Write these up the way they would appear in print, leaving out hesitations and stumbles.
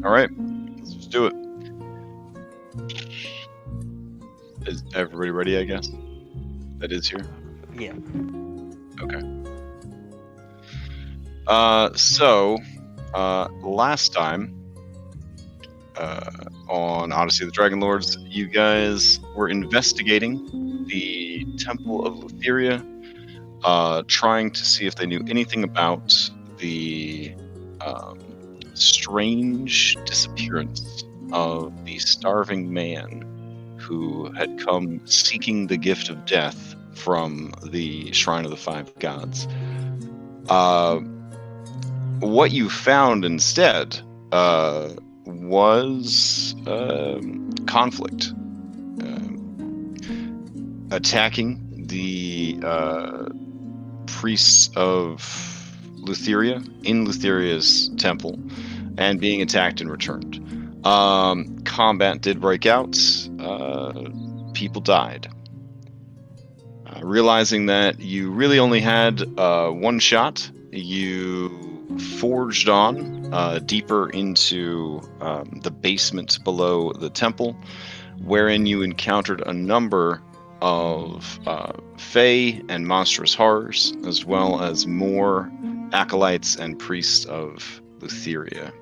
All right, let's just do it. Is everybody ready, I guess? That is here? Yeah. Okay. Last time on Odyssey of the Dragonlords, you guys were investigating the Temple of Lutheria, trying to see if they knew anything about the strange disappearance of the starving man who had come seeking the gift of death from the Shrine of the Five Gods. What you found instead was conflict. Attacking the priests of Lutheria in Lutheria's temple and being attacked and returned. Combat did break out. People died. Realizing that you really only had one shot, you forged on deeper into the basement below the temple, wherein you encountered a number of fey and monstrous horrors, as well as more acolytes and priests of Lutheria.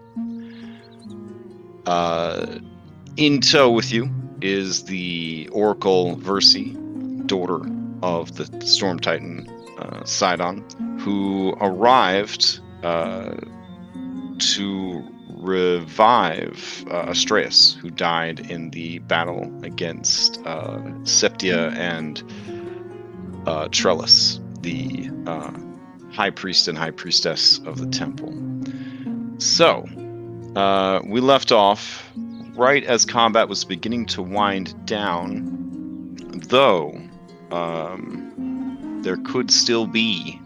In tow with you is the Oracle Versi, daughter of the Storm Titan Sidon, who arrived to revive Astraeus, who died in the battle against Septia and Trellis, the high priest and high priestess of the temple. So, we left off right as combat was beginning to wind down, though there could still be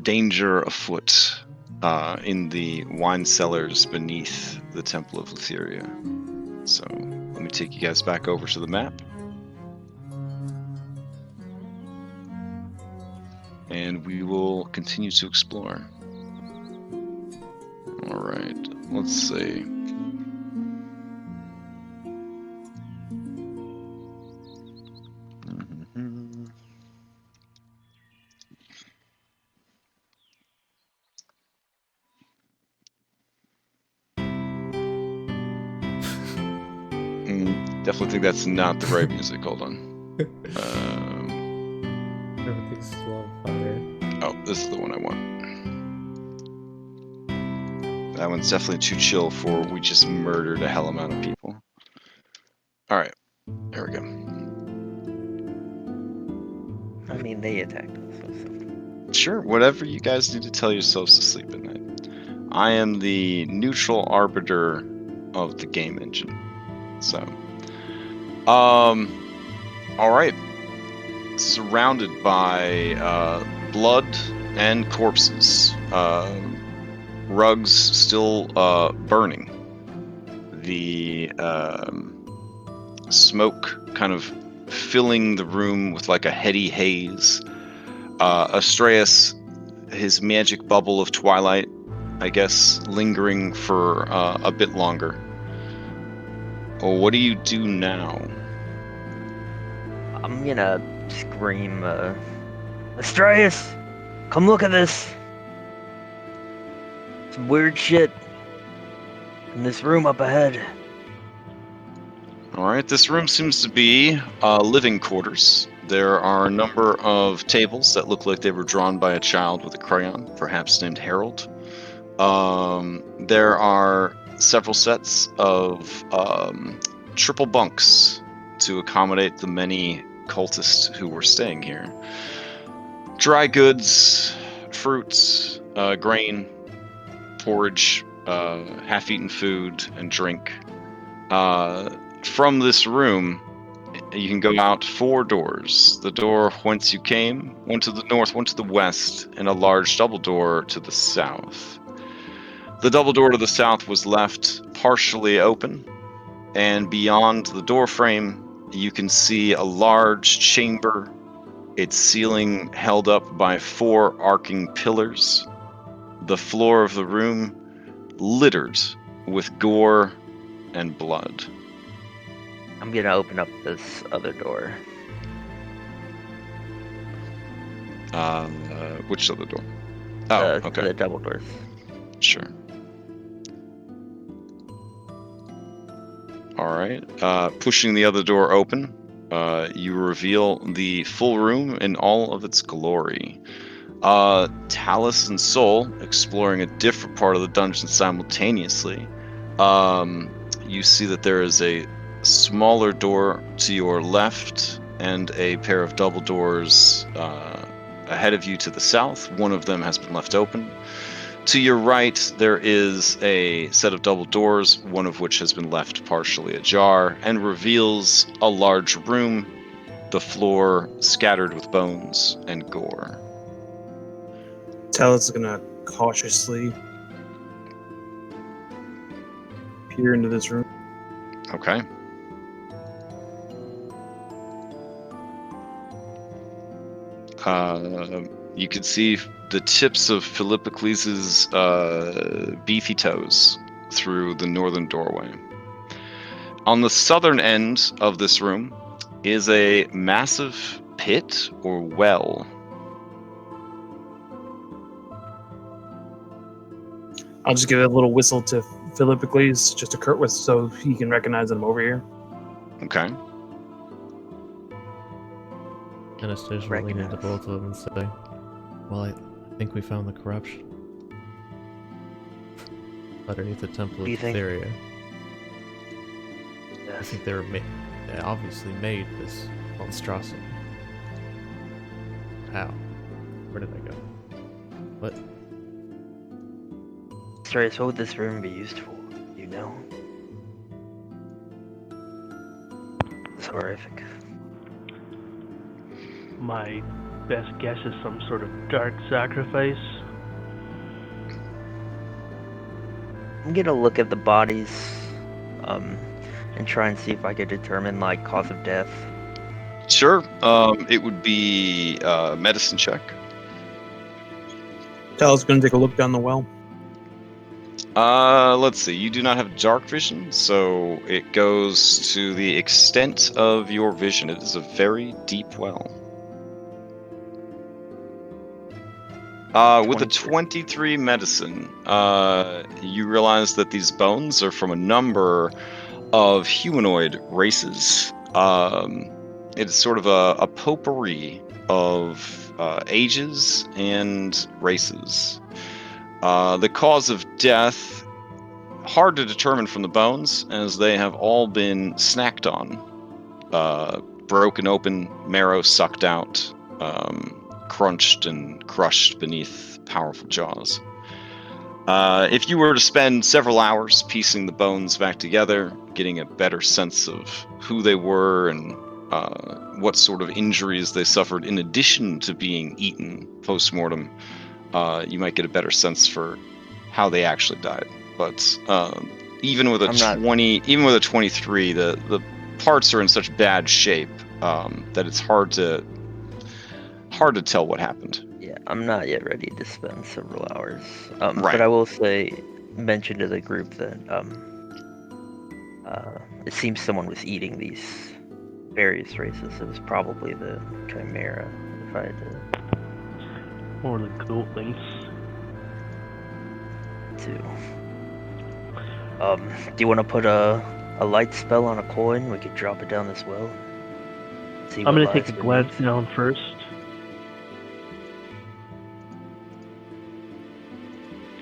danger afoot in the wine cellars beneath the Temple of Lutheria. So let me take you guys back over to the map. And we will continue to explore. All right, let's see. Definitely think that's not the right music. Hold on. Everything's still on fire. Oh, this is the one I want. That one's definitely too chill for we just murdered a hell amount of people. All right, there we go. I mean, they attacked us. So. Sure, whatever you guys need to tell yourselves to sleep at night. I am the neutral arbiter of the game engine. So, all right. Surrounded by blood and corpses. Rugs still burning. The smoke kind of filling the room with like a heady haze. Astraeus, his magic bubble of twilight, I guess, lingering for a bit longer. Well, what do you do now? I'm gonna scream, Astraeus, come look at this! Some weird shit in this room up ahead. Alright, this room seems to be living quarters. There are a number of tables that look like they were drawn by a child with a crayon, perhaps named Harold. There are several sets of triple bunks to accommodate the many cultists who were staying here. Dry goods, fruits, grain, porridge, half-eaten food, and drink. From this room, you can go out 4 doors. The door whence you came, one to the north, one to the west, and a large double door to the south. The double door to the south was left partially open, and beyond the door frame, you can see a large chamber, its ceiling held up by 4 arcing pillars. The floor of the room littered with gore and blood. I'm gonna open up this other door. Which other door? Oh, okay. The double doors. Sure. All right. Pushing the other door open, you reveal the full room in all of its glory. Talus and Soul exploring a different part of the dungeon simultaneously. You see that there is a smaller door to your left and a pair of double doors ahead of you to the south. One of them has been left open. To your right, there is a set of double doors, one of which has been left partially ajar, and reveals a large room, the floor scattered with bones and gore. Talus is gonna cautiously peer into this room. Okay. You can see the tips of Philippocles' beefy toes through the northern doorway. On the southern end of this room is a massive pit or well. I'll just give a little whistle to Philippocles, just a curt whistle, so he can recognize I'm over here. Okay. Anastasia will lean into both of them and say, well, I think we found the corruption underneath the Temple of Lutheria. I think they obviously made this monstrosity. How? Where did they go? What? Sorry, so what would this room be used for? You know? It's horrific. My best guess is some sort of dark sacrifice. I'm gonna look at the bodies, and try and see if I could determine, like, cause of death. Sure. It would be a medicine check. Talus is gonna take a look down the well. Let's see. You do not have dark vision, so it goes to the extent of your vision. It is a very deep well. With a 23 medicine, you realize that these bones are from a number of humanoid races. It's sort of a potpourri of ages and races. The cause of death, hard to determine from the bones, as they have all been snacked on. Broken open, marrow sucked out, crunched and crushed beneath powerful jaws. If you were to spend several hours piecing the bones back together, getting a better sense of who they were and what sort of injuries they suffered in addition to being eaten post-mortem, you might get a better sense for how they actually died. But even with a 23, the parts are in such bad shape that it's hard to tell what happened. Yeah, I'm not yet ready to spend several hours. Right. But I will mention to the group that it seems someone was eating these various races. It was probably the Chimera, if I had to. Or the Goatlings. Too. Do you want to put a light spell on a coin? We could drop it down this well. I'm gonna take a glance down first.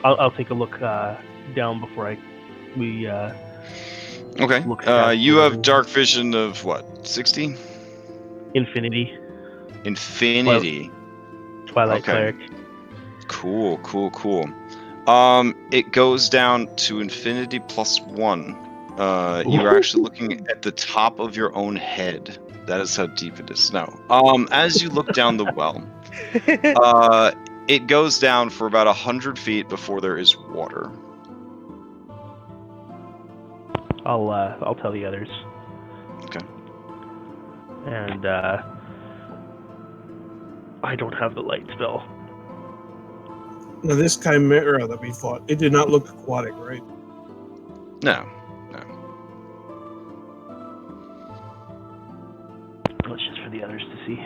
I'll take a look down before we Okay. look you have dark vision of what? 60? Infinity. Infinity. Twilight Okay. Cleric. Cool. It goes down to infinity +1. You're actually looking at the top of your own head. That is how deep it is. No. As you look down the well, it goes down for about 100 feet before there is water. I'll tell the others. Okay. And I don't have the light spell. Now, this Chimera that we fought, it did not look aquatic, right? No. Well, it's just for the others to see.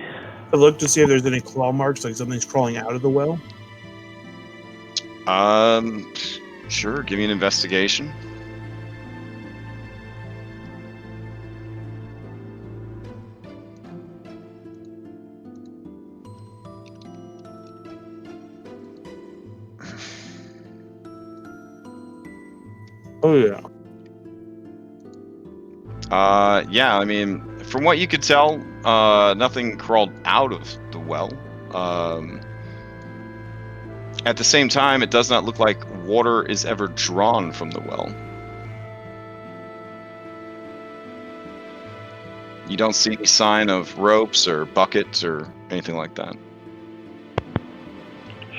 I look to see if there's any claw marks, like something's crawling out of the well. Sure. Give me an investigation. Oh yeah. Yeah, I mean, from what you could tell, nothing crawled out of the well. At the same time, it does not look like water is ever drawn from the well. You don't see any sign of ropes or buckets or anything like that.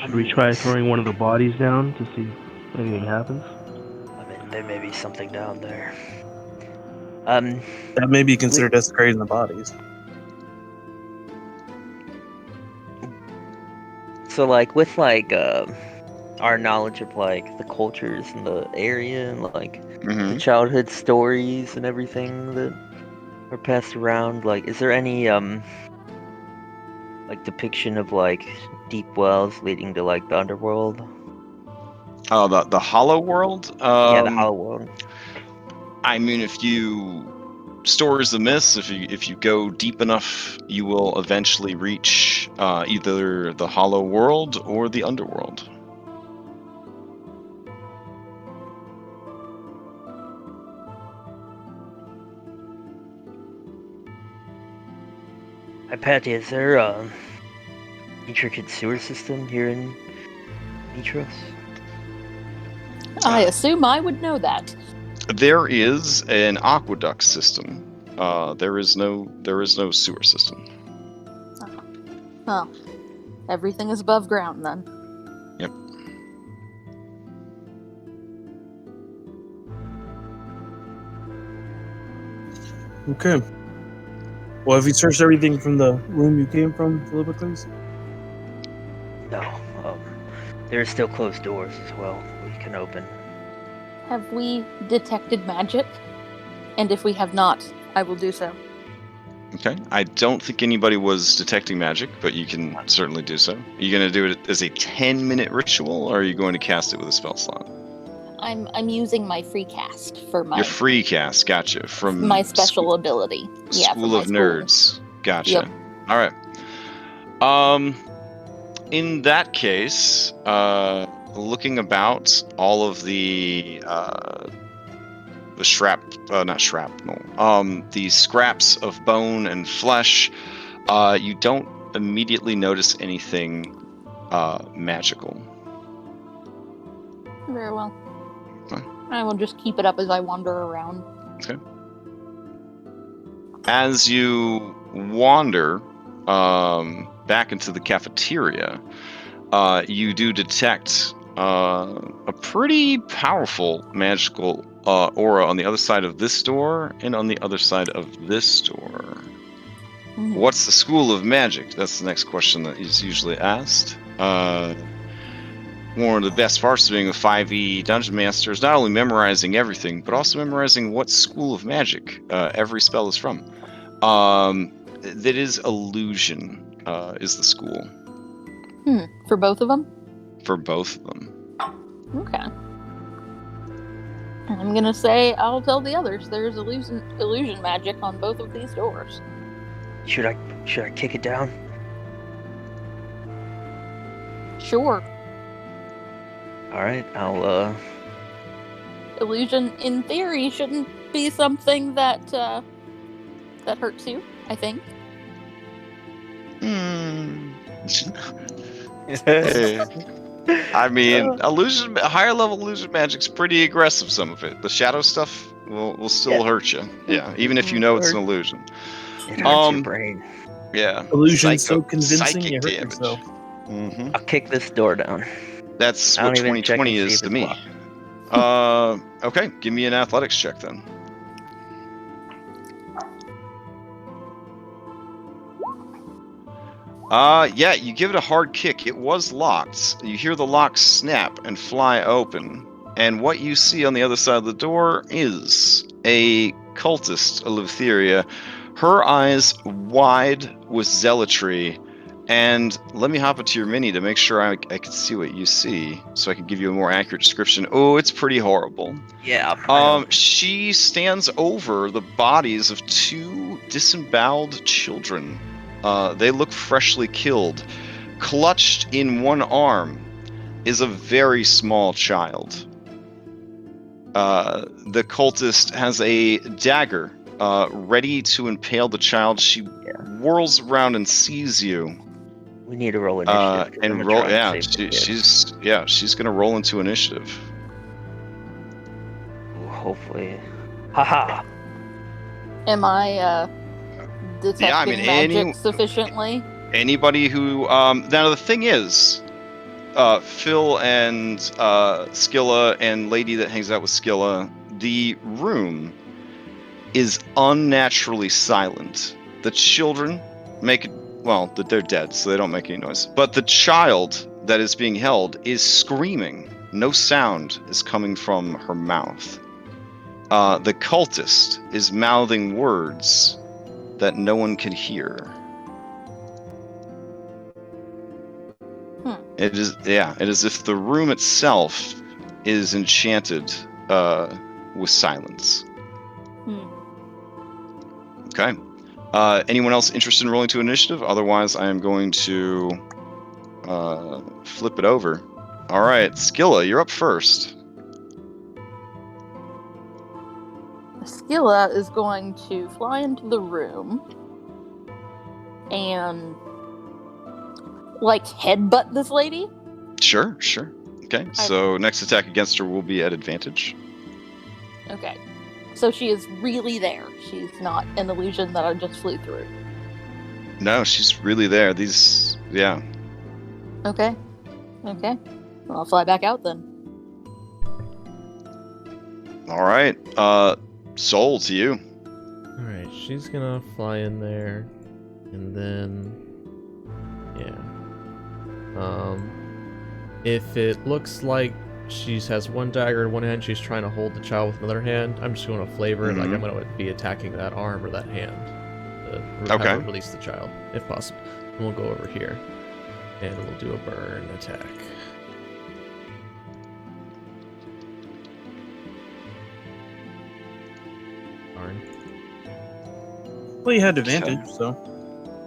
Should we try throwing one of the bodies down to see if anything happens? I mean, there may be something down there. That may be considered desecrating the bodies. So, like, with, like, our knowledge of, like, the cultures in the area and, like, the childhood stories and everything that are passed around, like, is there any, like, depiction of, like, deep wells leading to, like, the underworld? Oh, the Hollow World? Yeah, the Hollow World. I mean, if you stories the myths, if you go deep enough, you will eventually reach either the Hollow World or the Underworld. Hi, Patty, is there a intricate sewer system here in Mitros? I assume I would know that. There is an aqueduct system. There is no sewer system. Oh, everything is above ground then. Yep. Okay. Well, have you searched everything from the room you came from, Philippicles? No. There are still closed doors as well we can open. Have we detected magic? And if we have not, I will do so. Okay. I don't think anybody was detecting magic, but you can certainly do so. Are you going to do it as a 10-minute ritual, or are you going to cast it with a spell slot? I'm using my free cast for my... Your free cast, gotcha. From my special ability. Yeah, School of Nerds. Gotcha. Yep. All right. In that case, looking about all of the the scraps of bone and flesh, you don't immediately notice anything magical. Very well. Okay. I will just keep it up as I wander around. Okay. As you wander back into the cafeteria, you do detect a pretty powerful magical aura on the other side of this door and on the other side of this door. Mm-hmm. What's the school of magic? That's the next question that is usually asked. One of the best parts of being a 5e dungeon master is not only memorizing everything, but also memorizing what school of magic every spell is from. That is illusion, is the school. For both of them? For both of them. Okay. I'm gonna say I'll tell the others there's illusion magic on both of these doors. Should I kick it down? Sure. All right, I'll Illusion, in theory, shouldn't be something that that hurts you, I think. Hey. I mean, higher level illusion magic's pretty aggressive. Some of it, the shadow stuff, will still hurt you. Yeah, even if you know it's an illusion. It hurts your brain. Yeah. Illusion's so convincing you hurt damage. yourself. Mm-hmm. I'll kick this door down. That's what 2020 is to me. Okay, give me an athletics check then. Yeah, you give it a hard kick. It was locked. You hear the lock snap and fly open. And what you see on the other side of the door is a cultist, a Lutheria, her eyes wide with zealotry. And let me hop into your mini to make sure I can see what you see, so I can give you a more accurate description. Oh, it's pretty horrible. Yeah. She stands over the bodies of 2 disemboweled children. They look freshly killed. Clutched in one arm is a very small child. The cultist has a dagger ready to impale the child. She whirls around and sees you. We need to roll initiative. And roll. Yeah, she's gonna roll into initiative. Hopefully. Haha. Am I detecting magic sufficiently? Anybody who now the thing is, Phil and Skilla and lady that hangs out with Skilla, the room is unnaturally silent. The children they're dead, so they don't make any noise. But the child that is being held is screaming. No sound is coming from her mouth. The cultist is mouthing words that no one can hear. It is as if the room itself is enchanted with silence. Okay. Anyone else interested in rolling to initiative? Otherwise, I am going to flip it over. All right, Skilla, you're up first. Skilla is going to fly into the room and headbutt this lady? Sure. Okay, so next attack against her will be at advantage. Okay. So she is really there. She's not an illusion that I just flew through. No, she's really there. Okay. Well, I'll fly back out then. All right. Soul, to you. All right, she's gonna fly in there, and then if it looks like she has one dagger in one hand, she's trying to hold the child with another hand, I'm just going to flavor it like I'm going to be attacking that arm or that hand to have her release the child, if possible. And we'll go over here, and we'll do a burn attack. Darn. Well, you had advantage, so.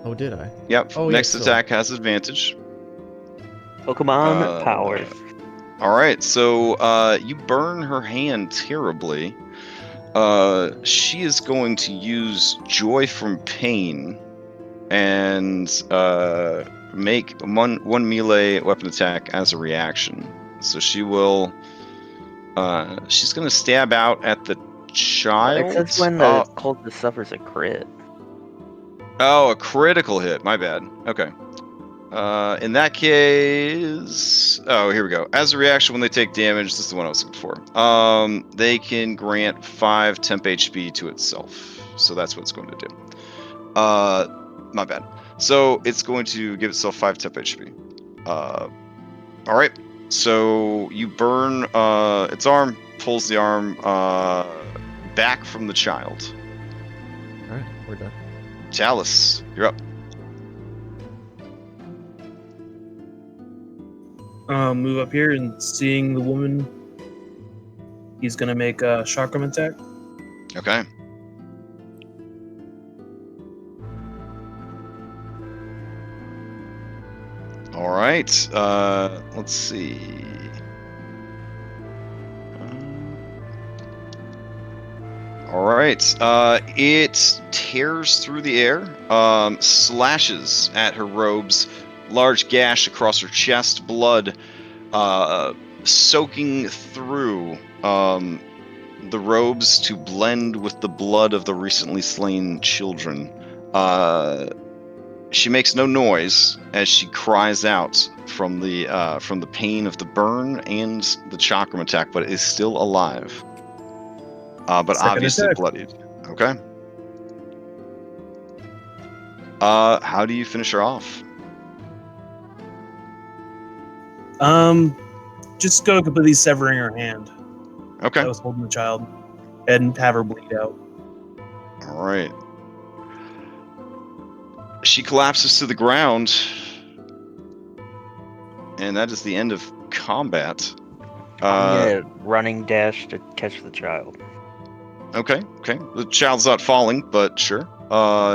Oh, did I? Yep. Oh, next attack has advantage. Pokemon powers. All right, so you burn her hand terribly. She is going to use Joy from Pain and make one melee weapon attack as a reaction. So she will. She's going to stab out at the child. It says when the cultist suffers a crit. Oh, a critical hit. My bad. Okay. In that case, here we go. As a reaction when they take damage, this is the one I was looking for. They can grant 5 temp HP to itself. So that's what it's going to do. My bad. So it's going to give itself 5 temp HP. All right. So you burn its arm, pulls the arm back from the child. All right, we're done. Chalice, you're up. Move up here and seeing the woman, he's gonna make a chakram attack. Okay. All right. Let's see. All right. It tears through the air, slashes at her robes. Large gash across her chest, blood soaking through the robes to blend with the blood of the recently slain children. She makes no noise as she cries out from the pain of the burn and the chakram attack, but is still alive. But second obviously attack. Bloodied. Okay. How do you finish her off? Just go completely severing her hand. Okay. that was holding the child, and have her bleed out. All right. She collapses to the ground, and that is the end of combat. I'm gonna running dash to catch the child. Okay. The child's not falling, but sure.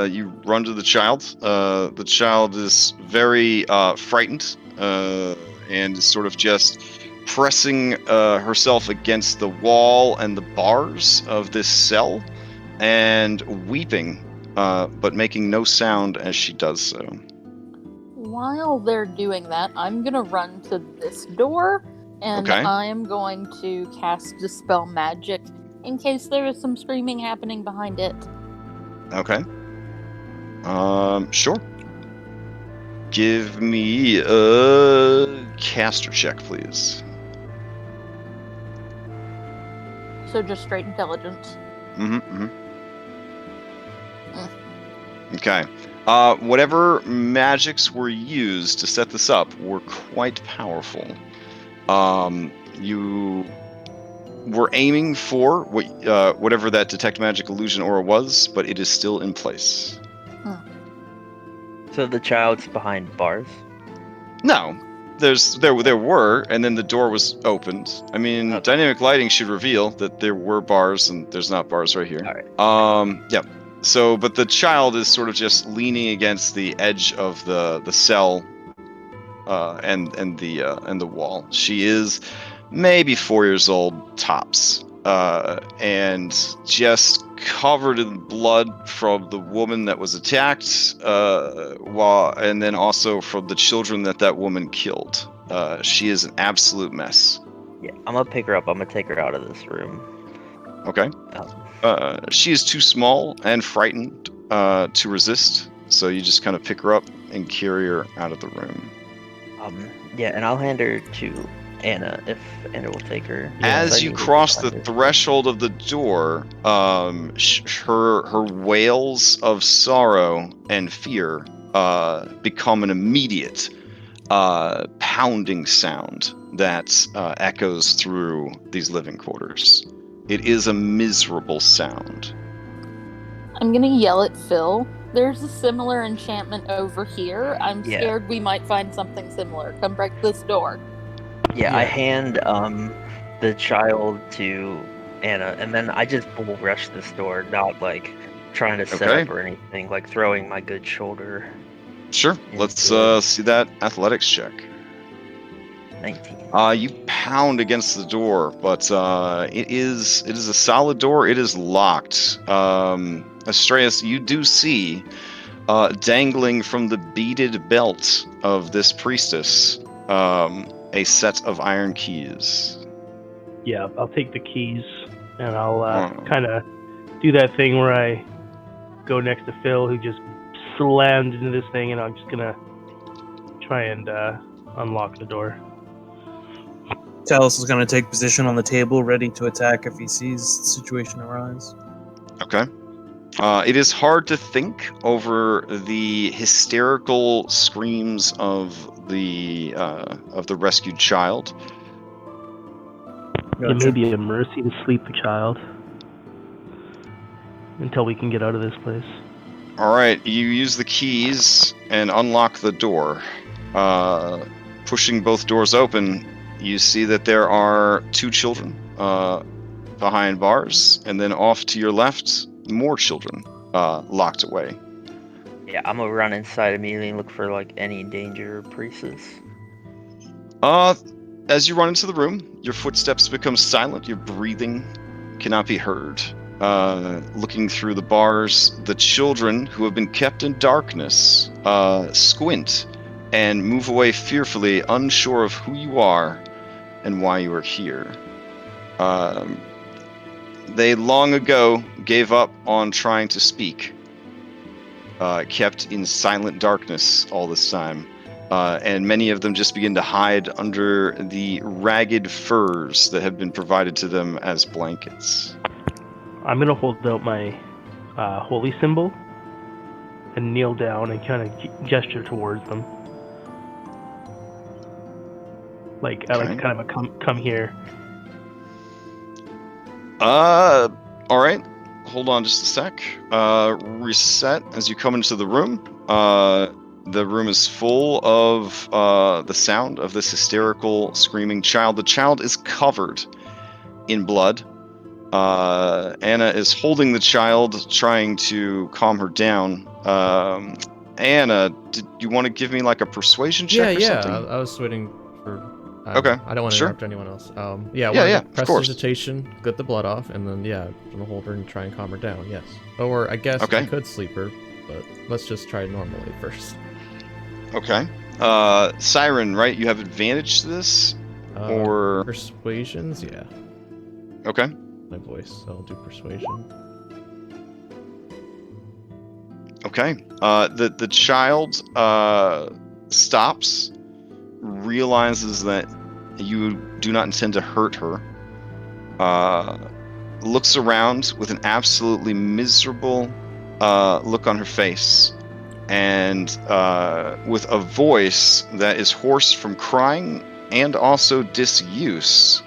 You run to the child. The child is very frightened and is sort of just pressing herself against the wall and the bars of this cell and weeping, but making no sound as she does so. While they're doing that, I'm gonna run to this door, and Okay. I am going to cast Dispel Magic in case there is some screaming happening behind it. Okay. Sure. Give me a caster check, please. So just straight intelligence. Okay. Whatever magics were used to set this up were quite powerful. You were aiming for whatever that detect magic illusion aura was, but it is still in place. So the child's behind bars? No. There were, and then the door was opened. I mean, Okay. dynamic lighting should reveal that there were bars, and there's not bars right here. All right. Yeah. So, but the child is sort of just leaning against the edge of the cell, and the wall. She is maybe 4 years old tops, and just covered in blood from the woman that was attacked, and then also from the children that woman killed. She is an absolute mess. Yeah, I'm gonna pick her up. I'm gonna take her out of this room. Okay. She is too small and frightened to resist, so you just kind of pick her up and carry her out of the room. Yeah, and I'll hand her to Anna if Anna will take her. As you cross the threshold of the door, her wails of sorrow and fear become an immediate pounding sound that echoes through these living quarters. It is a miserable sound. I'm gonna yell at Phil. There's a similar enchantment over here. I'm scared we might find something similar. Come break this door. Yeah, I hand the child to Anna, and then I just bull rush this door, not like trying to set up or anything, like throwing my good shoulder. Sure. Let's see that athletics check. 19. You pound against the door, but it is a solid door. It is locked. Astreus, you do see dangling from the beaded belt of this priestess a set of iron keys. Yeah, I'll take the keys and I'll kind of do that thing where I go next to Phil, who just slammed into this thing, and I'm just gonna try and unlock the door. Talos is going to take position on the table, ready to attack if he sees the situation arise. Okay. It is hard to think over the hysterical screams of the rescued child. It may be a mercy to sleep the child until we can get out of this place. All right, you use the keys and unlock the door. Pushing both doors open, you see that there are 2 children behind bars, and then off to your left, more children locked away. Yeah, I'm gonna run inside immediately and look for like any danger or priestess. As you run into the room, your footsteps become silent. Your breathing cannot be heard. Looking through the bars, the children who have been kept in darkness squint and move away fearfully, unsure of who you are and why you are here. They long ago gave up on trying to speak, kept in silent darkness all this time, and many of them just begin to hide under the ragged furs that have been provided to them as blankets. I'm gonna hold out my holy symbol and kneel down and kind of gesture towards them. Like, I like kind of a come here. All right. Hold on just a sec. Reset as you come into the room. The room is full of the sound of this hysterical, screaming child. The child is covered in blood. Anna is holding the child, trying to calm her down. Anna, did you want to give me like a persuasion check or something? I was waiting for... Okay, I don't want to sure. interrupt anyone else. Prestidigitation, get the blood off, and then, I'm going to hold her and try and calm her down, yes. Or I guess I could sleep her, but let's just try normally first. Okay. Siren, right? You have advantage to this? Or... Persuasions, yeah. Okay. My voice, so I'll do persuasion. Okay. The child stops, realizes that you do not intend to hurt her, looks around with an absolutely miserable look on her face, and with a voice that is hoarse from crying and also disuse,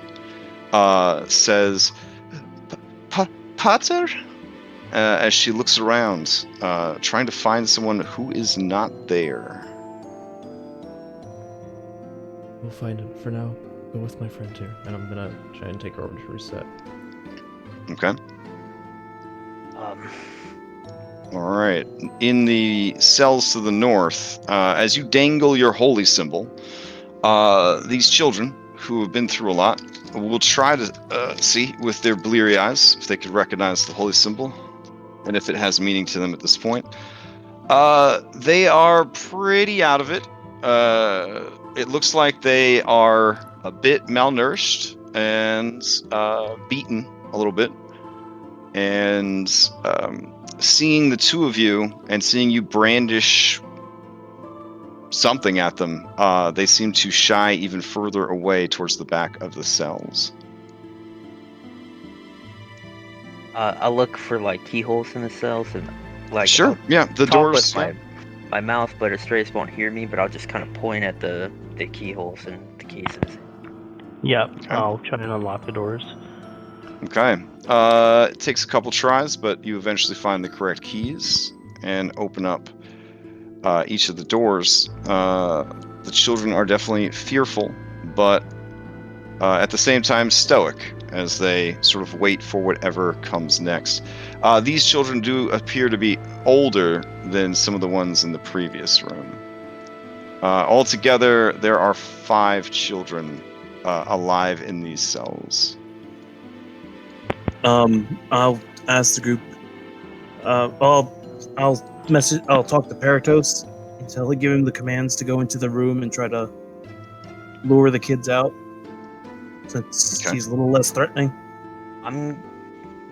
says, Pater? As she looks around, trying to find someone who is not there. We'll find him. For now, go with my friend here, and I'm gonna try and take her over to reset. Okay. All right. In the cells to the north, as you dangle your holy symbol, these children who have been through a lot will try to see with their bleary eyes if they could recognize the holy symbol and if it has meaning to them at this point. They are pretty out of it. It looks like they are a bit malnourished and beaten a little bit. And seeing the two of you and seeing you brandish something at them, they seem to shy even further away towards the back of the cells. I'll look for like keyholes in the cells and like. Sure, yeah, the doors. With my mouth, but Astraeus won't hear me. But I'll just kind of point at the keyholes and the cases. Yeah, okay. I'll try and unlock the doors. Okay. It takes a couple tries, but you eventually find the correct keys and open up each of the doors. The children are definitely fearful, but at the same time stoic as they sort of wait for whatever comes next. These children do appear to be older than some of the ones in the previous room. Altogether, there are 5 children alive in these cells. I'll ask the group. I'll talk to Paratos until I give him the commands to go into the room and try to lure the kids out, since he's a little less threatening.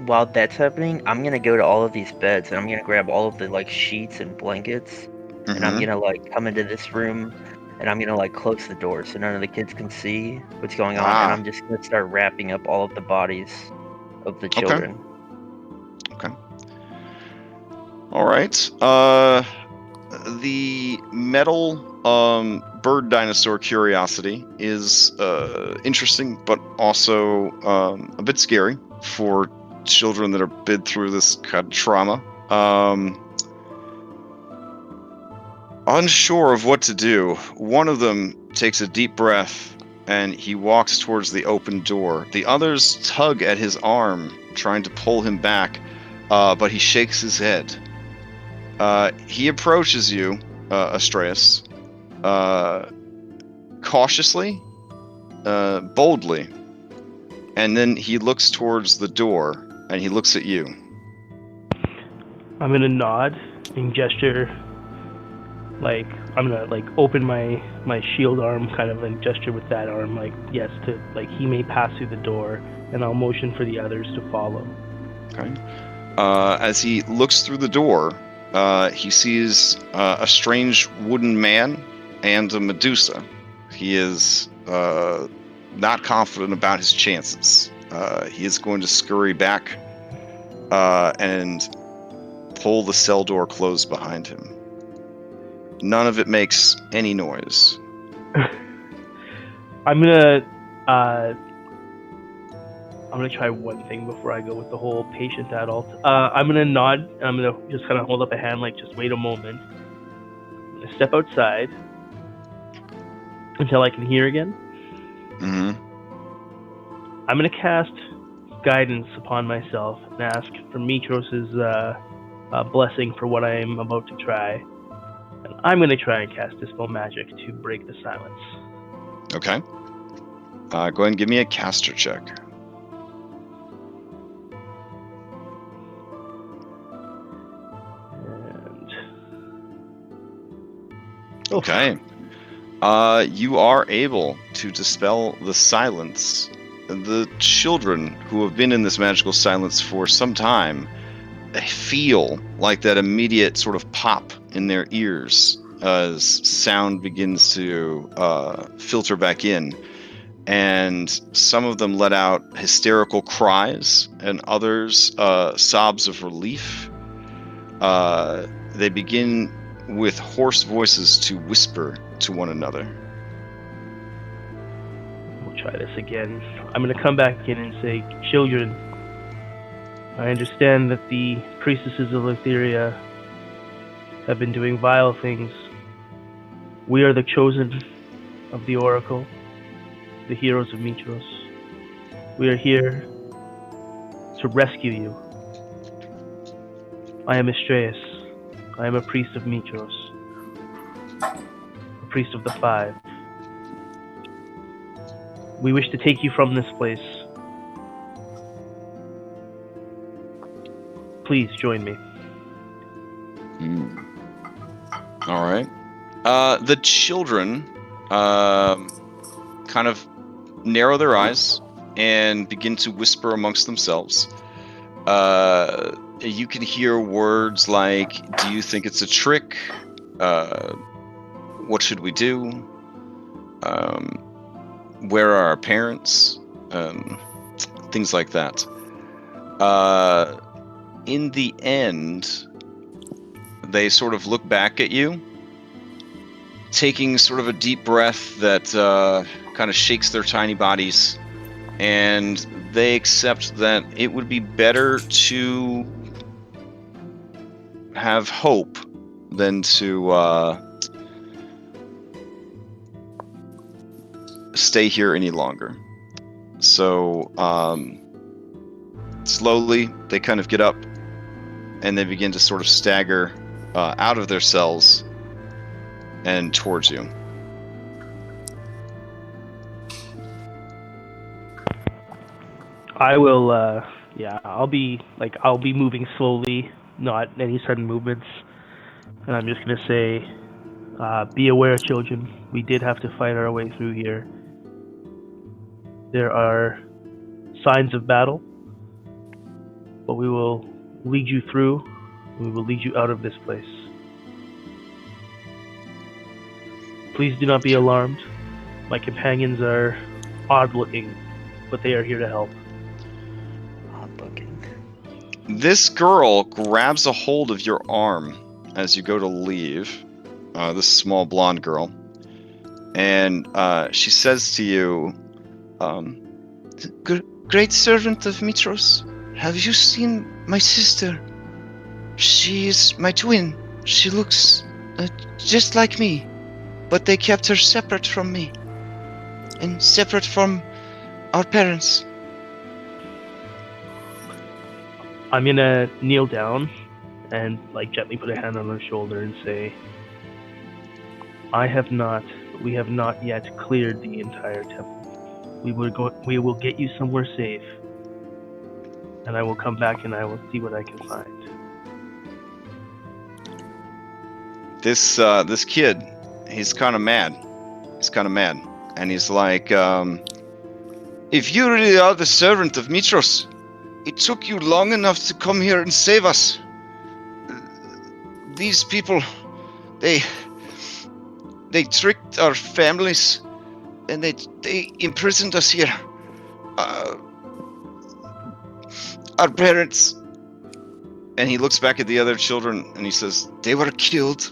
While that's happening, I'm gonna go to all of these beds and I'm gonna grab all of the like sheets and blankets, and I'm gonna like come into this room and I'm gonna like close the door so none of the kids can see what's going on, and I'm just gonna start wrapping up all of the bodies of the children. Okay. All right. The metal bird dinosaur curiosity is interesting, but also a bit scary for children that are been through this kind of trauma. Unsure of what to do, one of them takes a deep breath and he walks towards the open door. The others tug at his arm, trying to pull him back, but he shakes his head. He approaches you, Astraeus, cautiously, boldly, and then he looks towards the door, and he looks at you. I'm gonna nod and gesture, like I'm gonna like open my shield arm, kind of, and gesture with that arm, like yes, to like he may pass through the door, and I'll motion for the others to follow. Okay. As he looks through the door, he sees a strange wooden man and a Medusa. He is not confident about his chances. He is going to scurry back and pull the cell door closed behind him. None of it makes any noise. I'm gonna gonna try one thing before I go with the whole patient adult. I'm gonna nod. I'm gonna just kind of hold up a hand, like just wait a moment. I'm gonna step outside until I can hear again. Mm-hmm. I'm gonna cast guidance upon myself and ask for Mitros's blessing for what I am about to try. And I'm gonna try and cast Dispel Magic to break the silence. Okay. Go ahead and give me a caster check. And Okay. You are able to dispel the silence. The children who have been in this magical silence for some time, they feel like that immediate sort of pop in their ears as sound begins to filter back in. And some of them let out hysterical cries, and others sobs of relief. They begin with hoarse voices to whisper to one another. we'll try this again. I'm gonna come back in and say, children, I understand that the priestesses of Lutheria have been doing vile things. We are the chosen of the Oracle, the heroes of Mitros. We are here to rescue you. I am Estraeus. I am a priest of Mitros, a priest of the Five. We wish to take you from this place. Please join me. All right. The children kind of narrow their eyes and begin to whisper amongst themselves. You can hear words like, "Do you think it's a trick? What should we do? Where are our parents?" Things like that. In the end, they sort of look back at you, taking sort of a deep breath that kind of shakes their tiny bodies, and they accept that it would be better to have hope than to stay here any longer. So slowly they kind of get up and they begin to sort of stagger out of their cells and towards you. I will, I'll be moving slowly, not any sudden movements. And I'm just gonna say, be aware, children. We did have to fight our way through here. There are signs of battle, but we will lead you through, and we will lead you out of this place. Please do not be alarmed. My companions are odd-looking, but they are here to help. Odd-looking. This girl grabs a hold of your arm as you go to leave, this small blonde girl, and she says to you, "Great servant of Mitros, have you seen my sister? She is my twin. She looks just like me, but they kept her separate from me, and separate from our parents." I'm gonna kneel down and gently put a hand on her shoulder and say, we have not yet cleared the entire temple. We will get you somewhere safe, and I will come back and I will see what I can find. This kid, he's kind of mad. And he's like, "If you really are the servant of Mitros, it took you long enough to come here and save us. These people, they tricked our families, and they imprisoned us here. Our parents." And he looks back at the other children and he says, "They were killed,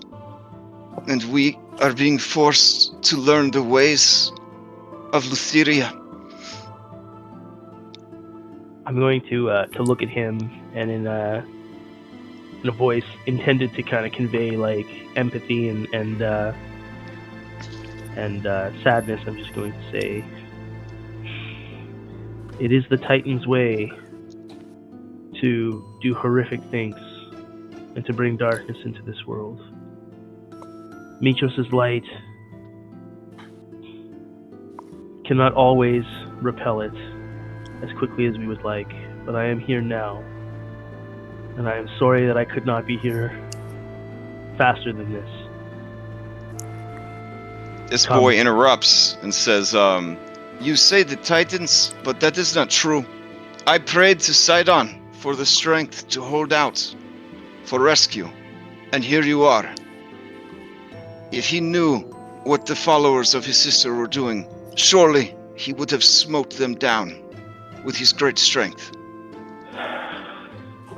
and we are being forced to learn the ways of Lutheria." I'm going to look at him, and in a voice intended to kind of convey like empathy and sadness, I'm just going to say, it is the Titan's way to do horrific things and to bring darkness into this world. Mitros' light cannot always repel it as quickly as we would like, but I am here now, and I am sorry that I could not be here faster than this. This boy interrupts and says, you say the Titans, but that is not true. I prayed to Sidon for the strength to hold out, for rescue, and here you are. If he knew what the followers of his sister were doing, surely he would have smote them down with his great strength.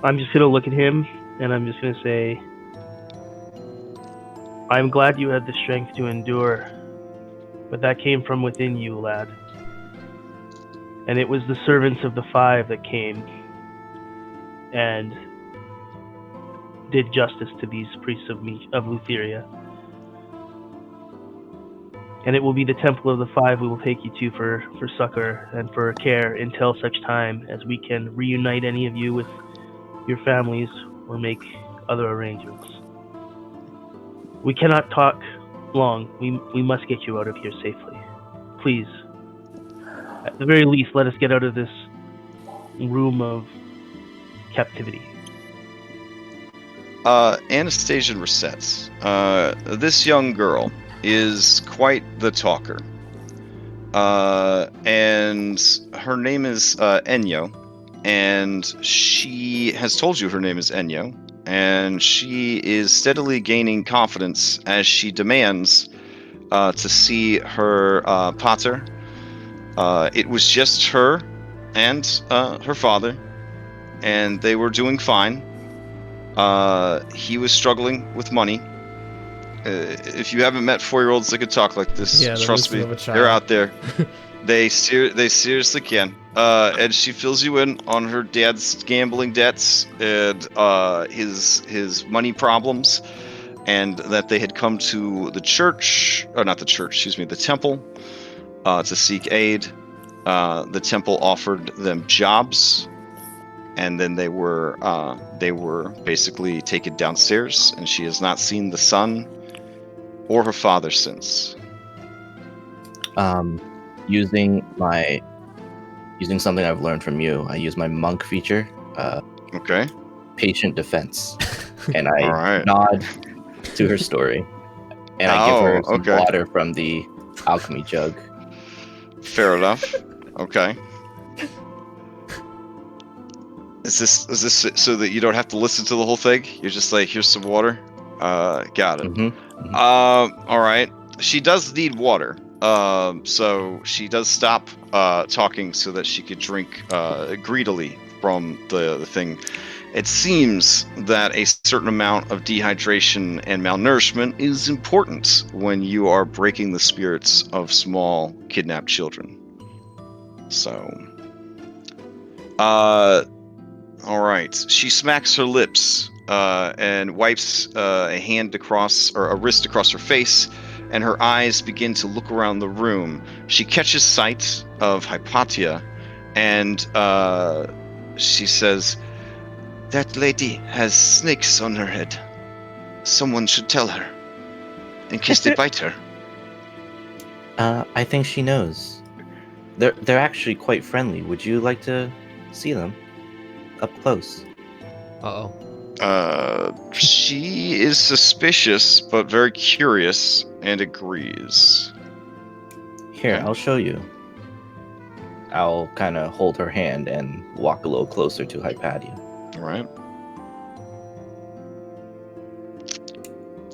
I'm just going to look at him, and I'm just going to say, I'm glad you had the strength to endure, but that came from within you, lad. And it was the servants of the Five that came and did justice to these priests of Lutheria. And it will be the Temple of the Five we will take you to for succor and for care until such time as we can reunite any of you with your families or make other arrangements. We cannot talk long. We must get you out of here safely. Please, at the very least, let us get out of this room of captivity. Anastasia resets. This young girl is quite the talker. And her name is Enyo. And she has told you her name is Enyo. And she is steadily gaining confidence as she demands to see her pater. It was just her and her father, and they were doing fine. He was struggling with money. If you haven't met 4-year-olds that could talk like this, trust me, they're out there. They seriously can. And she fills you in on her dad's gambling debts and his money problems, and that they had come to the church, or not the church, excuse me, the temple, to seek aid. The temple offered them jobs, and then they were basically taken downstairs, and she has not seen the son or her father since. Using something I've learned from you, I use my monk feature. Okay. Patient defense, and I nod to her story, and I give her some water from the alchemy jug. Fair enough. Okay. Is this so that you don't have to listen to the whole thing? You're just like, here's some water. Got it. Mm-hmm. All right. She does need water. So she does stop talking so that she could drink greedily from the thing. It seems that a certain amount of dehydration and malnourishment is important when you are breaking the spirits of small kidnapped children. So, all right. She smacks her lips and wipes a hand across, or a wrist across her face, and her eyes begin to look around the room. She catches sight of Hypatia, and she says, "That lady has snakes on her head. Someone should tell her, in case they bite her." I think she knows. They're actually quite friendly. Would you like to see them up close? Uh-oh. She is suspicious, but very curious, and agrees. Here, I'll show you. I'll kind of hold her hand and walk a little closer to Hypatia. All right.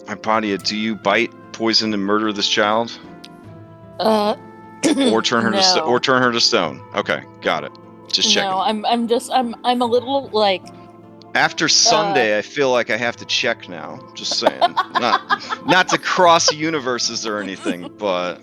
Hypatia, do you bite, poison, and murder this child? Or turn her to stone. Okay, got it. Just checking. No, I'm a little like. After Sunday, I feel like I have to check now. Just saying, not to cross universes or anything, but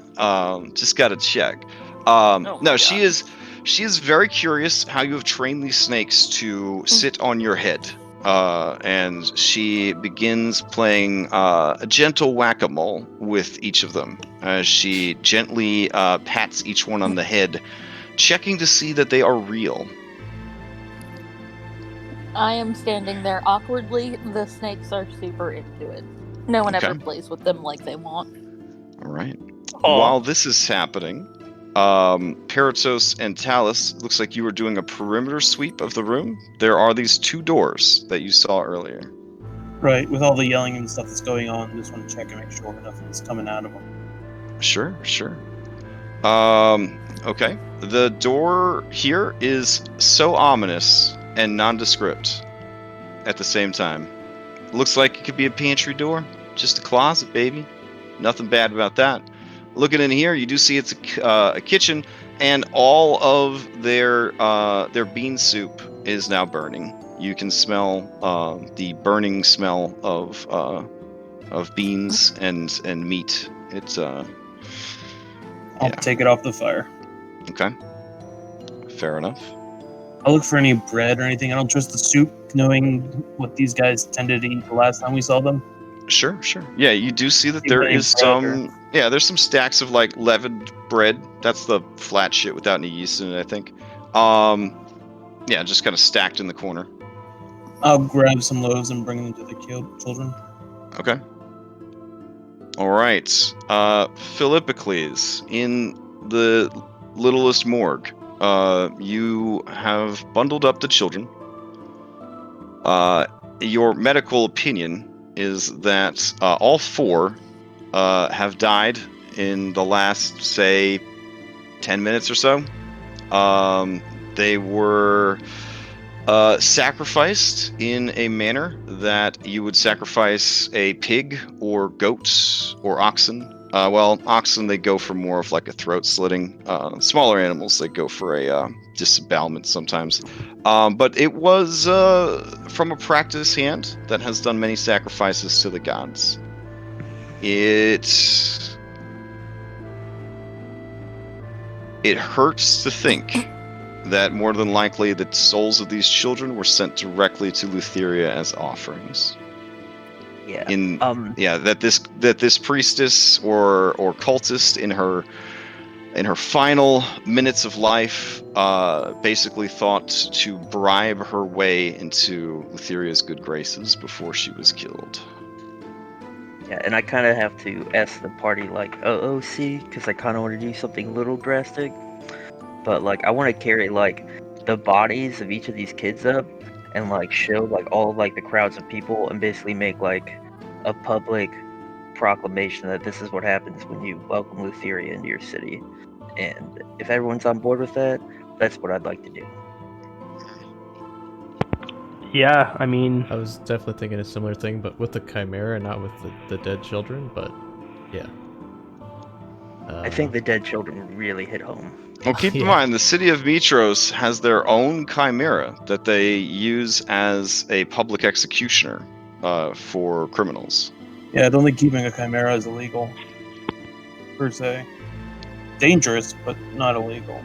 just gotta check. No, she is She is very curious how you have trained these snakes to sit on your head. And she begins playing a gentle whack-a-mole with each of them as she gently pats each one on the head, checking to see that they are real. I am standing there awkwardly. The snakes are super into it. No one ever plays with them like they want. All right. While this is happening, Paratos and Talus, looks like you were doing a perimeter sweep of the room. There are these 2 doors that you saw earlier. Right, with all the yelling and stuff that's going on, just want to check and make sure nothing's coming out of them. Sure. Okay. The door here is so ominous and nondescript at the same time. Looks like it could be a pantry door, just a closet, baby. Nothing bad about that. Looking in here, you do see it's a kitchen, and all of their bean soup is now burning. You can smell the burning smell of beans and meat. It's I'll take it off the fire. Okay. Fair enough. I'll look for any bread or anything. I don't trust the soup, knowing what these guys tended to eat the last time we saw them. Sure. Yeah, you do see that there is some... Yeah, there's some stacks of, like, leavened bread. That's the flat shit without any yeast in it, I think. Yeah, just kind of stacked in the corner. I'll grab some loaves and bring them to the children. Okay. All right. Philippocles, in the littlest morgue, you have bundled up the children. Your medical opinion is that all 4 have died in the last, say, 10 minutes or so. They were sacrificed in a manner that you would sacrifice a pig or goat or oxen. Oxen, they go for more of like a throat slitting. Smaller animals, they go for a disembowelment sometimes. But it was from a practiced hand that has done many sacrifices to the gods. It hurts to think that more than likely the souls of these children were sent directly to Lutheria as offerings. Yeah. That this priestess or cultist in her final minutes of life basically thought to bribe her way into Lutheria's good graces before she was killed. Yeah, and I kind of have to ask the party, like, see, because I kind of want to do something a little drastic. But, like, I want to carry, like, the bodies of each of these kids up and, like, show, like, all of, like, the crowds of people and basically make, like, a public proclamation that this is what happens when you welcome Lutheria into your city. And if everyone's on board with that, that's what I'd like to do. Yeah, I mean... I was definitely thinking a similar thing, but with the Chimera, not with the dead children, but yeah. I think the dead children would really hit home. Well, keep in mind, the city of Mitros has their own Chimera that they use as a public executioner for criminals. Yeah, I don't think keeping a Chimera is illegal, per se. Dangerous, but not illegal.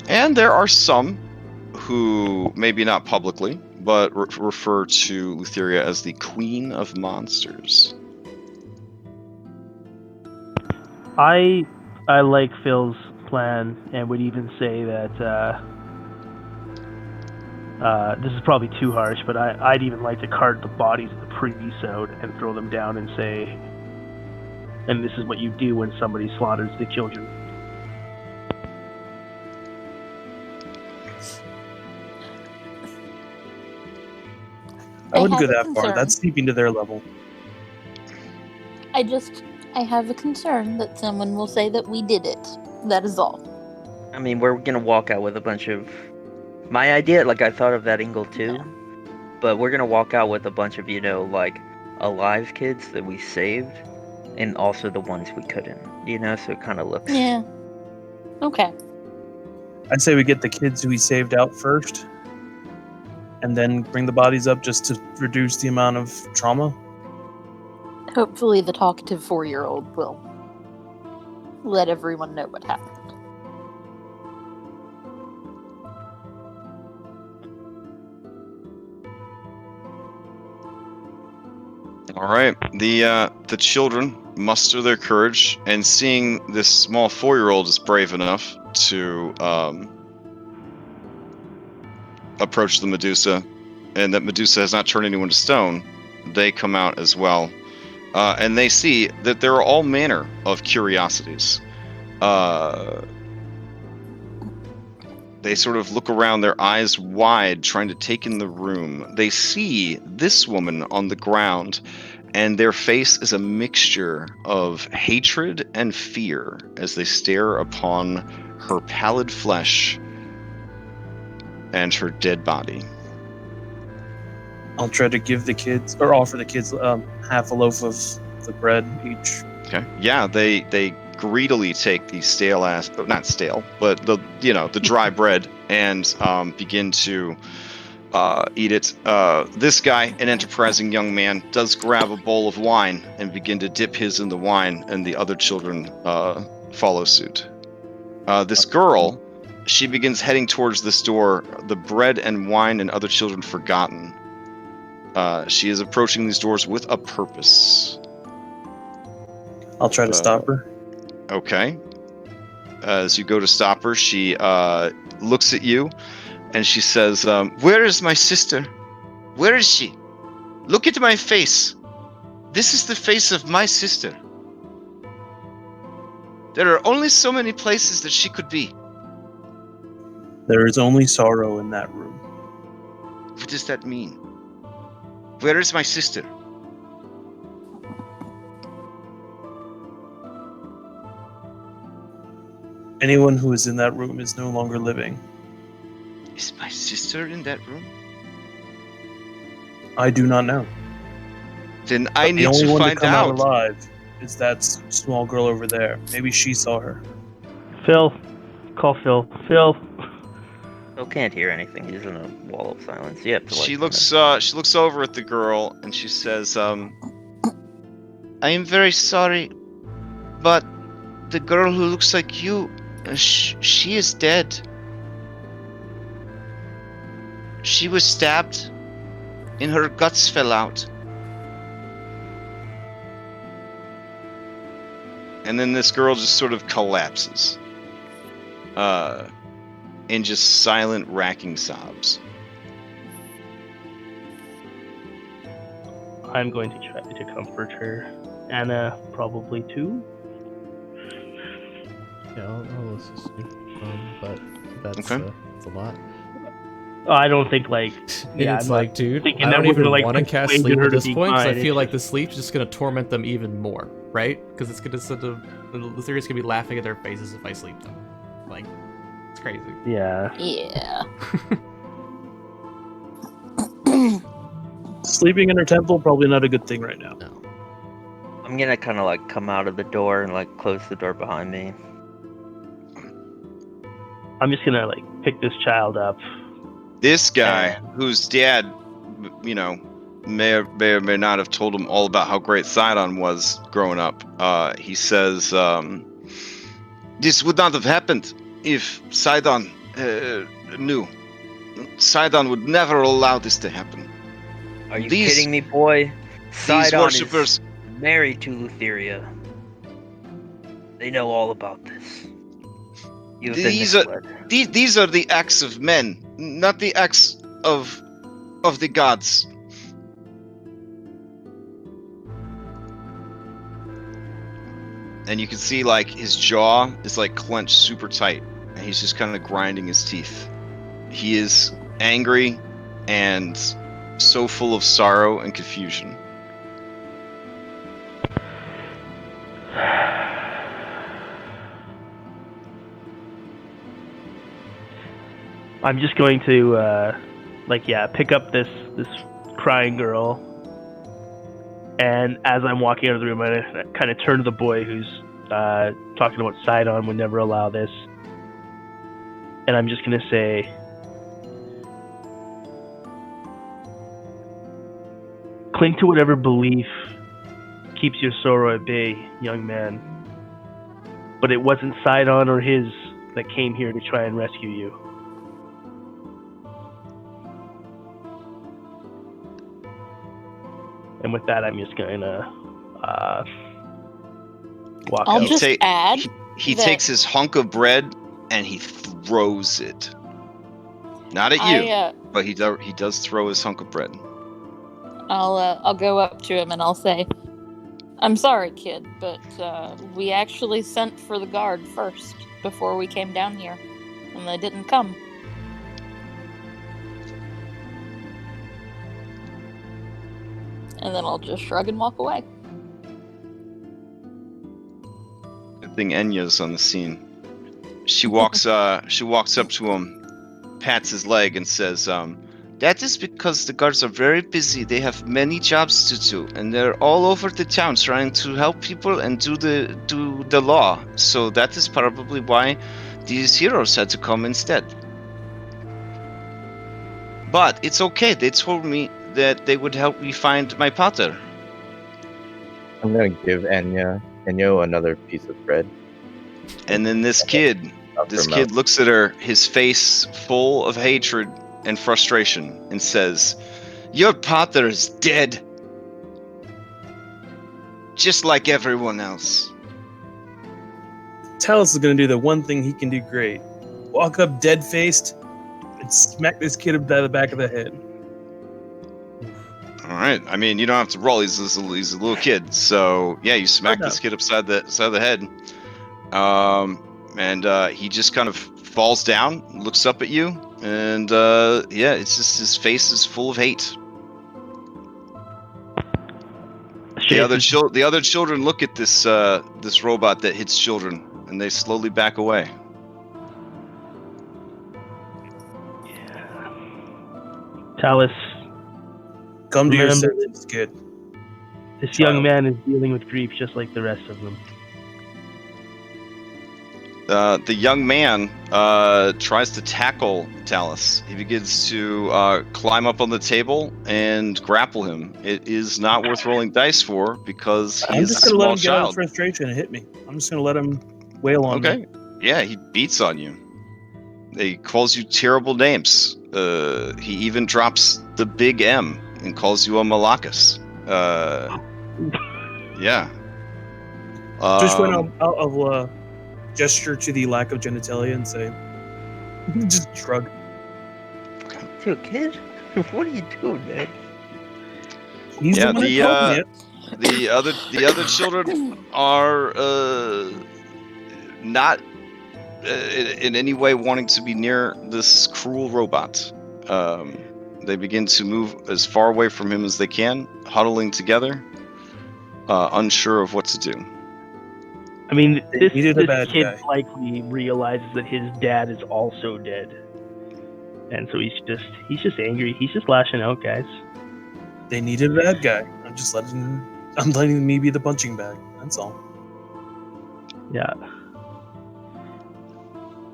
And there are some who, maybe not publicly, but refer to Lutheria as the Queen of Monsters. I like Phil's plan and would even say that this is probably too harsh, but I'd even like to cart the bodies of the priests out and throw them down and say, and this is what you do when somebody slaughters the children. I wouldn't go that far. That's steeping to their level. I have a concern that someone will say that we did it. That is all. I mean, we're gonna walk out with a bunch of... My idea, like, I thought of that angle too, yeah. But we're gonna walk out with a bunch of, like, alive kids that we saved, and also the ones we couldn't, so it kind of looks... Yeah. Okay. I'd say we get the kids who we saved out first, and then bring the bodies up just to reduce the amount of trauma. Hopefully the talkative 4-year-old will let everyone know what happened. All right. The children muster their courage, and seeing this small 4-year-old is brave enough to approach the Medusa, and that Medusa has not turned anyone to stone, they come out as well. And they see that there are all manner of curiosities. They sort of look around, their eyes wide, trying to take in the room. They see this woman on the ground, and their face is a mixture of hatred and fear as they stare upon her pallid flesh and her dead body. I'll try to give the kids, or offer the kids, half a loaf of the bread each. Okay. Yeah, they greedily take the stale ass, not stale, but the dry bread and begin to eat it. This guy, an enterprising young man, does grab a bowl of wine and begin to dip his in the wine, and the other children follow suit. This girl, she begins heading towards this door, the bread and wine and other children forgotten. She is approaching these doors with a purpose. I'll try to stop her. Okay. As you go to stop her, she looks at you, and she says, "Where is my sister? Where is she? Look at my face. This is the face of my sister. There are only so many places that she could be." There is only sorrow in that room. What does that mean? Where is my sister? Anyone who is in that room is no longer living. Is my sister in that room? I do not know. Then I need the only to one find to come out. out alive is that small girl over there. Maybe she saw her. Phil. Call Phil. Phil. Phil can't hear anything. He's in a wall of silence. You have to, She looks over at the girl, and she says, "I am very sorry, but the girl who looks like you, she is dead. She was stabbed, and her guts fell out." And then this girl just sort of collapses. In just silent, racking sobs. I'm going to try to comfort her. Anna, probably too. Yeah, I'll listen to you. But that's, Okay. that's a lot. I don't think, It's I'm like, dude, thinking I that don't we're even gonna, want to cast persuade sleep her at to this be point, because I kind. feel It's like the sleep's just going to torment them even more, right? Because it's going to sort of... Lutheria's going to be laughing at their faces if I sleep them. Like, it's crazy. Yeah. Yeah. Sleeping in her temple, probably not a good thing right now. No. I'm gonna kind of come out of the door and close the door behind me. I'm just gonna pick this child up. This guy, whose dad, may or may not have told him all about how great Sidon was growing up. He says, "This would not have happened if Sidon knew. Sidon would never allow this to happen. Are you These- kidding me, boy? These Sidon worshippers, is married to Lutheria. They know all about this. You've been misled. these are the acts of men, not the acts of the gods." And you can see his jaw is clenched super tight, and he's just kind of grinding his teeth. He is angry and so full of sorrow and confusion. I'm just going to pick up this crying girl, and as I'm walking out of the room, I kind of turn to the boy who's talking about Sidon would never allow this, and I'm just going to say, cling to whatever belief keeps your sorrow at bay, young man. But it wasn't Sidon or his that came here to try and rescue you. And with that, I'm just gonna walk I'll out. just add. He takes his hunk of bread and he throws it. Not at you, but he does throw his hunk of bread. I'll go up to him and I'll say, "I'm sorry, kid, but we actually sent for the guard first before we came down here, and they didn't come." And then I'll just shrug and walk away. Good thing Enya's on the scene. She walks up to him, pats his leg, and says, "That is because the guards are very busy. They have many jobs to do, and they're all over the town trying to help people and do the law. So that is probably why these heroes had to come instead. But it's okay. They told me that they would help me find my pater." I'm gonna give Enyo another piece of bread. And then this kid looks at her, his face full of hatred and frustration, and says, "Your pater is dead. Just like everyone else." Talus is going to do the one thing he can do great. Walk up dead-faced and smack this kid upside the back of the head. All right. I mean, you don't have to roll. He's a little kid. So, yeah, you smack this kid upside the head. And he just kind of falls down, looks up at you, and it's just his face is full of hate. The other children look at this robot that hits children, and they slowly back away. Yeah. Talus, come to your senses, kid. This young man is dealing with grief just like the rest of them. The young man tries to tackle Talus. He begins to climb up on the table and grapple him. It is not worth rolling dice for because he's a small child. I'm just going to let him get out of frustration and hit me. I'm just going to let him wail on me. Okay. Yeah, he beats on you. He calls you terrible names. He even drops the big M and calls you a Malakas. Yeah. Just went I'll gesture to the lack of genitalia and say, just shrug. Dude, kid, what are you doing, man? The other children are not in any way wanting to be near this cruel robot. They begin to move as far away from him as they can, huddling together, unsure of what to do. I mean, this kid likely realizes that his dad is also dead, and so he's just angry. He's just lashing out, guys. They needed a bad guy. I'm letting me be the punching bag. That's all. Yeah.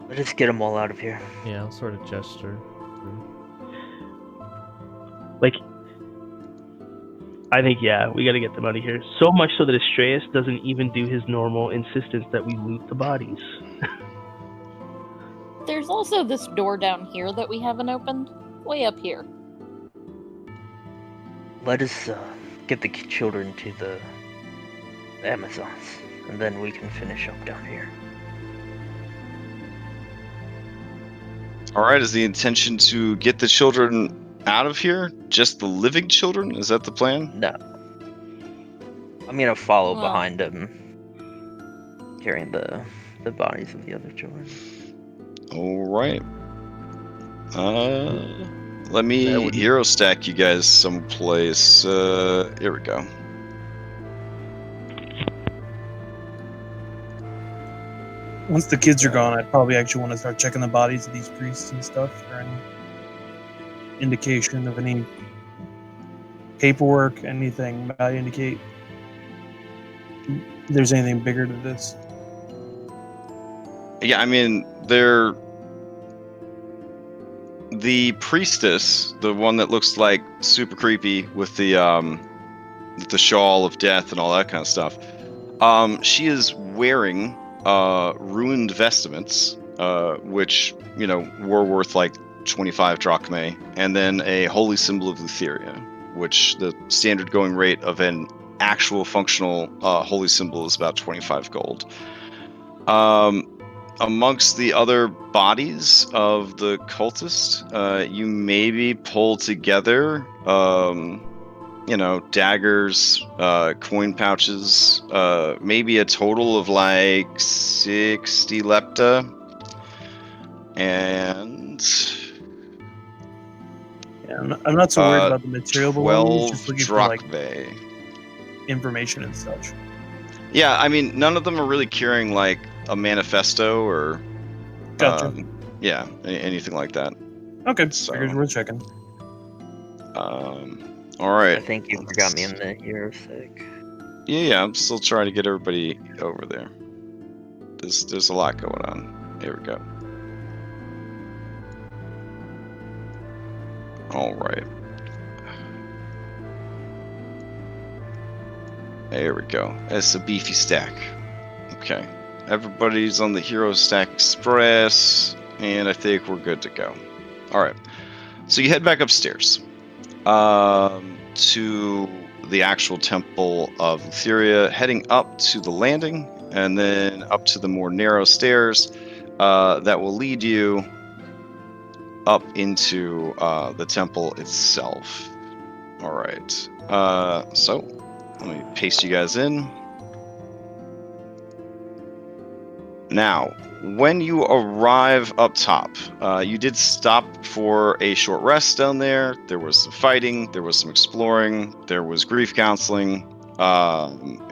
Let's just get them all out of here. Yeah, I'll sort of gesture. Like, I think, we gotta get them out of here. So much so that Astreus doesn't even do his normal insistence that we loot the bodies. There's also this door down here that we haven't opened. Way up here. Let us get the children to the Amazons, and then we can finish up down here. Alright, is the intention to get the children out of here? Just the living children? Is that the plan? No. I'm gonna follow behind them, carrying the bodies of the other children. Alright. Let me hero stack you guys someplace. Here we go. Once the kids are gone, I'd probably actually want to start checking the bodies of these priests and stuff for any indication of any paperwork, anything might indicate if there's anything bigger to this. Yeah, I mean, the priestess, the one that looks like super creepy with the shawl of death and all that kind of stuff. She is wearing ruined vestments, which were worth like 25 drachmae, and then a holy symbol of Lutheria. which the standard going rate of an actual functional holy symbol is about 25 gold. Amongst the other bodies of the cultist, you maybe pull together, daggers, coin pouches, maybe a total of like 60 lepta, and I'm not so worried about the material belongings, 12 just looking for like drachmae. information and such. Yeah, I mean, none of them are really carrying like a manifesto or Gotcha. anything like that. Okay, So, figures worth checking. All right. I think you forgot me in the hero sick. Yeah, I'm still trying to get everybody over there. There's a lot going on. Here we go. All right. There we go. That's a beefy stack. Okay. Everybody's on the Hero Stack Express, and I think we're good to go. All right. So you head back upstairs to the actual Temple of Lutheria, heading up to the landing, and then up to the more narrow stairs that will lead you up into the temple itself. All right. So let me paste you guys in. Now, when you arrive up top, you did stop for a short rest down there. There was some fighting, there was some exploring, there was grief counseling,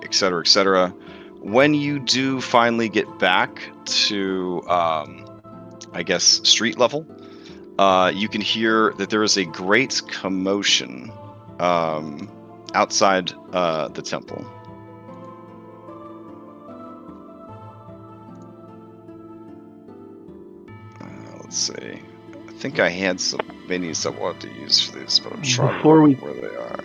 etc., etc. When you do finally get back to, street level, you can hear that there is a great commotion outside the temple. Let's see. I think I had some minis I wanted to use for this, but I'm trying to remember where they are.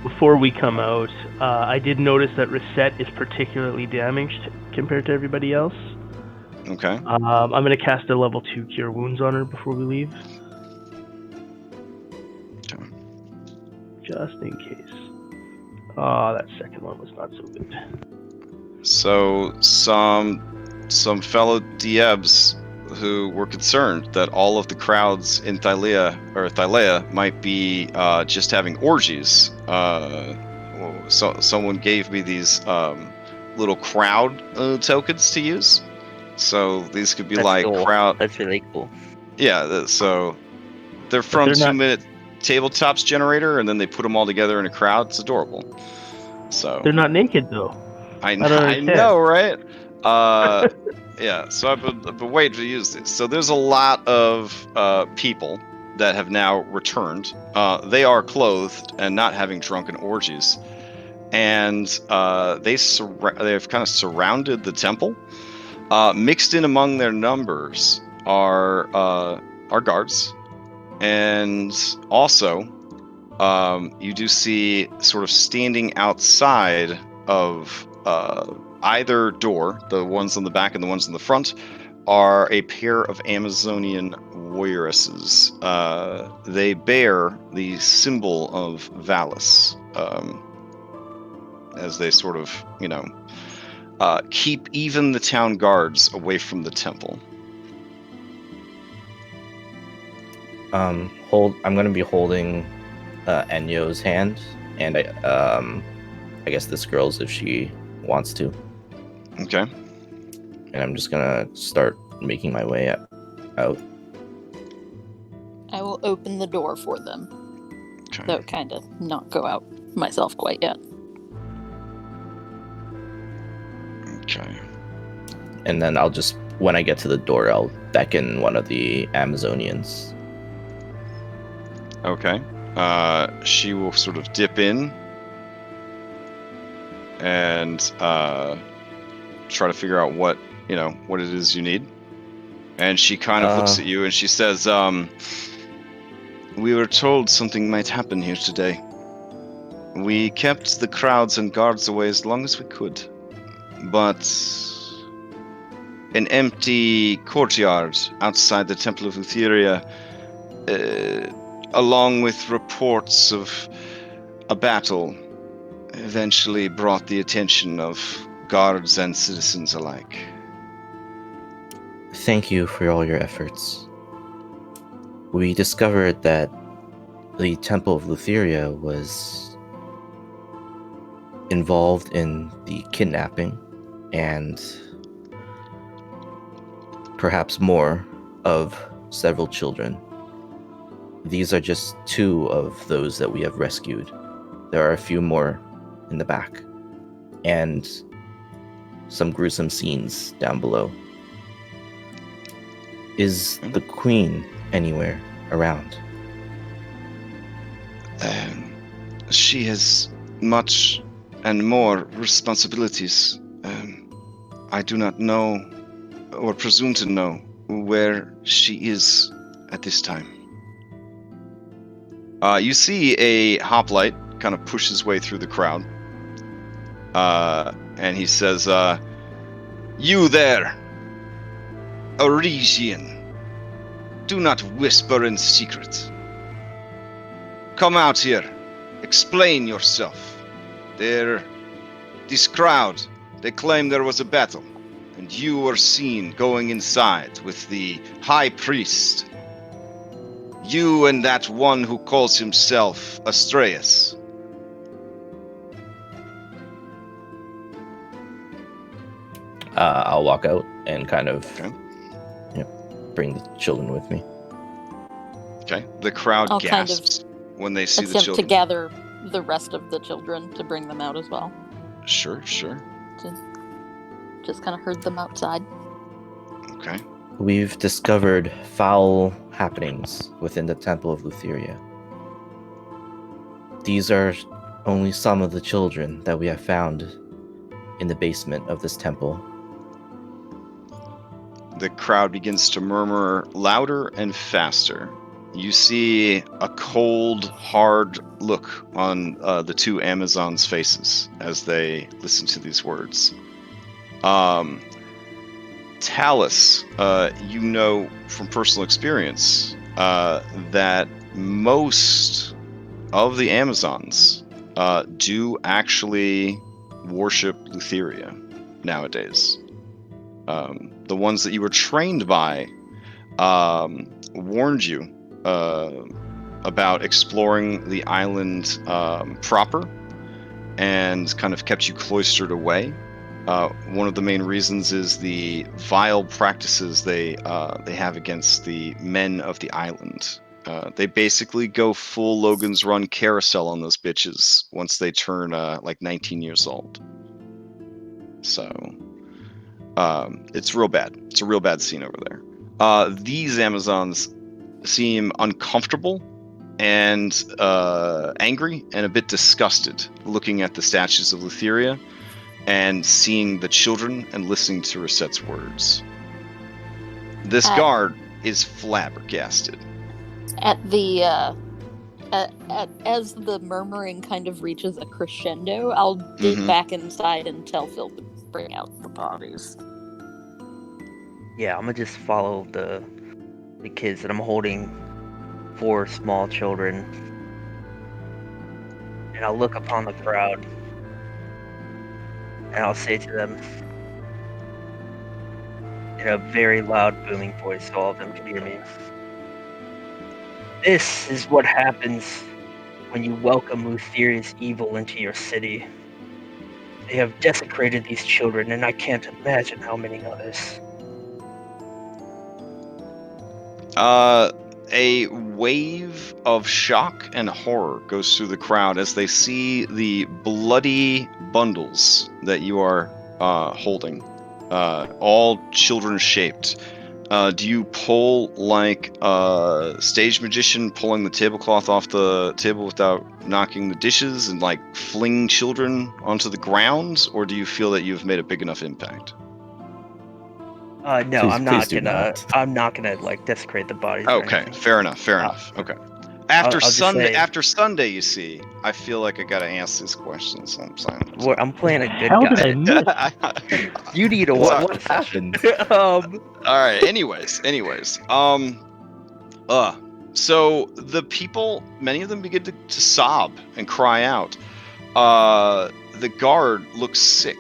Before we come out, I did notice that Reset is particularly damaged compared to everybody else. Okay. I'm going to cast a level 2 Cure Wounds on her before we leave. Okay. Just in case. Oh, that second one was not so good. So some fellow Diebs who were concerned that all of the crowds in Thylea might be just having orgies. So someone gave me these little crowd tokens to use. So these could be That's crowd. That's really cool. Yeah. So they're from 2-minute tabletops generator, and then they put them all together in a crowd. It's adorable. So they're not naked though. I know, right? Yeah, so I've been waiting to use this. So there's a lot of people that have now returned. They are clothed and not having drunken orgies, and they've kind of surrounded the temple. Mixed in among their numbers are guards, and also you do see sort of standing outside of either door, the ones on the back and the ones in the front, are a pair of Amazonian warrioresses. They bear the symbol of Valis, as they sort of, keep even the town guards away from the temple. I'm going to be holding Enyo's hand, and I guess this girl's if she wants to. Okay. And I'm just gonna start making my way out. I will open the door for them. Okay. Though kind of not go out myself quite yet. Okay. And then when I get to the door, I'll beckon one of the Amazonians. Okay. She will sort of dip in and try to figure out what it is you need. And she kind of looks at you and she says, we were told something might happen here today. We kept the crowds and guards away as long as we could. But an empty courtyard outside the Temple of Lutheria, along with reports of a battle eventually brought the attention of guards and citizens alike. Thank you for all your efforts. We discovered that the Temple of Lutheria was involved in the kidnapping and perhaps more of several children. These are just 2 of those that we have rescued. There are a few more in the back, and some gruesome scenes down below. Is the Queen anywhere around? She has much and more responsibilities. I do not know, or presume to know, where she is at this time. You see a hoplite kind of push his way through the crowd. And he says, "You there, Oresian, do not whisper in secret. Come out here, explain yourself. This crowd, they claim there was a battle, and you were seen going inside with the high priest. You and that one who calls himself Astreus." I'll walk out and kind of Okay. bring the children with me. Okay. The crowd I'll gasps when they see the attempt children. to gather the rest of the children to bring them out as well. Sure. Just kind of herd them outside. Okay. We've discovered foul happenings within the Temple of Lutheria. These are only some of the children that we have found in the basement of this temple. The crowd begins to murmur louder and faster. You see a cold, hard look on the 2 Amazons' faces as they listen to these words. Talus, you know from personal experience that most of the Amazons do actually worship Lutheria nowadays. The ones that you were trained by warned you about exploring the island proper and kind of kept you cloistered away. One of the main reasons is the vile practices they have against the men of the island. They basically go full Logan's Run carousel on those bitches once they turn like 19 years old. So it's real bad. It's a real bad scene over there. These Amazons seem uncomfortable and angry and a bit disgusted looking at the statues of Lutheria and seeing the children and listening to Rosette's words. This guard is flabbergasted. At the as the murmuring kind of reaches a crescendo, I'll dig back inside and tell Phil to bring out the bodies. Yeah, I'm gonna just follow the kids, and I'm holding 4 small children, and I'll look upon the crowd, and I'll say to them in a very loud, booming voice, so all of them can hear me. This is what happens when you welcome Lutheria's evil into your city. They have desecrated these children, and I can't imagine how many others. A wave of shock and horror goes through the crowd as they see the bloody bundles that you are holding, all children-shaped. Do you pull like a stage magician pulling the tablecloth off the table without knocking the dishes and like fling children onto the ground, or do you feel that you've made a big enough impact? No, I'm not gonna like desecrate the bodies. Okay, fair enough. Okay. After Sunday, you see, I feel like I gotta ask these questions. So I'm playing a good How guy. did I miss? You need to watch. What happened? All right. Anyways. So the people, many of them begin to sob and cry out. The guard looks sick.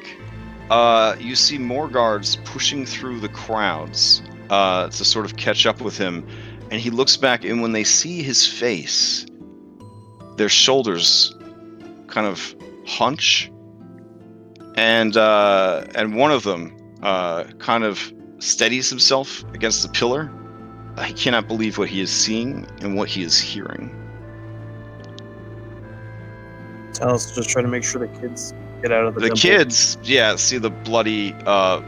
You see more guards pushing through the crowds to sort of catch up with him. And he looks back, and when they see his face, their shoulders kind of hunch. And one of them kind of steadies himself against the pillar. He cannot believe what he is seeing and what he is hearing. Talos just trying to make sure the kids get out of the temple. Kids, yeah, see the bloody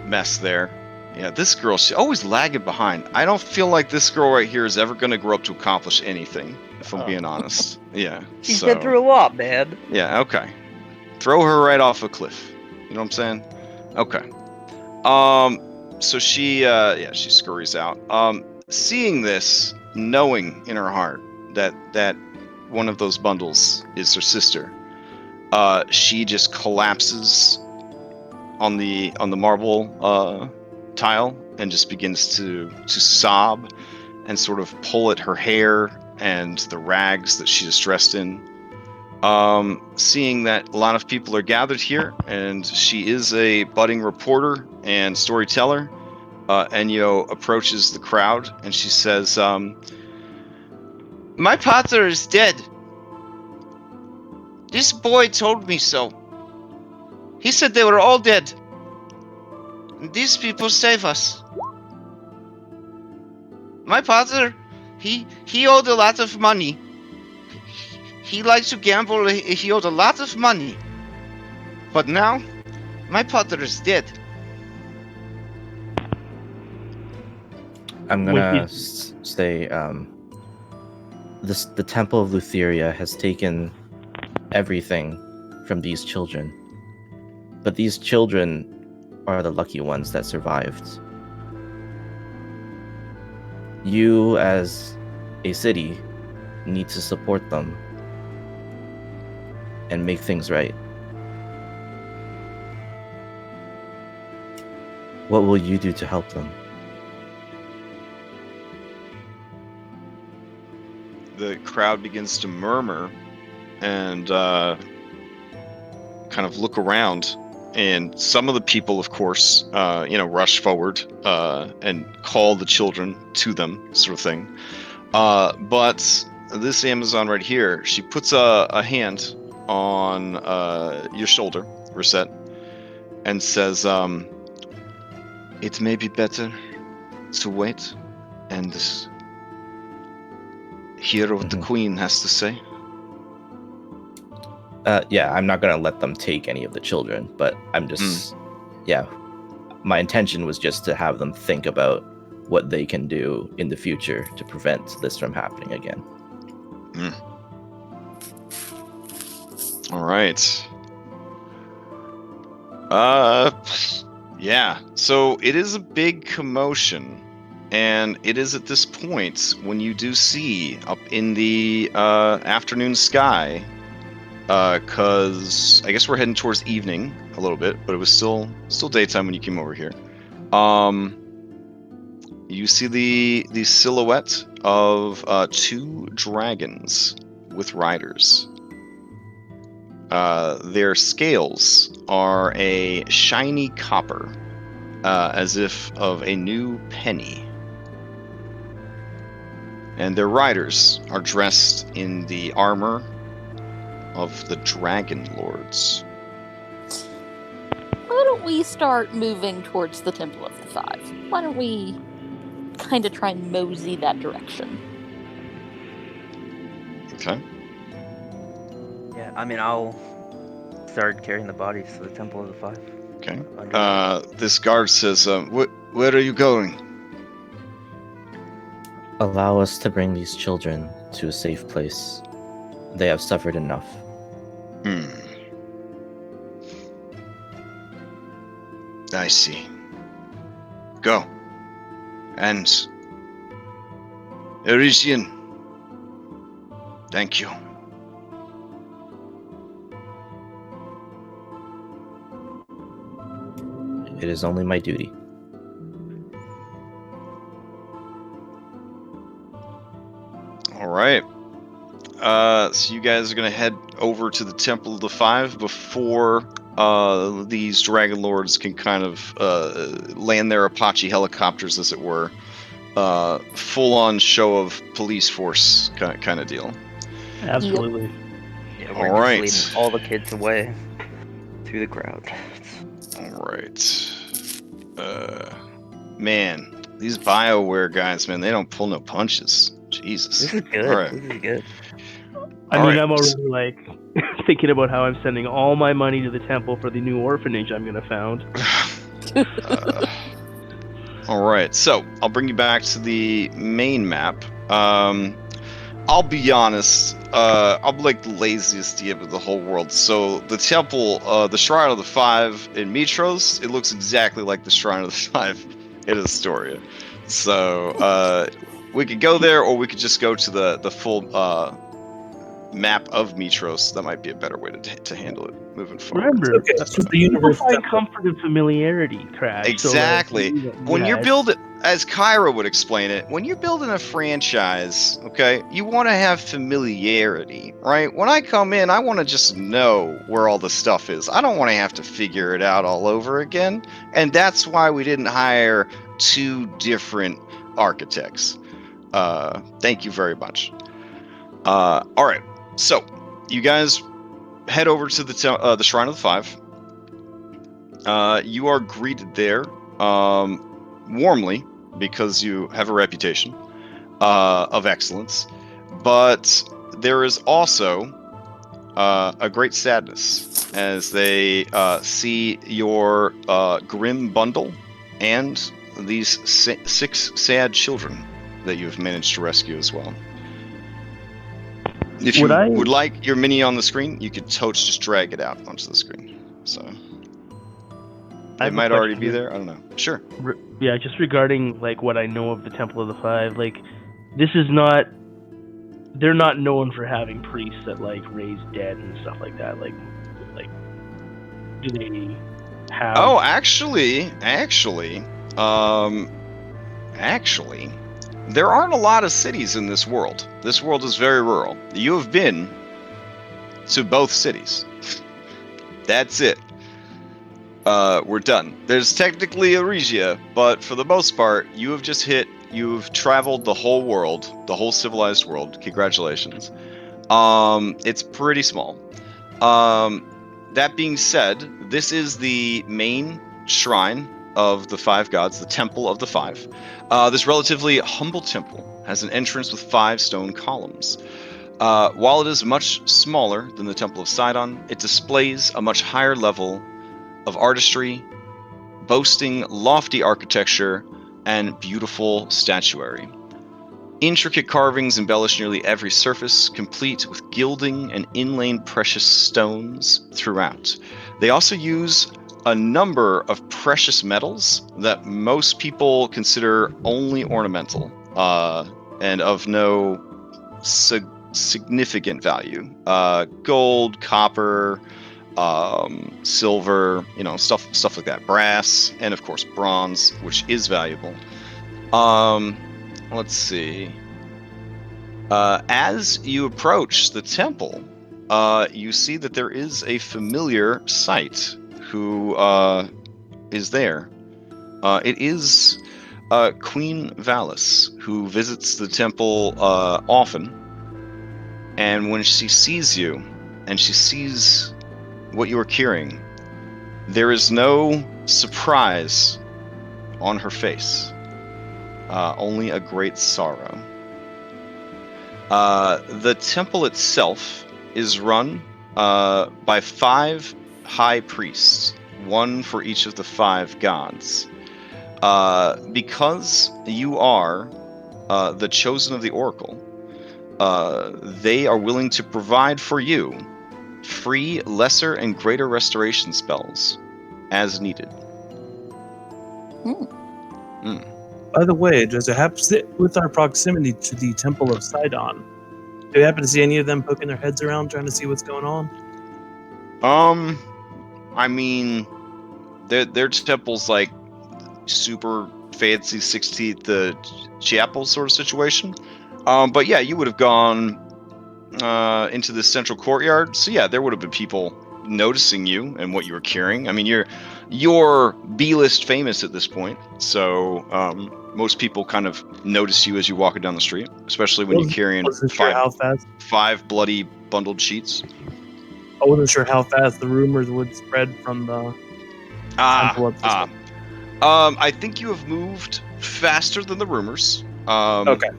mess there. Yeah, this girl, she's always lagging behind. I don't feel like this girl right here is ever going to grow up to accomplish anything, if I'm being honest. Yeah. She's been through a lot, man. Yeah, okay. Throw her right off a cliff. You know what I'm saying? Okay. So she scurries out. Seeing this, knowing in her heart that one of those bundles is her sister, she just collapses on the marble tile and just begins to sob and sort of pull at her hair and the rags that she is dressed in. Seeing that a lot of people are gathered here, and she is a budding reporter and storyteller, Enyo approaches the crowd and she says, "My father is dead. This boy told me so. He said they were all dead. And these people save us. My father, he owed a lot of money. He liked to gamble. He owed a lot of money. But now, my father is dead." I'm gonna say, the Temple of Lutheria has taken everything from these children, but these children are the lucky ones that survived. You, as a city, need to support them and make things right. What will you do to help them? The crowd begins to murmur and kind of look around, and some of the people, of course, rush forward and call the children to them, sort of thing. But this Amazon right here, she puts a hand on your shoulder, Rosette, and says, "It may be better to wait and hear what the Queen has to say." Yeah, I'm not gonna let them take any of the children, but I'm just, my intention was just to have them think about what they can do in the future to prevent this from happening again. All right. Yeah. So it is a big commotion, and it is at this point when you do see up in the afternoon sky, because I guess we're heading towards evening a little bit, but it was still daytime when you came over here. You see the silhouette of 2 dragons with riders. Their scales are a shiny copper, as if of a new penny. And their riders are dressed in the armor of the Dragonlords. Why don't we start moving towards the Temple of the Five? Why don't we kind of try and mosey that direction? Okay. Yeah, I mean, I'll start carrying the bodies to the Temple of the Five. Okay. This guard says, where are you going? Allow us to bring these children to a safe place. They have suffered enough. I see. Go. And Elysian, thank you. It is only my duty. All right. So you guys are gonna head over to the Temple of the Five before these Dragonlords can kind of land their Apache helicopters, as it were. Full-on show of police force kind of deal. Absolutely. Yeah, All we're right. just leading all the kids away through the crowd. All right. Man, these BioWare guys, man, they don't pull no punches. Jesus. This is good. All right. This is good. I All mean, right. I'm already like thinking about how I'm sending all my money to the temple for the new orphanage I'm gonna found. All right, so I'll bring you back to the main map. I'll be honest, I'm like the laziest DM in the whole world. So the temple, the Shrine of the Five in Mitros, it looks exactly like the Shrine of the Five in Astoria. So we could go there, or we could just go to the full map of Mitros. That might be a better way to handle it moving forward. Remember, Okay, so the people universe find temple. comfort in familiarity, Crash. Exactly. So, like, When you're it's- building, as Kyra would explain it, when you're building a franchise, okay, you want to have familiarity, right? When I come in, I want to just know where all the stuff is. I don't want to have to figure it out all over again. And that's why we didn't hire 2 different architects. Thank you very much. All right. So, you guys head over to the Shrine of the Five. You are greeted there warmly because you have a reputation of excellence, but there is also a great sadness as they see your grim bundle and these 6 sad children that you have managed to rescue as well. If you would like your mini on the screen, you could totes just drag it out onto the screen. So it might already be there. I don't know. Sure. Yeah, just regarding like what I know of the Temple of the Five, like this is not. They're not known for having priests that like raise dead and stuff like that. Like, do they have? Oh, actually, there aren't a lot of cities in this world. This world is very rural. You have been to both cities. That's it. We're done. There's technically a Regia, but for the most part, you've traveled the whole world, the whole civilized world. Congratulations. It's pretty small. That being said, this is the main shrine of the 5 gods, the Temple of the Five. This relatively humble temple has an entrance with 5 stone columns. While it is much smaller than the Temple of Sidon, it displays a much higher level of artistry, boasting lofty architecture and beautiful statuary. Intricate carvings embellish nearly every surface, complete with gilding and inlaid precious stones throughout. They also use a number of precious metals that most people consider only ornamental and of no significant value. Gold, copper, silver, stuff like that. Brass, and of course bronze, which is valuable. Let's see. As you approach the temple, you see that there is a familiar sight who is there. It is Queen Valis, who visits the temple often. And when she sees you, and she sees what you are carrying, there is no surprise on her face. Only a great sorrow. The temple itself is run by 5 high priests, one for each of the 5 gods. Because you are the chosen of the Oracle, they are willing to provide for you free lesser and greater restoration spells as needed. By the way, does it happen with our proximity to the Temple of Sidon? Do you happen to see any of them poking their heads around trying to see what's going on? I mean, their temple's like super fancy 16th chapel sort of situation. But yeah, you would have gone into the central courtyard. So yeah, there would have been people noticing you and what you were carrying. I mean, you're B-list famous at this point, so most people kind of notice you as you walk down the street, especially when you're carrying five bloody bundled sheets. I wasn't sure how fast the rumors would spread from the temple up this way. I think you have moved faster than the rumors. Okay.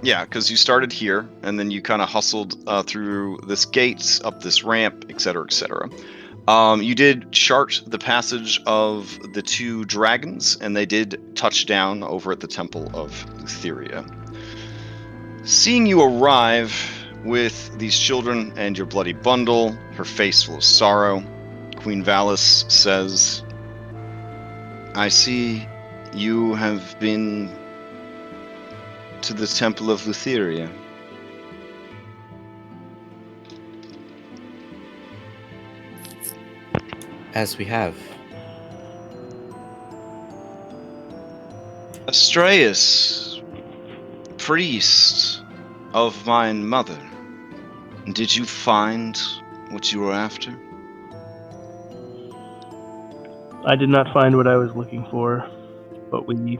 Yeah, because you started here, and then you kind of hustled through this gate, up this ramp, etc., etc. You did chart the passage of the two dragons, and they did touch down over at the Temple of Lutheria. Seeing you arrive with these children and your bloody bundle, her face full of sorrow, Queen Valis says, "I see you have been to the Temple of Lutheria." As we have. Astraeus, priest of mine mother, did you find what you were after? I did not find what I was looking for, but we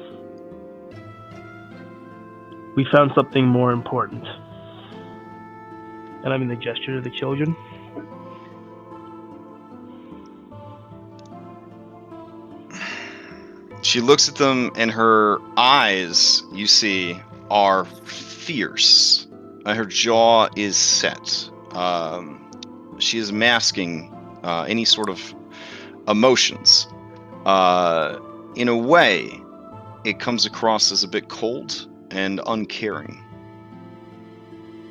found something more important. And I mean the gesture to the children. She looks at them, and her eyes, you see, are fierce. Her jaw is set. She is masking any sort of emotions. In a way, it comes across as a bit cold and uncaring.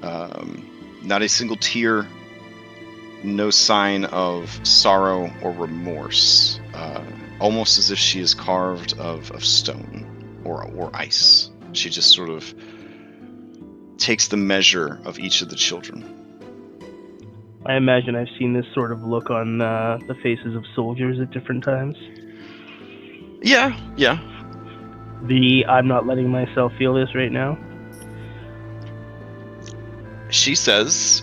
Not a single tear, no sign of sorrow or remorse. Almost as if she is carved of stone or ice. She just sort of takes the measure of each of the children. I imagine I've seen this sort of look on the faces of soldiers at different times. Yeah. I'm not letting myself feel this right now. She says,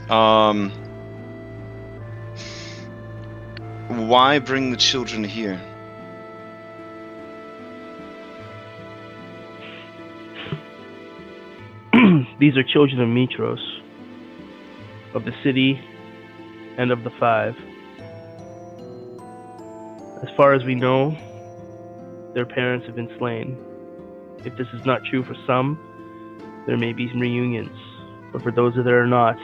why bring the children here? These are children of Mitros, of the city, and of the Five. As far as we know, their parents have been slain. If this is not true for some, there may be some reunions. But for those that are not,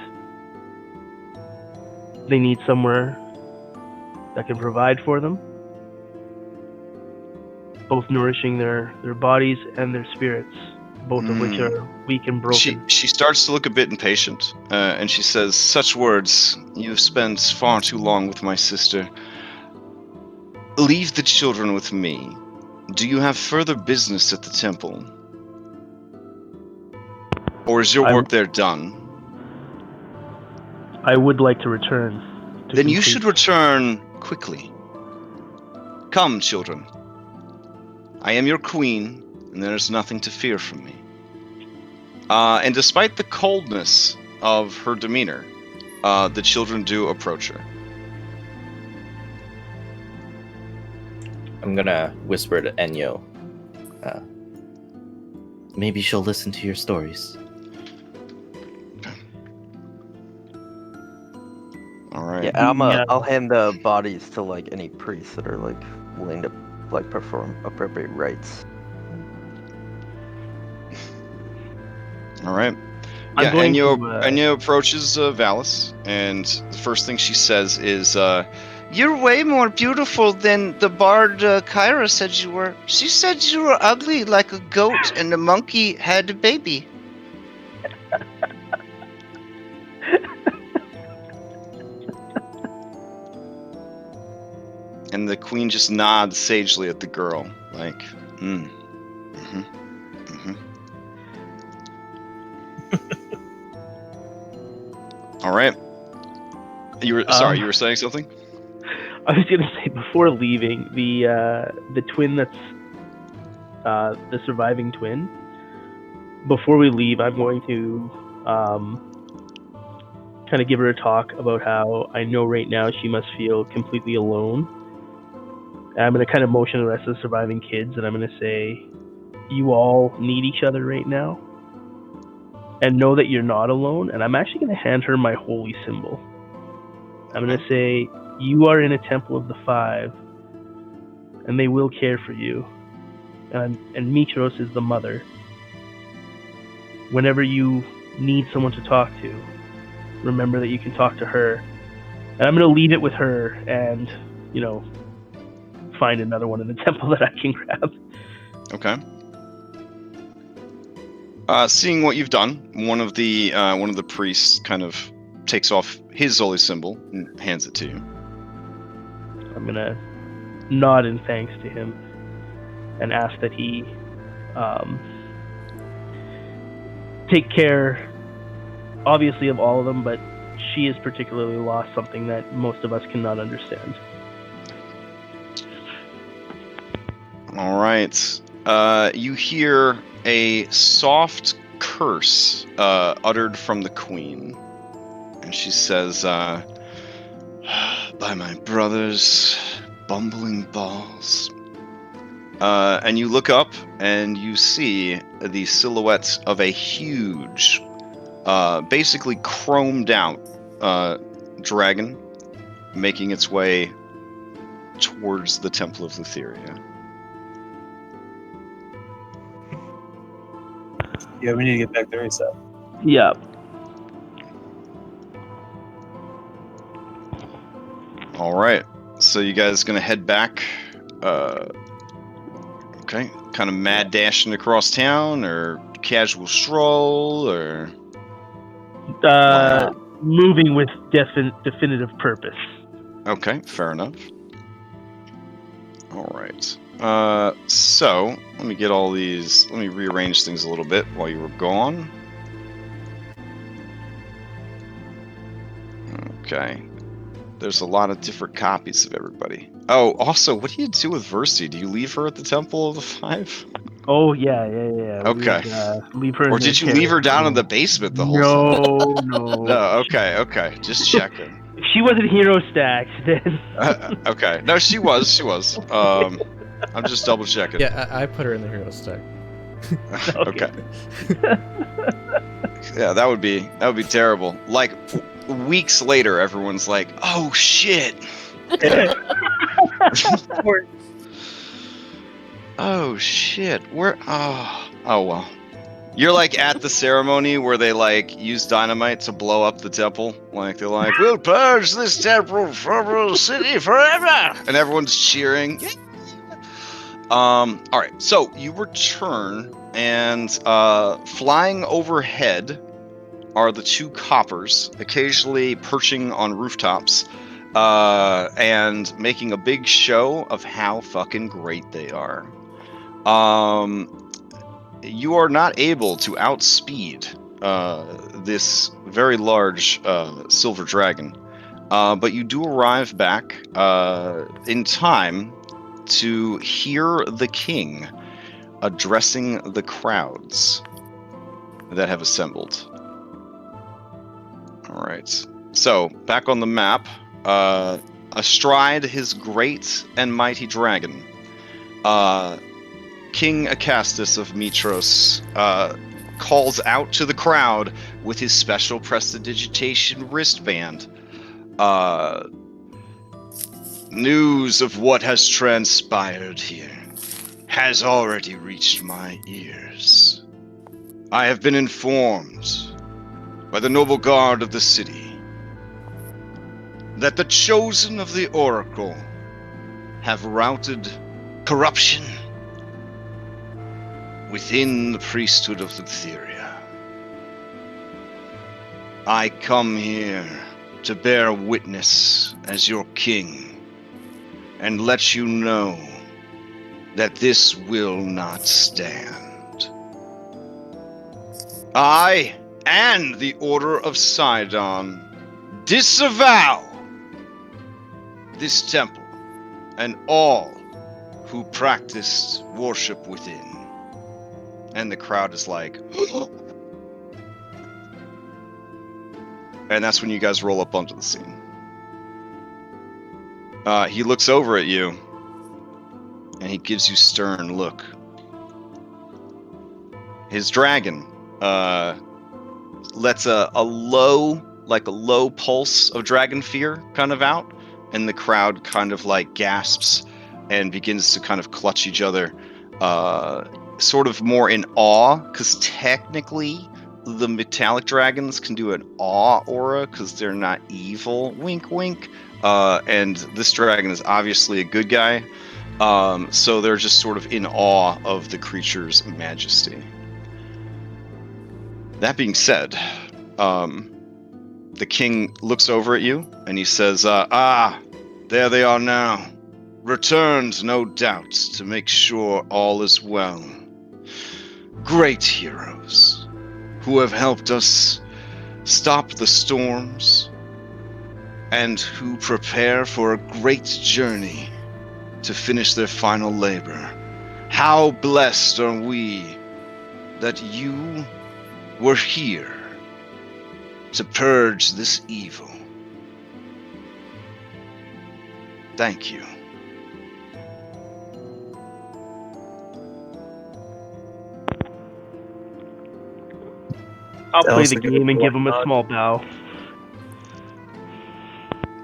they need somewhere that can provide for them, both nourishing their bodies and their spirits, both of which are weak and broken. She starts to look a bit impatient, and she says, "Such words, you've spent far too long with my sister. Leave the children with me. Do you have further business at the temple? Or is your work there done?" I would like to return. Then you should return quickly. Come, children. I am your queen, and there is nothing to fear from me. And despite the coldness of her demeanor, the children do approach her. I'm gonna whisper to Enyo. Maybe she'll listen to your stories. All right. Yeah, I'll hand the bodies to like any priests that are like willing to like perform appropriate rites. All right. Yeah, Enyo approaches Valis, and the first thing she says is, "You're way more beautiful than the bard Kyra said you were. She said you were ugly like a goat and a monkey had a baby." And the queen just nods sagely at the girl, like, All right. You were saying something? I was gonna say before leaving, the twin that's the surviving twin. before we leave, I'm going to kind of give her a talk about how I know right now she must feel completely alone. And I'm going to kind of motion the rest of the surviving kids, and I'm going to say, you all need each other right now. And know that you're not alone. And I'm actually going to hand her my holy symbol. I'm going to say, you are in a Temple of the Five, and they will care for you. And Mitros is the mother. Whenever you need someone to talk to, remember that you can talk to her. And I'm going to leave it with her and, find another one in the temple that I can grab. Okay. Seeing what you've done, one of the priests kind of takes off his holy symbol and hands it to you. I'm going to nod in thanks to him and ask that he take care, obviously, of all of them, but she has particularly lost something that most of us cannot understand. All right. You hear a soft curse uttered from the queen. And she says, by my brother's bumbling balls. And you look up and you see the silhouette of a huge, basically chromed out dragon making its way towards the Temple of Lutheria. Yeah, we need to get back there ASAP. Yeah. All right. So you guys gonna head back? Okay. Kind of mad dashing across town, or casual stroll, or moving with definitive purpose. Okay, fair enough. All right. So let me get all these. Let me rearrange things a little bit while you were gone. Okay. There's a lot of different copies of everybody. Oh, also, what do you do with Versi? Do you leave her at the Temple of the Five? Oh, yeah. Okay. Leave her. Or did you leave her down in the basement the whole time? No. Okay. Just checking. If she wasn't hero stacked, then... Okay. No, she was. I'm just double checking. Yeah, I put her in the hero stack. Okay. Yeah, that would be terrible. Like, weeks later, everyone's like, "Oh shit!" Oh shit! Where? Oh well. You're like at the ceremony where they like use dynamite to blow up the temple. Like they're like, "We'll purge this temple from the city forever," and everyone's cheering. All right. So you return, and flying overhead are the two coppers, occasionally perching on rooftops, and making a big show of how fucking great they are. You are not able to outspeed this very large silver dragon, but you do arrive back in time to hear the king addressing the crowds that have assembled. All right. So, back on the map, astride his great and mighty dragon, King Acastus of Mitros calls out to the crowd with his special prestidigitation wristband. News of what has transpired here has already reached my ears. I have been informed by the noble guard of the city that the chosen of the Oracle have routed corruption within the priesthood of Lutheria. I come here to bear witness as your king and let you know that this will not stand. I and the Order of Sidon disavow this temple and all who practiced worship within. And the crowd is like, and that's when you guys roll up onto the scene. He looks over at you, and he gives you stern look. His dragon lets a low pulse of dragon fear kind of out, and the crowd kind of like gasps and begins to kind of clutch each other, sort of more in awe, because technically the metallic dragons can do an awe aura because they're not evil. Wink, wink. And this dragon is obviously a good guy, so they're just sort of in awe of the creature's majesty. That being said, the king looks over at you and he says, there they are now. Returned, no doubt, to make sure all is well. Great heroes who have helped us stop the storms and who prepare for a great journey to finish their final labor. How blessed are we that you were here to purge this evil. Thank you. I'll play the game and give him a small bow.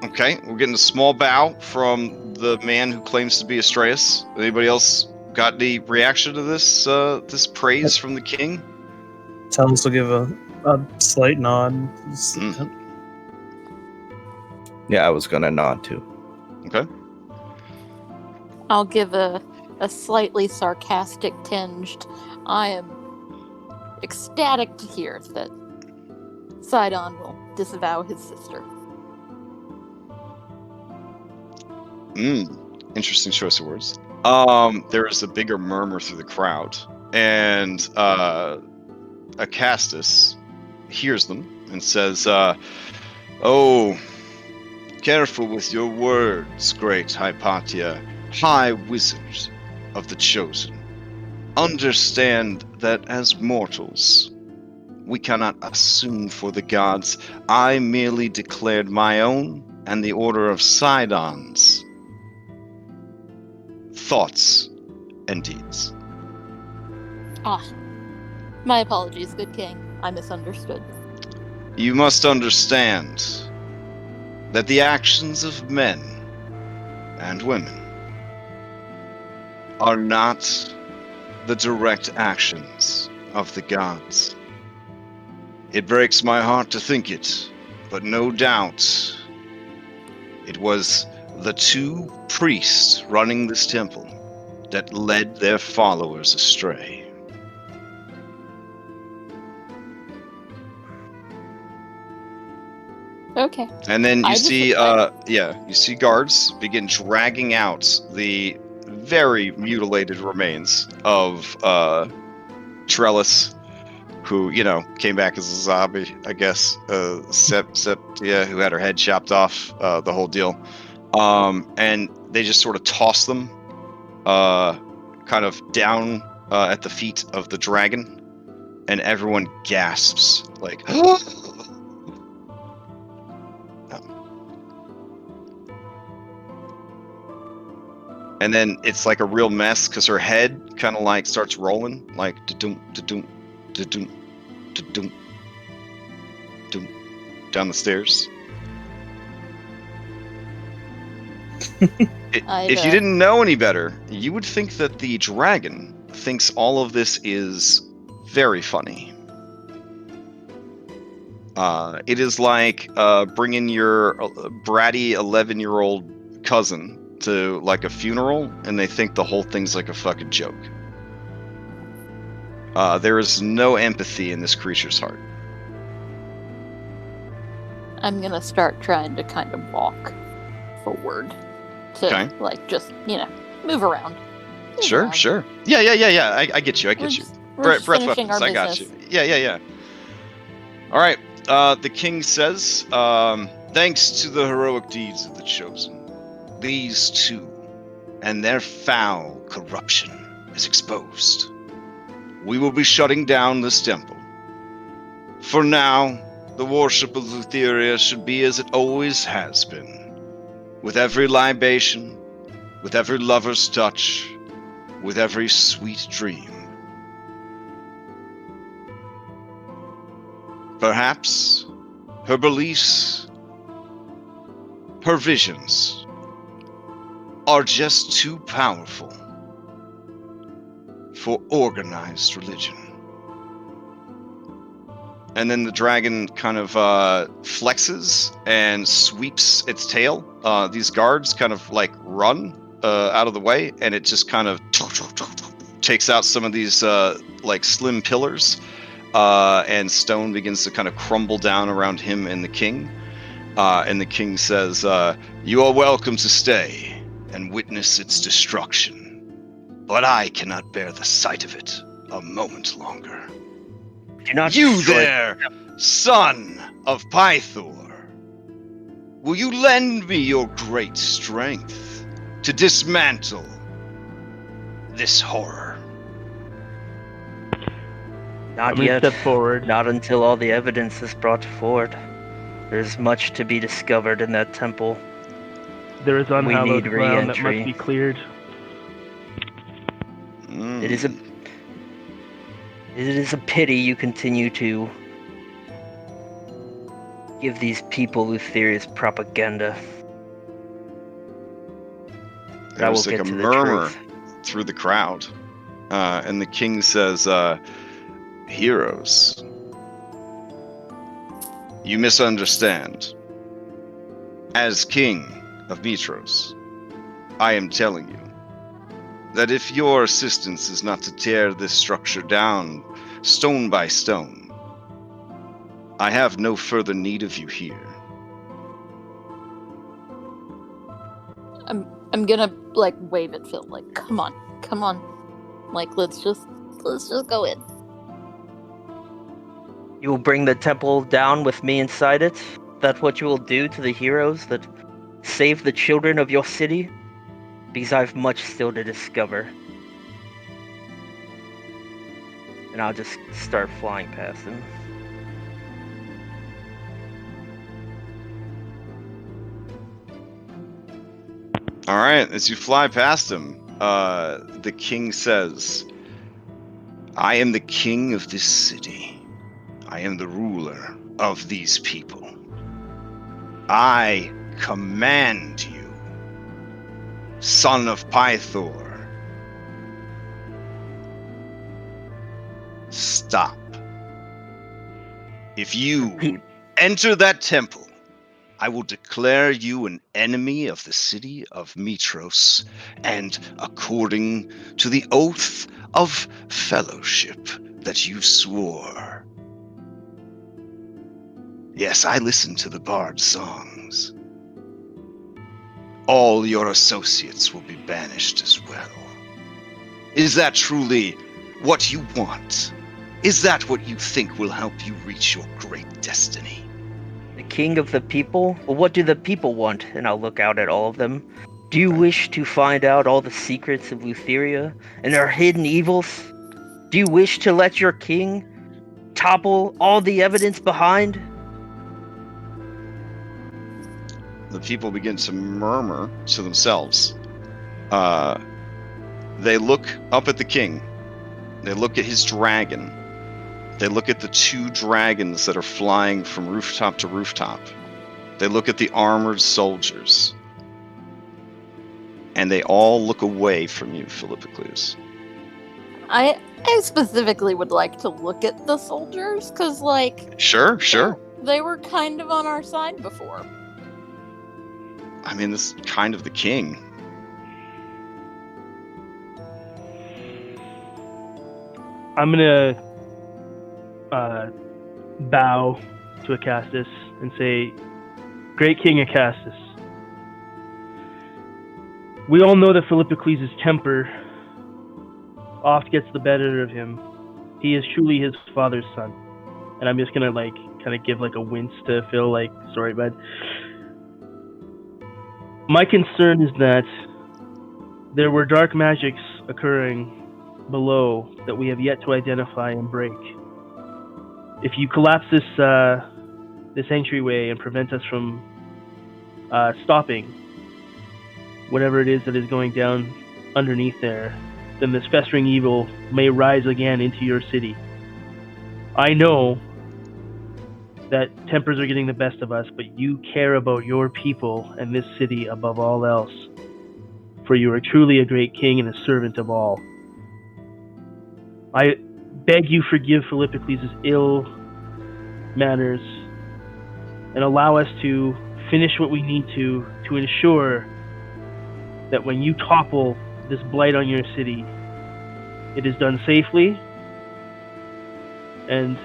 Okay, we're getting a small bow from the man who claims to be Astreus. Anybody else got any reaction to this this praise from the king? Talos will give a slight nod. Yeah, I was gonna nod too. Okay. I'll give a slightly sarcastic tinge. I am ecstatic to hear that Sidon will disavow his sister. Interesting choice of words. There is a bigger murmur through the crowd, and Acastus hears them and says, "Oh, careful with your words, great Hypatia, high wizard of the Chosen. Understand that as mortals, we cannot assume for the gods. I merely declared my own and the Order of Sidon's thoughts and deeds." My apologies, good king. I misunderstood. You must understand that the actions of men and women are not the direct actions of the gods. It breaks my heart to think it, but no doubt it was the two priests running this temple that led their followers astray. Okay. And then you see, you see guards begin dragging out the very mutilated remains of Trellis, who, came back as a zombie, I guess. Septia, who had her head chopped off, the whole deal. And they just sort of toss them kind of down at the feet of the dragon, and everyone gasps, like, and then it's like a real mess because her head kind of like starts rolling, like da-dum, da-dum, da-dum, da-dum, da-dum, down the stairs. If you didn't know any better, you would think that the dragon thinks all of this is very funny. It is like bringing your bratty 11-year-old cousin to like a funeral, and they think the whole thing's like a fucking joke. There is no empathy in this creature's heart. I'm gonna start trying to kind of walk forward to like just move around. Sure. Yeah. I get you. We're Breath finishing weapons. our I got you. business. Yeah. All right. The king says, "Thanks to the heroic deeds of the Chosen, these two and their foul corruption is exposed. we will be shutting down this temple. For now, the worship of Lutheria should be as it always has been, with every libation, with every lover's touch, with every sweet dream. Perhaps her beliefs, her visions, are just too powerful for organized religion. And then the dragon kind of flexes and sweeps its tail. These guards kind of like run out of the way, and it just kind of takes out some of these like slim pillars, and stone begins to kind of crumble down around him and the king. And the king says, "You are welcome to stay and witness its destruction, but I cannot bear the sight of it a moment longer." You there, son of Pythor, will you lend me your great strength to dismantle this horror? Not yet. Step forward. Not until all the evidence is brought forward. There's much to be discovered in that temple. There is unhallowed need ground that re-entry. must be cleared. It is a pity you continue to give these people Lutheria's propaganda. There's like a murmur through the crowd, and the king says, "Heroes, you misunderstand. As king of Mitros, I am telling you that if your assistance is not to tear this structure down stone by stone, I have no further need of you here." I'm gonna like wave at Phil, like, come on, like let's just go in. You will bring the temple down with me inside it? That's what you will do to the heroes that save the children of your city? Because I've much still to discover. And I'll just start flying past him. All right, as you fly past him, the king says, "I am the king of this city. I am the ruler of these people. I command you, son of Pythor. Stop. If you enter that temple, I will declare you an enemy of the city of Mitros, and according to the oath of fellowship that you swore." Yes, I listen to the bard's songs. All your associates will be banished as well. Is that truly what you want? Is that what you think will help you reach your great destiny? The king of the people? Well, what do the people want? And I'll look out at all of them. Do you wish to find out all the secrets of Lutheria and their hidden evils? Do you wish to let your king topple all the evidence behind? The people begin to murmur to themselves. They look up at the king. They look at his dragon. They look at the two dragons that are flying from rooftop to rooftop. They look at the armored soldiers. And they all look away from you, Philippocles. I specifically would like to look at the soldiers, because, like... Sure. They were kind of on our side before. I mean, this is kind of the king. I'm gonna bow to Acastus and say, "Great King Acastus, we all know that Philippocles' temper oft gets the better of him. He is truly his father's son." And I'm just gonna kind of give a wince to Phil, sorry, bud. My concern is that there were dark magics occurring below that we have yet to identify and break. If you collapse this entryway and prevent us from stopping whatever it is that is going down underneath there, then this festering evil may rise again into your city. I know that tempers are getting the best of us, but you care about your people and this city above all else, for you are truly a great king and a servant of all. I beg you forgive Philippocles' ill manners and allow us to finish what we need to ensure that when you topple this blight on your city, it is done safely. And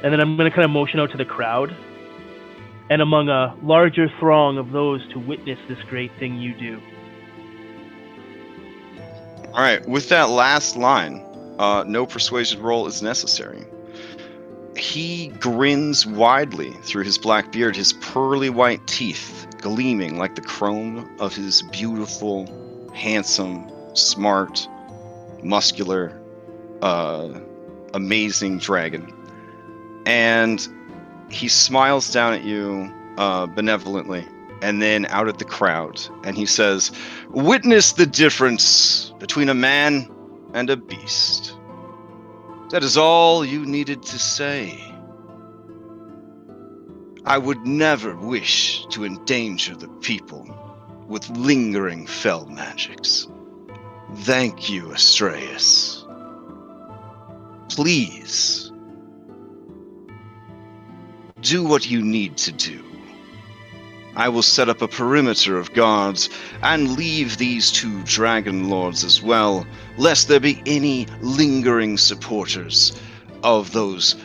then I'm going to kind of motion out to the crowd and among a larger throng of those to witness this great thing you do. All right, with that last line, no persuasion roll is necessary. He grins widely through his black beard, his pearly white teeth gleaming like the chrome of his beautiful, handsome, smart, muscular, amazing dragon. And he smiles down at you benevolently, and then out at the crowd, and he says, "Witness the difference between a man and a beast. That is all you needed to say. I would never wish to endanger the people with lingering fell magics. Thank you, Astraeus. Please, do what you need to do. I will set up a perimeter of guards and leave these 2 Dragonlords as well, lest there be any lingering supporters of those."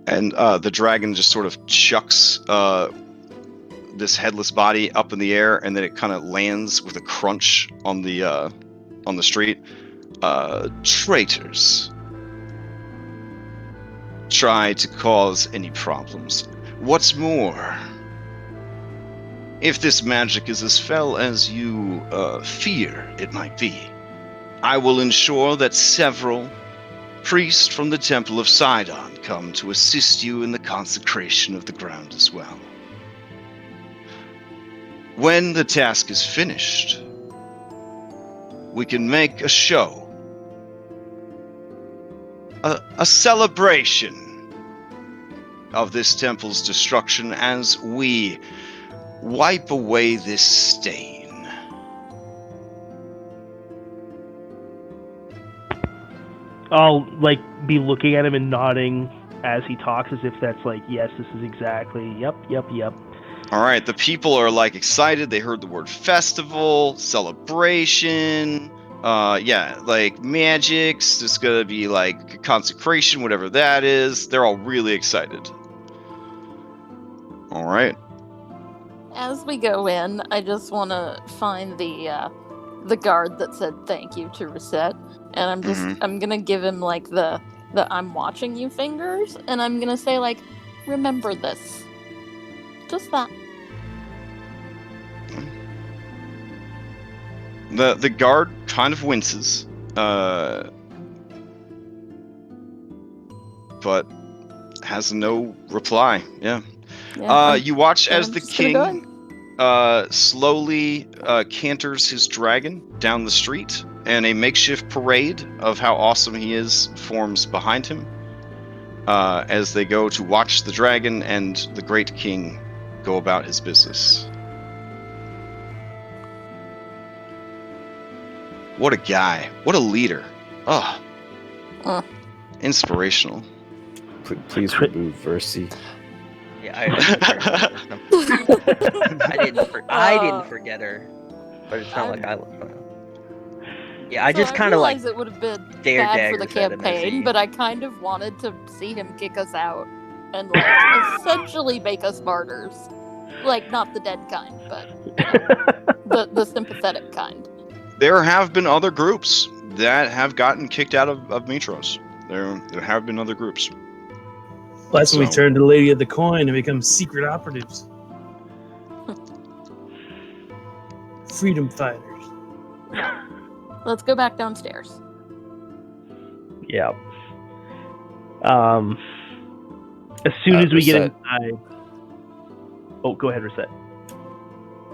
And the dragon just sort of chucks this headless body up in the air, and then it kind of lands with a crunch on the street. Traitors. Try to cause any problems. What's more, if this magic is as fell as you fear it might be, I will ensure that several priests from the Temple of Sidon come to assist you in the consecration of the ground as well. When the task is finished, we can make a show, a celebration of this temple's destruction as we wipe away this stain. I'll be looking at him and nodding as he talks, as if that's yes, this is exactly, yep. All right, the people are excited. They heard the word festival, celebration, magics. There's gonna be consecration, whatever that is. They're all really excited. All right. As we go in, I just want to find the guard that said thank you to Reset, and I'm gonna give him the I'm watching you fingers, and I'm gonna say remember this. Just that. The guard kind of winces, but has no reply. Yeah. You watch as the king slowly canters his dragon down the street, and a makeshift parade of how awesome he is forms behind him as they go to watch the dragon and the great king go about his business. What a guy. What a leader. Inspirational. Please remove Versi. Yeah, I didn't forget her, but it's not like I. Yeah, I just kind of realized it would have been bad for the campaign, but I kind of wanted to see him kick us out and essentially make us martyrs. Not the dead kind, but the sympathetic kind. There have been other groups that have gotten kicked out of Mitros. There have been other groups. Well, that's when we turn to the Lady of the Coin and become secret operatives. Freedom fighters. Let's go back downstairs. Yeah. As soon as we get Reset. inside. Oh, go ahead, Reset.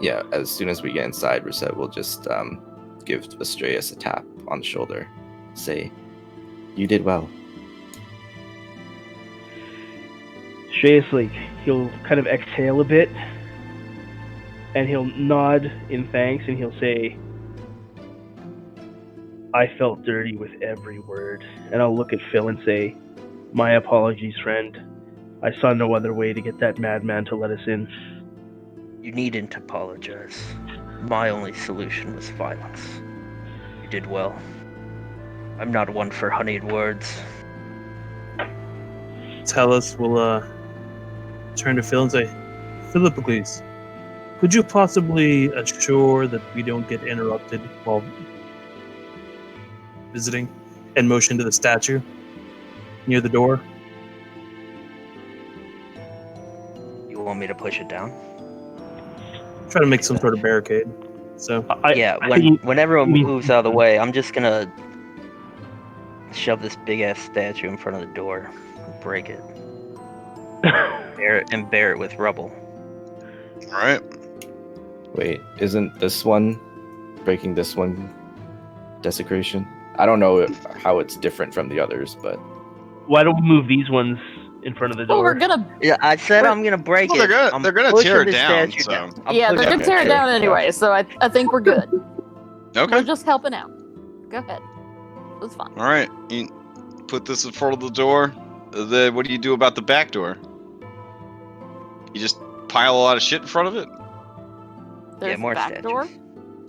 Yeah, as soon as we get inside, Reset will just give Astreus a tap on the shoulder. Say, "You did well." Shreyas, like, he'll kind of exhale a bit, and he'll nod in thanks, and he'll say, "I felt dirty with every word." And I'll look at Phil and say, "My apologies, friend. I saw no other way to get that madman to let us in." You needn't apologize. My only solution was violence. You did well. I'm not one for honeyed words. Tellus will turn to Phil and say, "Philippocles, could you possibly assure that we don't get interrupted while visiting?" And motion to the statue near the door. You want me to push it down? Try to make some sort of barricade. So When everyone moves out of the way, I'm just gonna shove this big ass statue in front of the door, and break it, bear it with rubble. All right. Wait, isn't this one breaking this one desecration? I don't know how it's different from the others, but Why don't we move these ones in front of the door? Well, we're gonna. Yeah, I said I'm gonna break Well, it. they're gonna pushing tear it the down, statue so- I'm Yeah, they're pushing gonna tear it sure. down anyway, so I think we're good. Okay. We're just helping out. Go ahead. It's fine. All right. You put this in front of the door. What do you do about the back door? You just pile a lot of shit in front of it? There's more the back statues. door.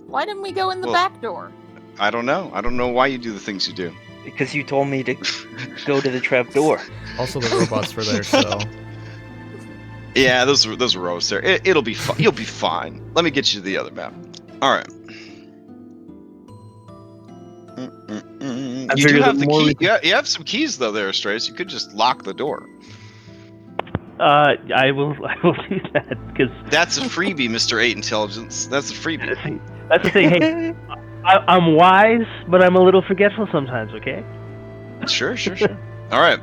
Why didn't we go in the Well- back door? I don't know. I don't know why you do the things you do. Because you told me to go to the trap door. Also, the robots were there, so Yeah, those are rows there. It'll be fine. You'll be fine. Let me get you to the other map. All right. You do figured have the the more key. we- You have some keys though, there, Strays. You could just lock the door. I will do that because That's a freebie, Mr. 8 Intelligence. That's a freebie. that's the thing. Hey, I'm wise, but I'm a little forgetful sometimes. Okay. Sure. All right.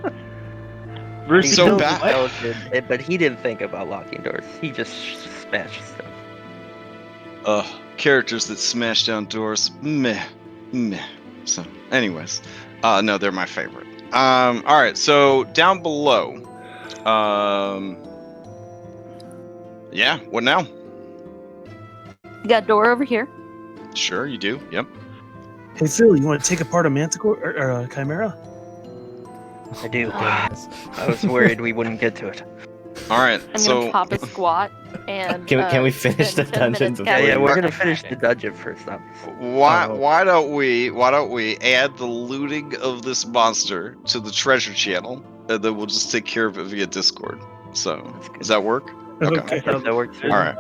Versus So those- back- what? But he didn't think about locking doors. He just smashed stuff. Characters that smash down doors. Meh. So, anyways, no, they're my favorite. All right. So down below. Yeah. What now? You got a door over here. Sure, you do. Yep. Hey Phil, you want to take apart a manticore or Chimera? I do. goodness. I was worried we wouldn't get to it. All right. I'm so gonna pop a squat and. Can we finish spend the 10 dungeon minutes before Yeah, casting we're we- gonna detect finish the magic. dungeon first up. why don't we add the looting of this monster to the treasure channel, and then we'll just take care of it via Discord. So That's good. does that work? Okay. That works. All right.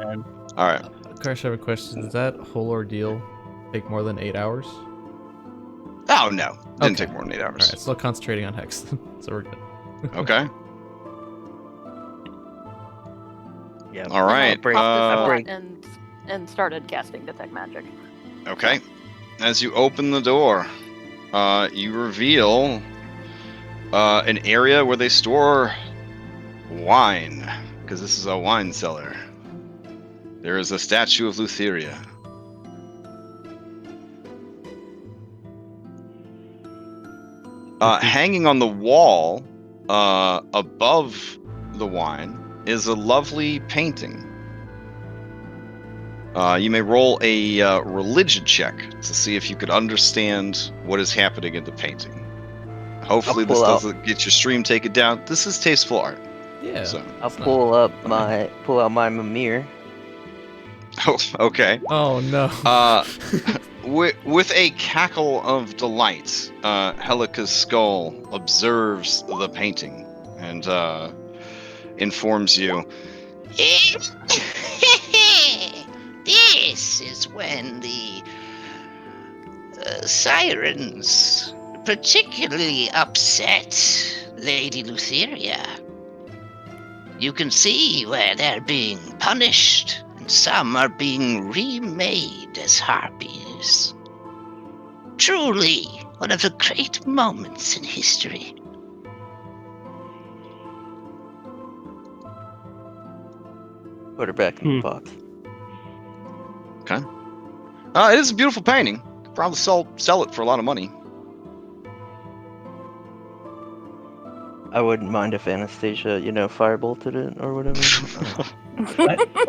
All right. Crash, I have a question. Does that whole ordeal take more than 8 hours? Oh no, didn't Okay. take more than 8 All hours. right, still concentrating on Hex, so we're good. Okay. Yeah. All right. break- Popped break- a squat and started casting detect magic. Okay. As you open the door, you reveal an area where they store wine, because this is a wine cellar. There is a statue of Lutheria. Hanging on the wall above the wine is a lovely painting. You may roll a religion check to see if you could understand what is happening in the painting. Hopefully this pull out- doesn't get your stream taken down. This is tasteful art. Yeah. So, I'll it's not- pull out my Mimir. oh, okay. Oh no. With a cackle of delight, Helica's skull observes the painting and informs you. This is when the sirens particularly upset Lady Lutheria. You can see where they're being punished, and some are being remade as harpies. Truly One of the great moments in history. Put her back in the box. Okay. It is a beautiful painting. Could probably sell it for a lot of money. I wouldn't mind if Anastasia, firebolted it or whatever.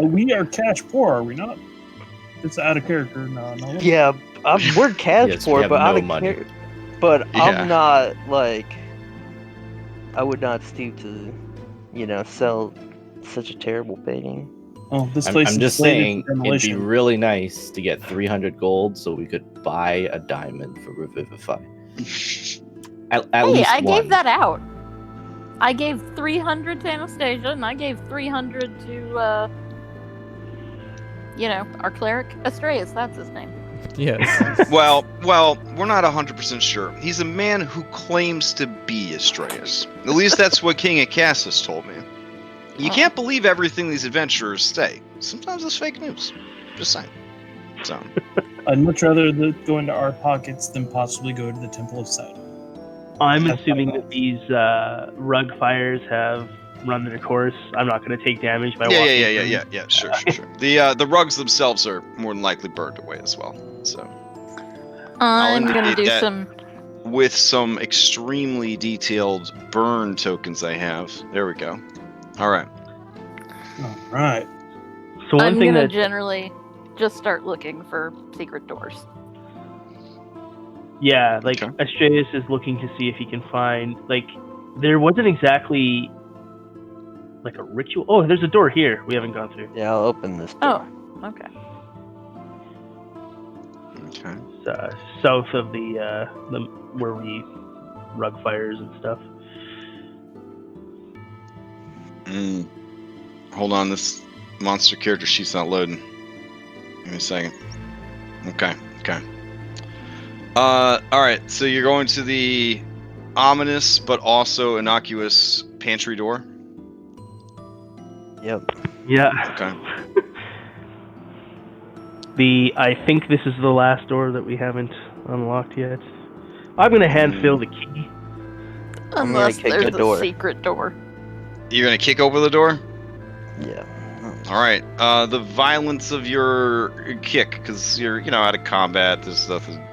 We are cash poor, are we not? It's out of character. No. Yeah, we're cash Yes, poor, we have but no out of money. character. But Yeah. I'm not I would not stoop to, sell such a terrible painting. Oh, this I'm place is just slated saying, for it'd be demolition. really nice to get 300 gold so we could buy a diamond for Revivify. At Hey, least I one. gave that out. I gave 300 to Anastasia, and I gave 300 to, our cleric, Astreus, that's his name. Yes. Well, we're not 100% sure. He's a man who claims to be Astreus. At least that's what King Acassus told me. You can't believe everything these adventurers say. Sometimes it's fake news. Just saying. So. I'd much rather go into our pockets than possibly go to the Temple of Sidon. I'm assuming that these rug fires have run their course. I'm not going to take damage by walking through. Yeah. Sure. The rugs themselves are more than likely burned away as well. So. I'm going to indicate do that some... with some extremely detailed burn tokens I have. There we go. All right. All right. So one I'm thing going to that generally just start looking for secret doors. Yeah, Okay. Astreus is looking to see if he can find, there wasn't exactly, a ritual. Oh, there's a door here we haven't gone through. Yeah, I'll open this door. Oh, okay. Okay. It's, south of the where we rug fires and stuff. Hold on, this monster character sheet's not loading. Give me a second. Okay. Alright, so you're going to the ominous but also innocuous pantry door? Yep. Yeah. Okay. I think this is the last door that we haven't unlocked yet. I'm gonna hand Phil the key. I'm gonna Unless kick there's the a door. secret door. You're gonna kick over the door? Yeah. Alright, the violence of your kick, because you're, out of combat, there's nothing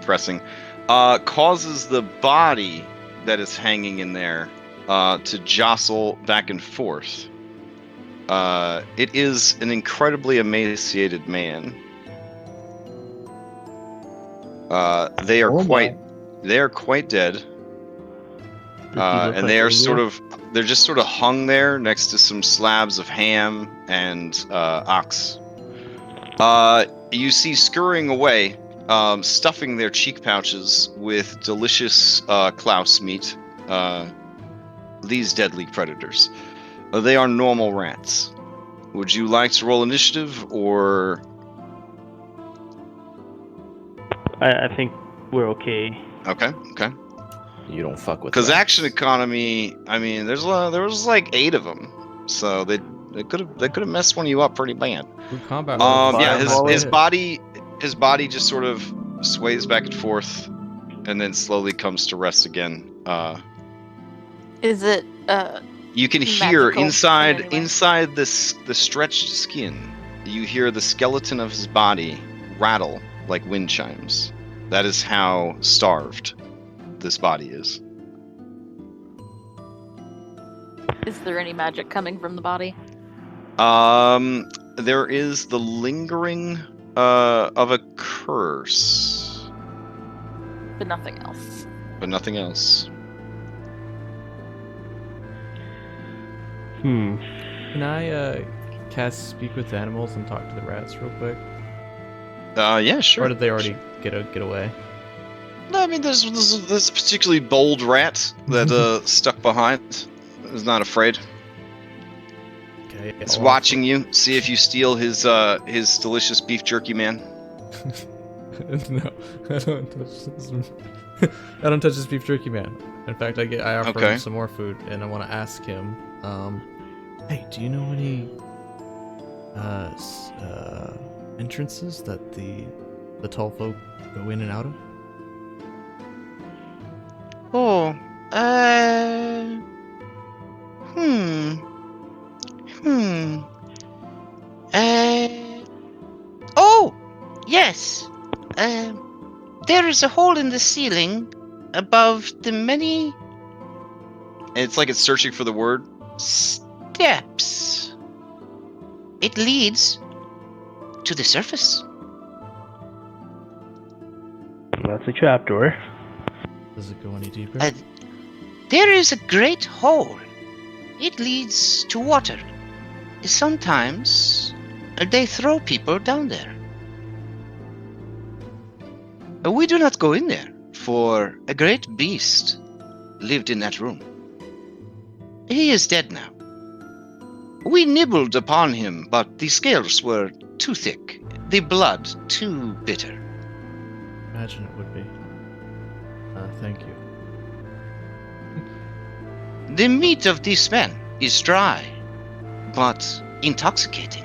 pressing, causes the body that is hanging in there to jostle back and forth. It is an incredibly emaciated man. They are quite dead. And they are they're just sort of hung there next to some slabs of ham and ox. You see scurrying away, stuffing their cheek pouches with delicious Klaus meat, these deadly predators. They are normal rats. Would you like to roll initiative, or... I think we're okay. Okay. You don't fuck with Because rats. action economy, I mean, there was like 8 of them, so they could have messed one of you up pretty bad. Ooh, combat. Yeah, his hit. body just sort of sways back and forth, and then slowly comes to rest again. Is it, You can hear magical inside in any way? inside the stretched skin. You hear the skeleton of his body rattle like wind chimes. That is how starved this body is. Is there any magic coming from the body? There is the lingering of a curse, But nothing else. but nothing else. Can I cast Speak with Animals and talk to the rats real quick? Yeah, sure. Or did they already get away? No, I mean, there's a particularly bold rat that stuck behind. Is not afraid. Okay. It's watching you. See if you steal his delicious beef jerky, man. No, I don't touch this. I don't touch this beef jerky, man. In fact, I offer him some more food, and I want to ask him. Hey, do you know any entrances that the tall folk go in and out of? Yes. There is a hole in the ceiling above the many... It's like it's searching for the word. Steps. It leads to the surface. That's a trapdoor. Does it go any deeper? There is a great hole. It leads to water. Sometimes they throw people down there. We do not go in there, for a great beast lived in that room. He is dead now. We nibbled upon him, but the scales were too thick, the blood too bitter. Imagine it would be. Thank you. The meat of this man is dry, but intoxicating.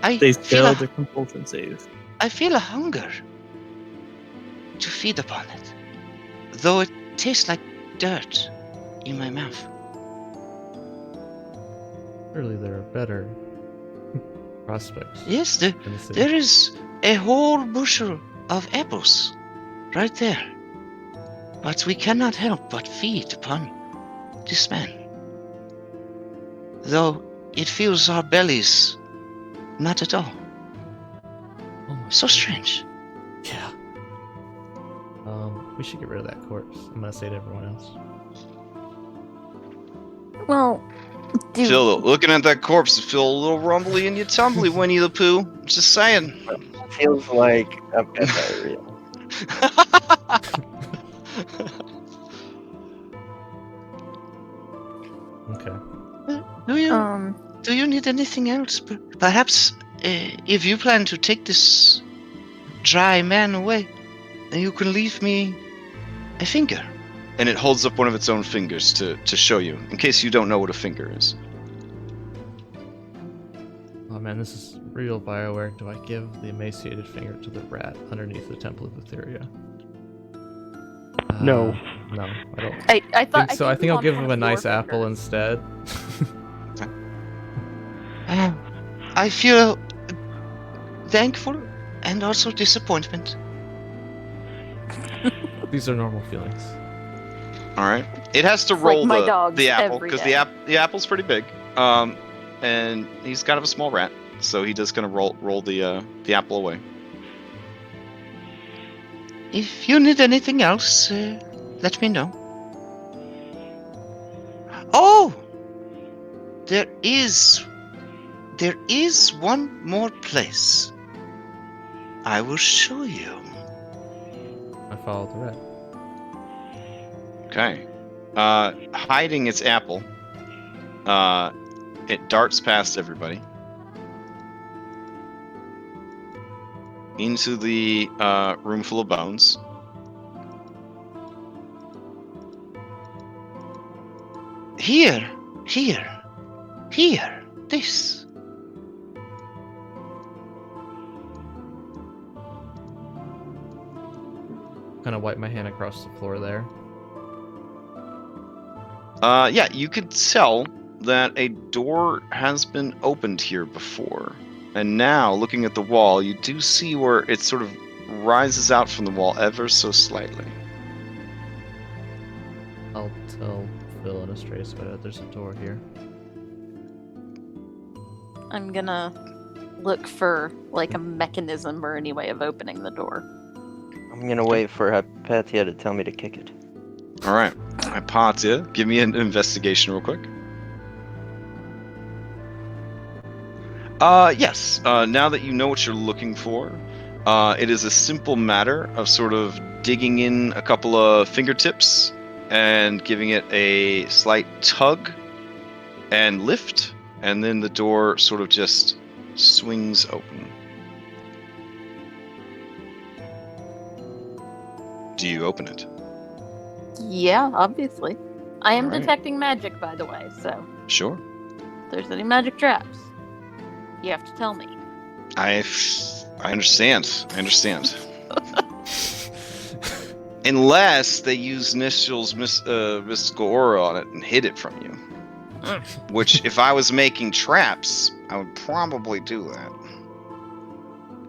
They failed their compulsion save. I feel a hunger to feed upon it, though it tastes like dirt in my mouth. Surely there are better prospects. Yes, in the city. there is a whole bushel of apples right there. But we cannot help but feed upon this man. Though it fills our bellies not at all. Oh my So God. strange. Yeah. We should get rid of that corpse. I'm gonna say to everyone else. Well, Phil, looking at that corpse, you feel a little rumbly in your tumbly, Winnie the Pooh. Just saying. Feels like I've got diarrhea. Okay. Do you need anything else? Perhaps if you plan to take this dry man away, then you can leave me a finger. And it holds up one of its own fingers to show you, in case you don't know what a finger is. Oh man, this is real BioWare. Do I give the emaciated finger to the rat underneath the Temple of Lutheria? No. No, I don't I thought think so. I think I'll give him a nice four apple fingers. instead. I feel thankful and also disappointment. These are normal feelings. All right. It has to It's roll like my dogs the apple every because day. the apple's pretty big. And he's kind of a small rat, so he does kind of roll the apple away. If you need anything else, let me know. Oh! There is one more place. I will show you. I follow the rat. Okay. Hiding its apple, it darts past everybody into the room full of bones. Here, this. Kind of wipe my hand across the floor there. Yeah, you could tell that a door has been opened here before. And now, looking at the wall, you do see where it sort of rises out from the wall ever so slightly. I'll tell Phil and Astraeus about it. There's a door here. I'm gonna look for like a mechanism or any way of opening the door. I'm gonna wait for Hypatia to tell me to kick it. All right, Hypatia, give me an investigation real quick. Yes. Now that you know what you're looking for, it is a simple matter of sort of digging in a couple of fingertips and giving it a slight tug and lift, and then the door sort of just swings open. Do you open it? Yeah, obviously. I am Alright. detecting magic, by the way, so Sure. if there's any magic traps, you have to tell me. I understand. Unless they use Nishal's mystical aura on it and hid it from you. Which, if I was making traps, I would probably do that.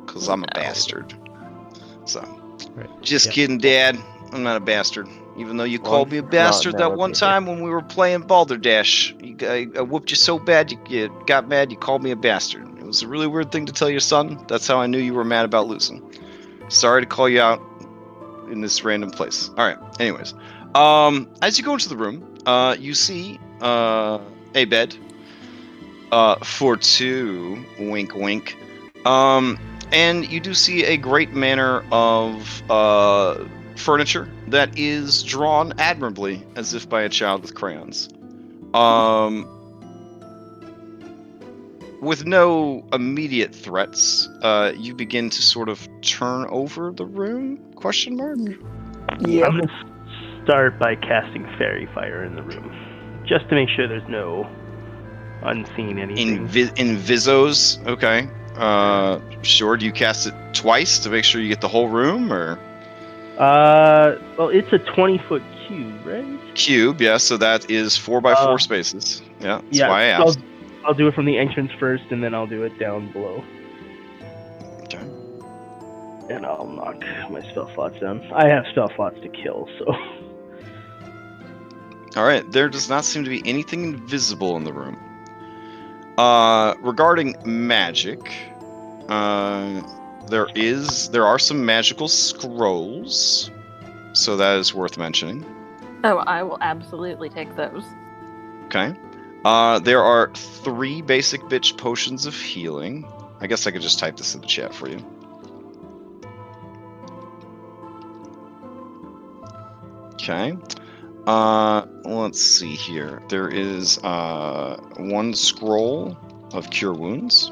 Because I'm a bastard. So, just kidding, Dad. I'm not a bastard. Even though you called me a bastard that one time when we were playing Baldur Dash. I whooped you so bad, you got mad, you called me a bastard. It was a really weird thing to tell your son. That's how I knew you were mad about losing. Sorry to call you out in this random place. Alright, anyways. As you go into the room, you see a bed for two, wink wink. And you do see a great manner of furniture that is drawn admirably, as if by a child with crayons. With no immediate threats, you begin to sort of turn over the room? Question mark? Yeah. I'm gonna start by casting fairy fire in the room, just to make sure there's no unseen anything. Invisos? Okay. Sure. Do you cast it twice to make sure you get the whole room, or? Well, it's a 20-foot cube, right? Cube, yeah. So that is 4x4 spaces. Yeah. That's why I asked. I'll do it from the entrance first, and then I'll do it down below. Okay. And I'll knock my spell slots down. I have spell slots to kill, so. All right. There does not seem to be anything invisible in the room. Regarding magic, there are some magical scrolls, so that is worth mentioning. Oh, I will absolutely take those. Okay. There are 3 basic bitch potions of healing. I guess I could just type this in the chat for you. Okay. Let's see here. There is 1 scroll of Cure Wounds.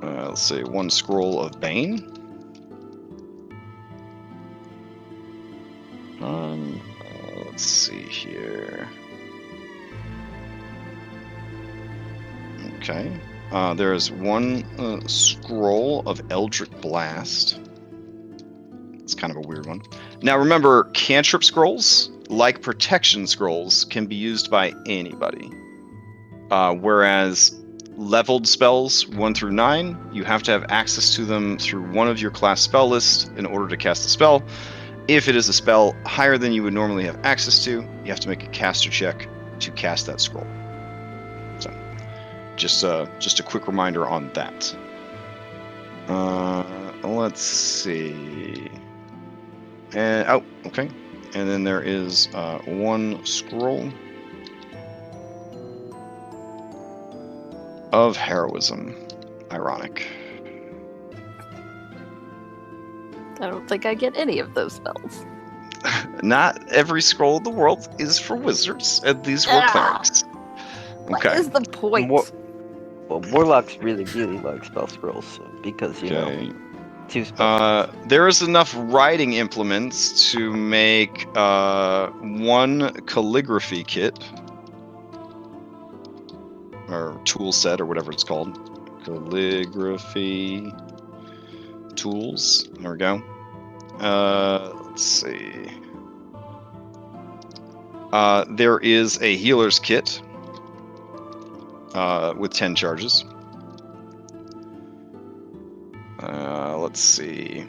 Let's see, 1 scroll of Bane. Let's see here. Okay. There is 1 scroll of Eldritch Blast. It's kind of a weird one. Now remember, cantrip scrolls, like protection scrolls, can be used by anybody. Whereas leveled spells 1 through 9, you have to have access to them through one of your class spell lists in order to cast a spell. If it is a spell higher than you would normally have access to, you have to make a caster check to cast that scroll. So, just a quick reminder on that. Let's see. And okay. And then there is 1 scroll of heroism. Ironic. I don't think I get any of those spells. Not every scroll in the world is for wizards, and these were clerics. Okay. What is the point? Well, warlocks really like spell scrolls because you know. 2 spells. There is enough writing implements to make 1 calligraphy kit. Or tool set, or whatever it's called. Calligraphy tools. There we go. Let's see. There is a healer's kit with 10 charges. Let's see.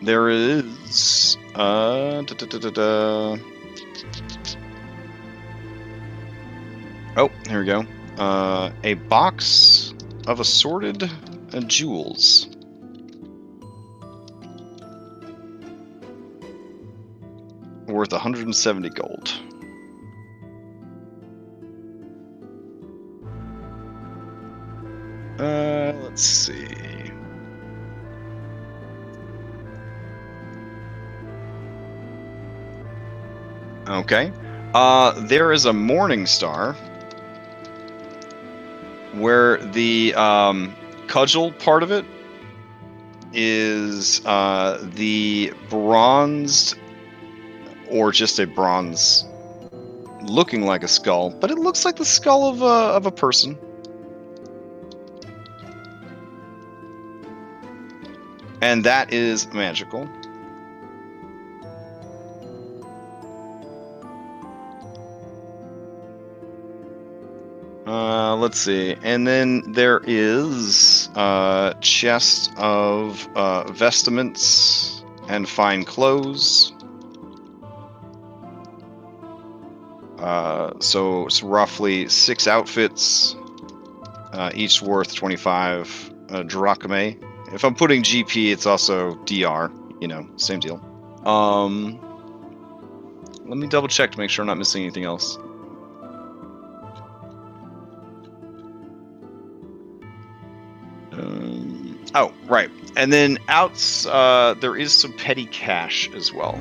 There is Oh, here we go. A box of assorted jewels. Worth 170 gold. Let's see. Okay. There is a Morning Star where the cudgel part of it is the bronzed, or just a bronze looking like a skull, but it looks like the skull of a person. And that is magical. Let's see. And then there is chest of vestments and fine clothes. So it's roughly 6 outfits, each worth 25 drachmae. If I'm putting GP, it's also DR. Same deal. Let me double check to make sure I'm not missing anything else. Oh, right. And then there is some petty cash as well.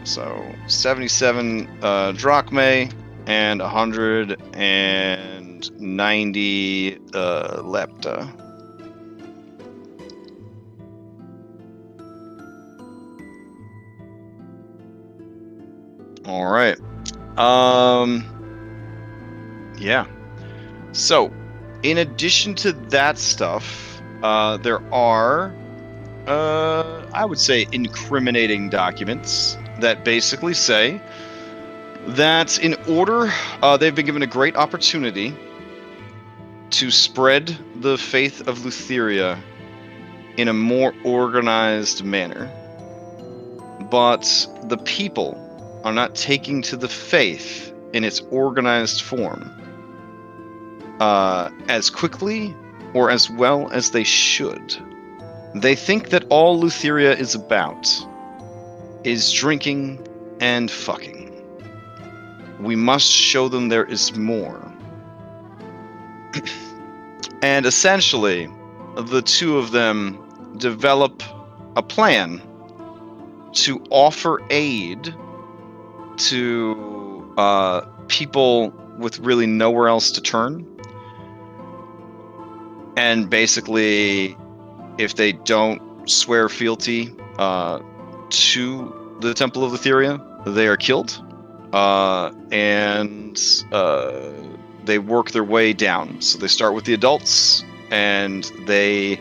So 77 drachmae and 190 lepta. All right. Yeah. So, in addition to that stuff, there are, I would say, incriminating documents that basically say that in order, they've been given a great opportunity to spread the faith of Lutheria in a more organized manner. But the people are not taking to the faith in its organized form as quickly or as well as they should. They think that all Lutheria is about is drinking and fucking. We must show them there is more. And essentially, the two of them develop a plan to offer aid to people with really nowhere else to turn. And basically, if they don't swear fealty to the Temple of Lutheria, they are killed. And they work their way down. So they start with the adults, and they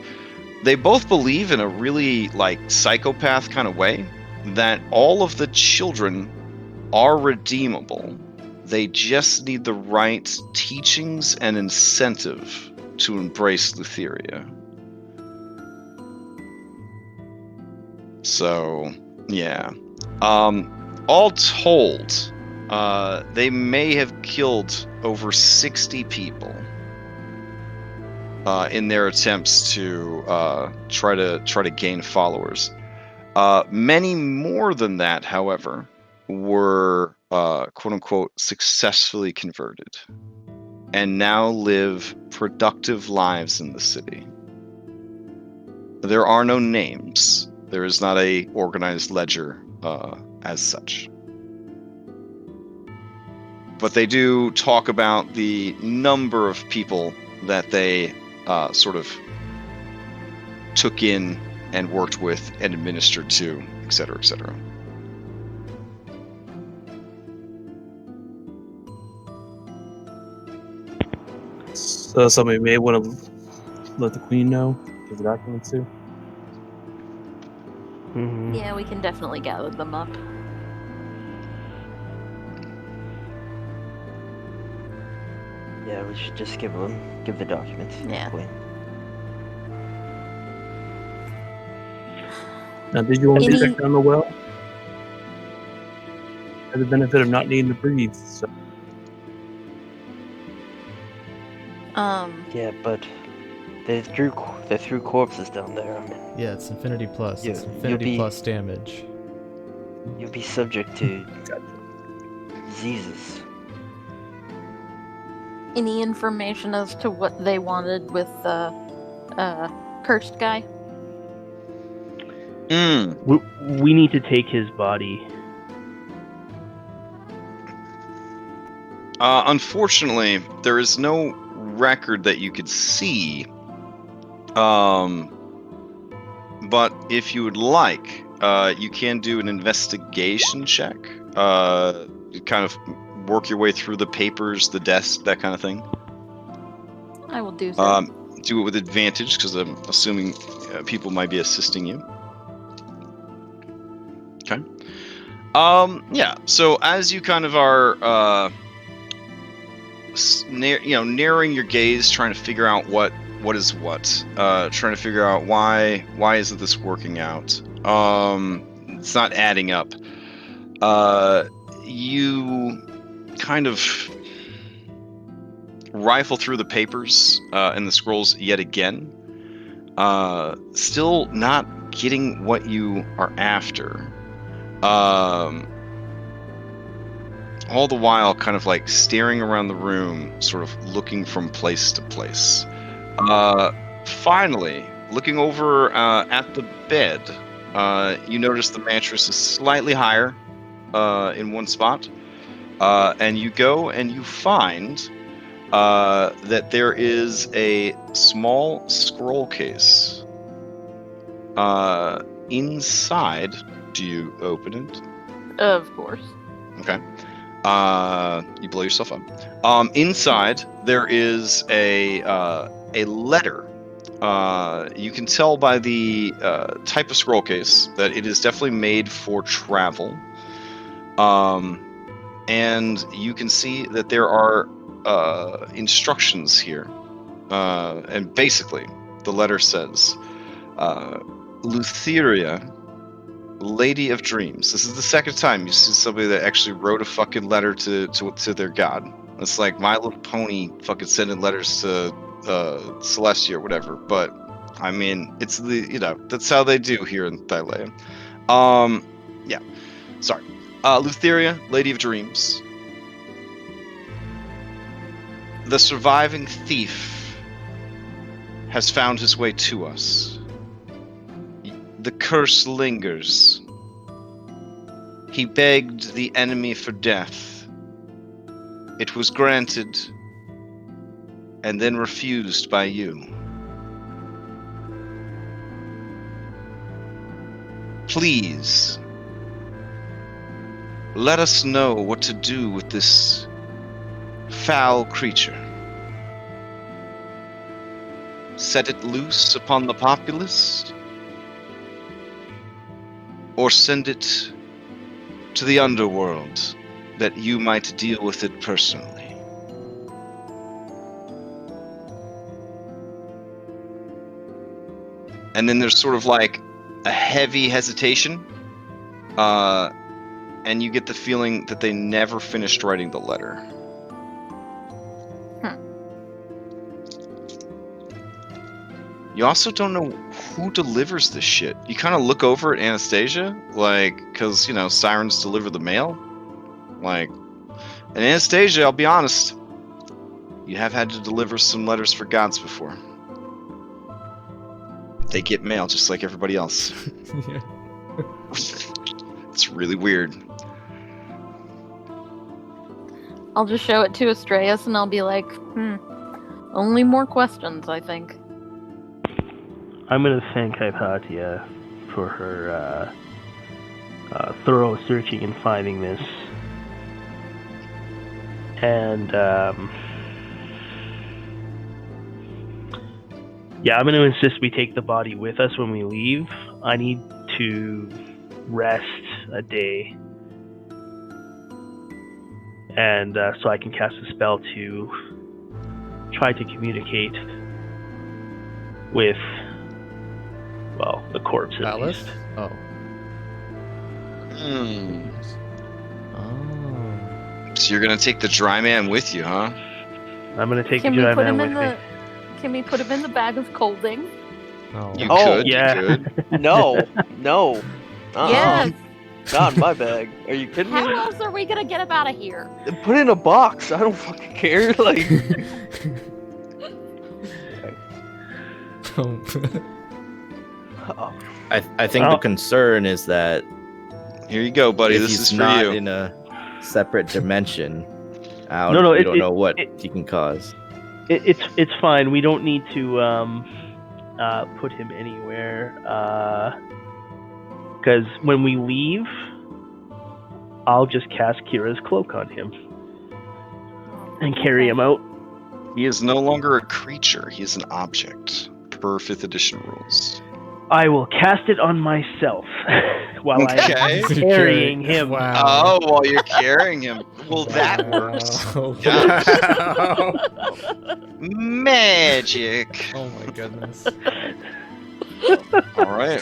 both believe in a really psychopath kind of way that all of the children are redeemable. They just need the right teachings and incentive to embrace Lutheria. So, yeah. All told, they may have killed over 60 people in their attempts to try to gain followers. Many more than that, however, were quote-unquote successfully converted and now live productive lives in the city. There are no names. There is not a organized ledger as such. But they do talk about the number of people that they sort of took in and worked with and administered to, etc., etc. So somebody may want to let the queen know, give the documents to. Mm-hmm. Yeah, we can definitely gather them up. Yeah, we should just give the documents to Yeah. the queen. Now, did you want to Any- dig back down the well? For the benefit of not needing to breathe. So. Yeah, but they threw corpses down there. I mean, Yeah, it's Infinity Plus. Yeah, It's you'll Infinity be- Plus damage. you'll be subject to diseases. Any information as to what they wanted with the cursed guy? We need to take his body. Unfortunately, there is no record that you could see. But if you would like, you can do an investigation check. Kind of work your way through the papers, the desk, that kind of thing. I will do so. Do it with advantage, because I'm assuming people might be assisting you. Okay. Yeah, so as you kind of are narrowing your gaze, trying to figure out what is what. Trying to figure out why isn't this working out? It's not adding up. You kind of rifle through the papers and the scrolls yet again. Still not getting what you are after. All the while kind of like staring around the room, sort of looking from place to place. Finally, looking over at the bed, you notice the mattress is slightly higher in one spot, and you go and you find that there is a small scroll case. Inside, do you open it? Of course. Okay. You blow yourself up. Inside, there is a letter. You can tell by the type of scroll case that it is definitely made for travel. And you can see that there are instructions here. And basically, the letter says, Lutheria, Lady of Dreams. This is the second time you see somebody that actually wrote a fucking letter to their god. It's like My Little Pony fucking sending letters to Celestia or whatever. But I mean, it's that's how they do here in Thylea. Yeah. Sorry. Lutheria, Lady of Dreams. The surviving thief has found his way to us. The curse lingers. He begged the enemy for death. It was granted, and then refused by you. Please, let us know what to do with this foul creature. Set it loose upon the populace, or send it to the underworld that you might deal with it personally. And then there's sort of like a heavy hesitation, and you get the feeling that they never finished writing the letter. You also don't know who delivers this shit. You kind of look over at Anastasia, like, because, sirens deliver the mail. Like, and Anastasia, I'll be honest, you have had to deliver some letters for gods before. They get mail just like everybody else. Yeah. It's really weird. I'll just show it to Astraeus and I'll be like, only more questions, I think. I'm going to thank Hypatia for her thorough searching and finding this. And, yeah, I'm going to insist we take the body with us when we leave. I need to rest a day. And so I can cast a spell to try to communicate with... well, the corpse at Alice? least. Oh. So you're gonna take the dry man with you, huh? I'm gonna take the dry man with me. Can we put him in the bag of colding? Oh. You could. Yeah. You could. No. Yes. Not in my bag. Are you kidding me? How else are we gonna get him out of here? Put it in a box. I don't fucking care. Like. I think the concern is that Here you go, buddy. if This he's is for not you. in a separate dimension, we it- don't know what it- he can cause. It's fine. We don't need to put him anywhere. Because when we leave, I'll just cast Kira's cloak on him and carry him out. He is no longer a creature. He is an object, per 5th edition rules. I will cast it on myself while I am carrying him. Wow. Oh, while you're carrying him. Well, that works. Yeah. Wow. Magic. Oh my goodness. All right.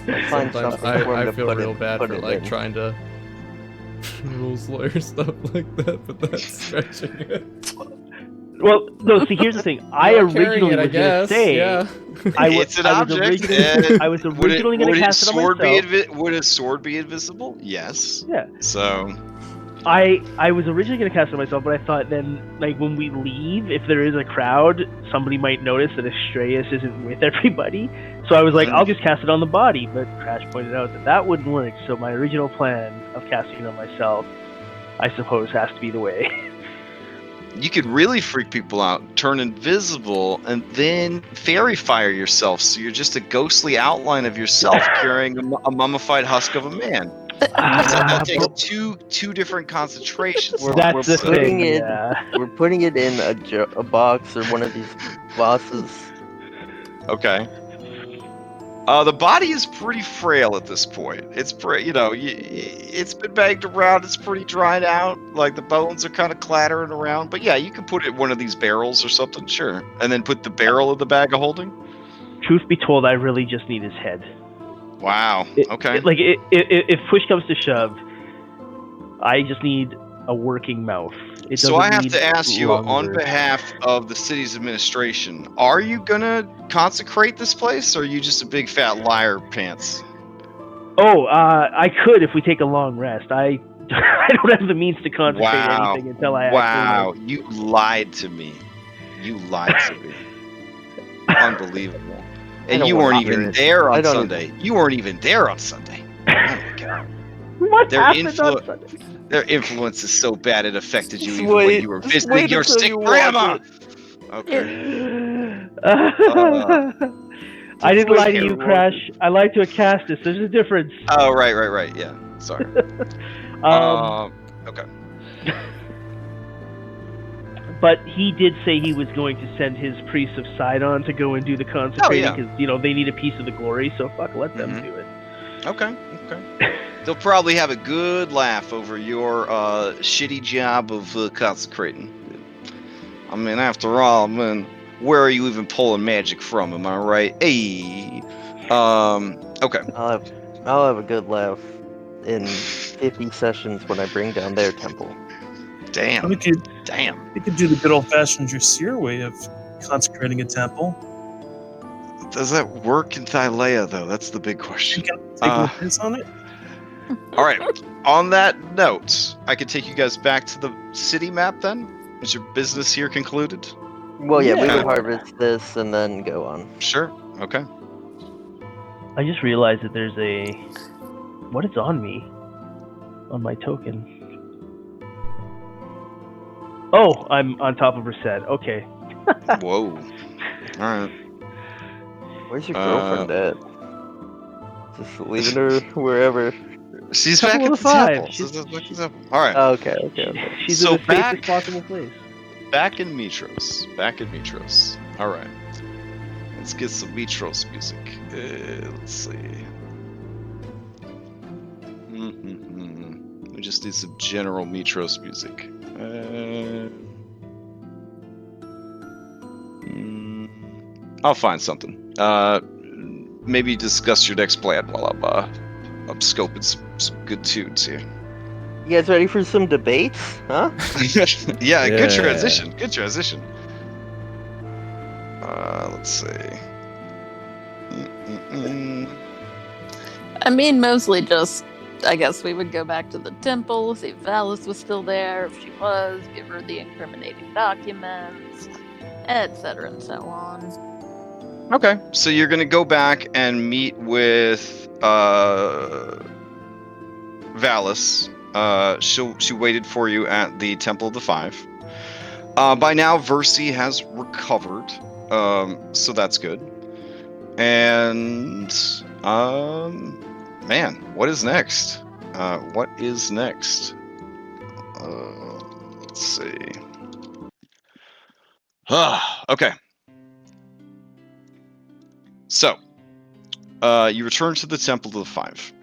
Find Sometimes something for him I to feel put real it- bad put for it like in. trying to rules lawyer stuff like that, but that's stretching it. Well, no. See, here's the thing. I You're carrying originally it, I was going to guess. say Yeah. It's an object. and I was originally going to cast it on myself. Would his sword be invisible? Yes. Yeah. So. I was originally going to cast it on myself, but I thought then, like, when we leave, if there is a crowd, somebody might notice that Astraeus isn't with everybody. So I was like, I'll just cast it on the body. But Crash pointed out that that wouldn't work. So my original plan of casting it on myself, I suppose, has to be the way. You could really freak people out, turn invisible, and then fairy fire yourself, so you're just a ghostly outline of yourself carrying a mummified husk of a man. That takes two different concentrations. That's the putting thing. it- Yeah. We're putting it in a box or one of these boxes. Okay. The body is pretty frail at this point. It's it's been banged around. It's pretty dried out. Like the bones are kind of clattering around. But yeah, you can put it in one of these barrels or something, sure. And then put the barrel in the bag of holding. Truth be told, I really just need his head. Wow. Okay. If push comes to shove, I just need a working mouth. So I have to ask you, on behalf of the city's administration, are you gonna consecrate this place, or are you just a big fat liar pants? Oh, I could if we take a long rest. I don't have the means to concentrate anything until I actually. You lied to me. You lied to me. Unbelievable. And you weren't even there on Sunday. You weren't even there on Sunday. Oh my god. What happened on Sunday? Their influence is so bad it affected you even when you were visiting your sick grandma. Okay. I didn't lie to you, Crash. I lied to a Castus. There's a difference. Oh, right. Yeah. Sorry. Okay. But he did say he was going to send his priests of Sidon to go and do the consecrating because they need a piece of the glory. So let them do it. Okay. They'll probably have a good laugh over your shitty job of consecrating. I mean, after all, where are you even pulling magic from? Am I right? Hey. Okay. I'll have a good laugh in 50 sessions when I bring down their temple. Damn. We could do the good old-fashioned Dressir way of consecrating a temple. Does that work in Thylea, though? That's the big question. You can take a piss on it? All right. On that note, I can take you guys back to the city map then? Is your business here concluded? Well, yeah, we would harvest this and then go on. Sure. Okay. I just realized that there's what is on me? On my token. Oh, I'm on top of Reset. Okay. Whoa. Alright. Where's your girlfriend at? Just leaving her wherever. She's back at the temple. Alright. Okay. She's in the safest possible place. Back in Mitros. Alright. Let's get some Mitros music. Let's see. We just need some general Mitros music. I'll find something. Maybe discuss your next plan while I'm scoping some good tunes here. You guys ready for some debates? Huh? Yeah, good transition. Let's see. I mean, mostly just, I guess we would go back to the temple, see if Valis was still there. If she was, give her the incriminating documents, etc. and so on. Okay, so you're gonna go back and meet with Valis. She waited for you at the Temple of the Five. By now, Versi has recovered, so that's good. And man, what is next? Let's see. Okay. So, you return to the Temple of the Five.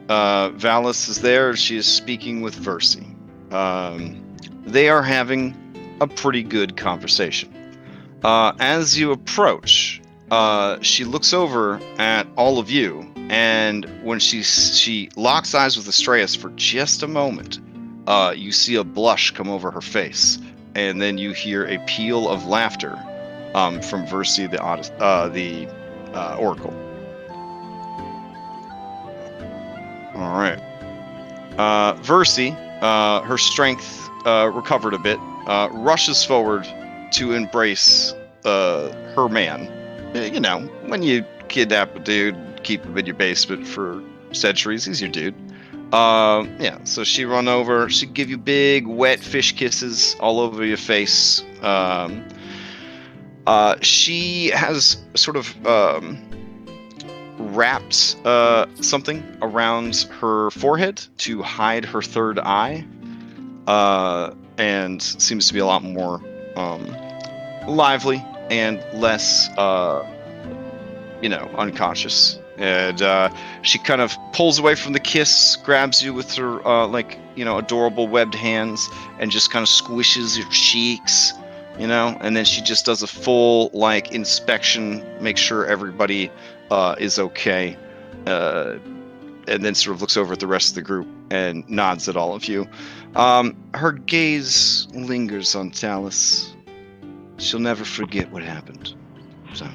Valis is there. She is speaking with Versi. They are having a pretty good conversation. As you approach, she looks over at all of you, and when she locks eyes with Astraeus for just a moment, you see a blush come over her face, and then you hear a peal of laughter from Versi, the Oracle. All right. Versi, her strength recovered a bit, rushes forward to embrace her man. You know, when you kidnap a dude, keep him in your basement for centuries, he's your dude. Yeah, so she run over, she give you big, wet fish kisses all over your face. She has sort of wrapped something around her forehead to hide her third eye, and seems to be a lot more lively and less, unconscious. And she kind of pulls away from the kiss, grabs you with her adorable webbed hands, and just kind of squishes your cheeks, and then she just does a full inspection, make sure everybody is okay, and then sort of looks over at the rest of the group and nods at all of you. Her gaze lingers on Talus. She'll never forget what happened. So,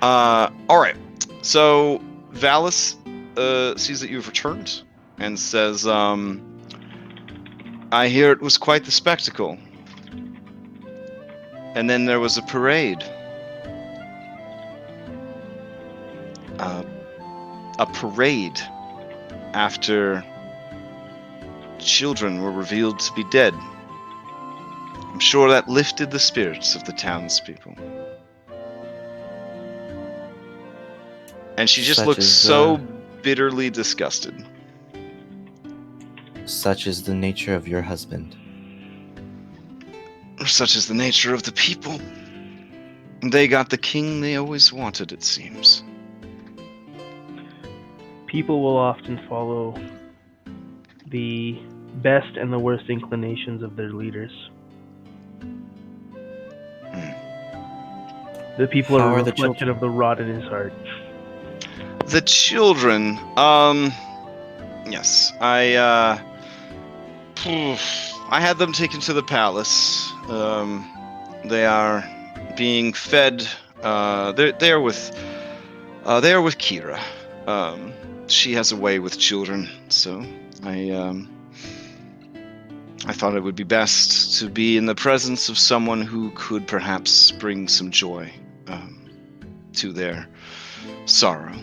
all right. So Valis sees that you've returned and says, I hear it was quite the spectacle. And then there was a parade. A parade after children were revealed to be dead. I'm sure that lifted the spirits of the townspeople. And she just looks so bitterly disgusted. Such is the nature of your husband. Such is the nature of the people. They got the king they always wanted, it seems. People will often follow the best and the worst inclinations of their leaders. The people are a reflection of the rot in his heart. The children, yes, I had them taken to the palace. They are being fed. They are with Kira. She has a way with children, so I thought it would be best to be in the presence of someone who could perhaps bring some joy to their sorrow.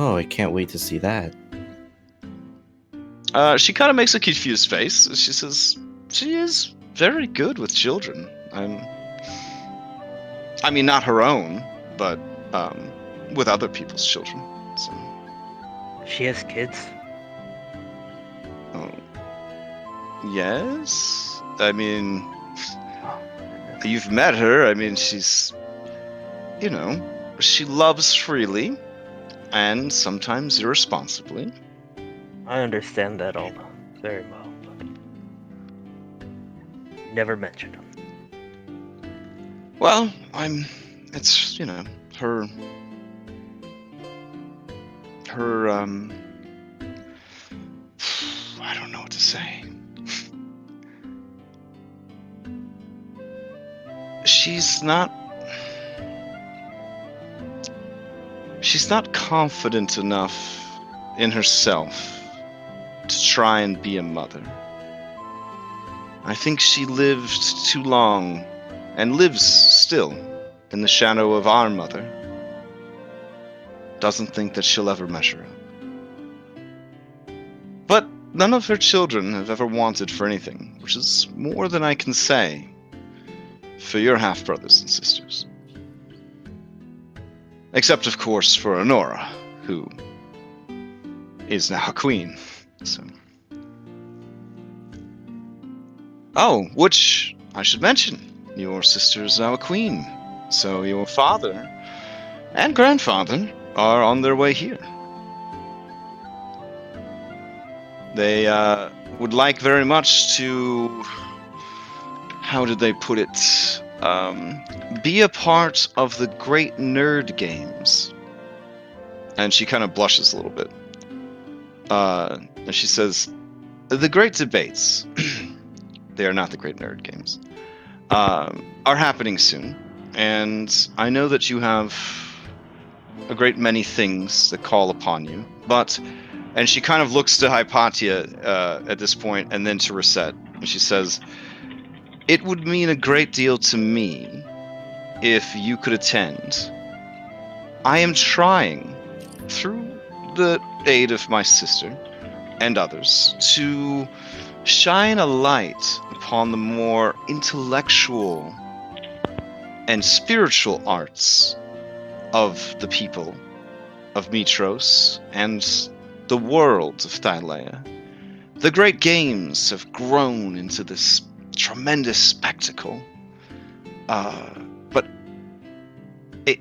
Oh, I can't wait to see that. She kind of makes a confused face. She says, she is very good with children. I mean, not her own, but with other people's children. So. She has kids? Oh. Yes? I mean, you've met her. I mean, she's, she loves freely. And sometimes irresponsibly. I understand that all very well, but never mentioned them. Well, it's, her, I don't know what to say. She's not confident enough in herself to try and be a mother. I think she lived too long, and lives still, in the shadow of our mother. Doesn't think that she'll ever measure up. But none of her children have ever wanted for anything, which is more than I can say for your half-brothers and sisters. Except, of course, for Honora, who is now a queen. So. Oh, which I should mention, your sister is now a queen. So your father and grandfather are on their way here. They would like very much to, how did they put it, be a part of the Great Nerd Games. And she kind of blushes a little bit. And she says, the Great Debates, they are not the Great Nerd Games, are happening soon. And I know that you have a great many things that call upon you, but... And she kind of looks to Hypatia at this point, and then to Reset, and she says, it would mean a great deal to me if you could attend. I am trying, through the aid of my sister and others, to shine a light upon the more intellectual and spiritual arts of the people of Mitros and the world of Thylea. The great games have grown into this tremendous spectacle. But it,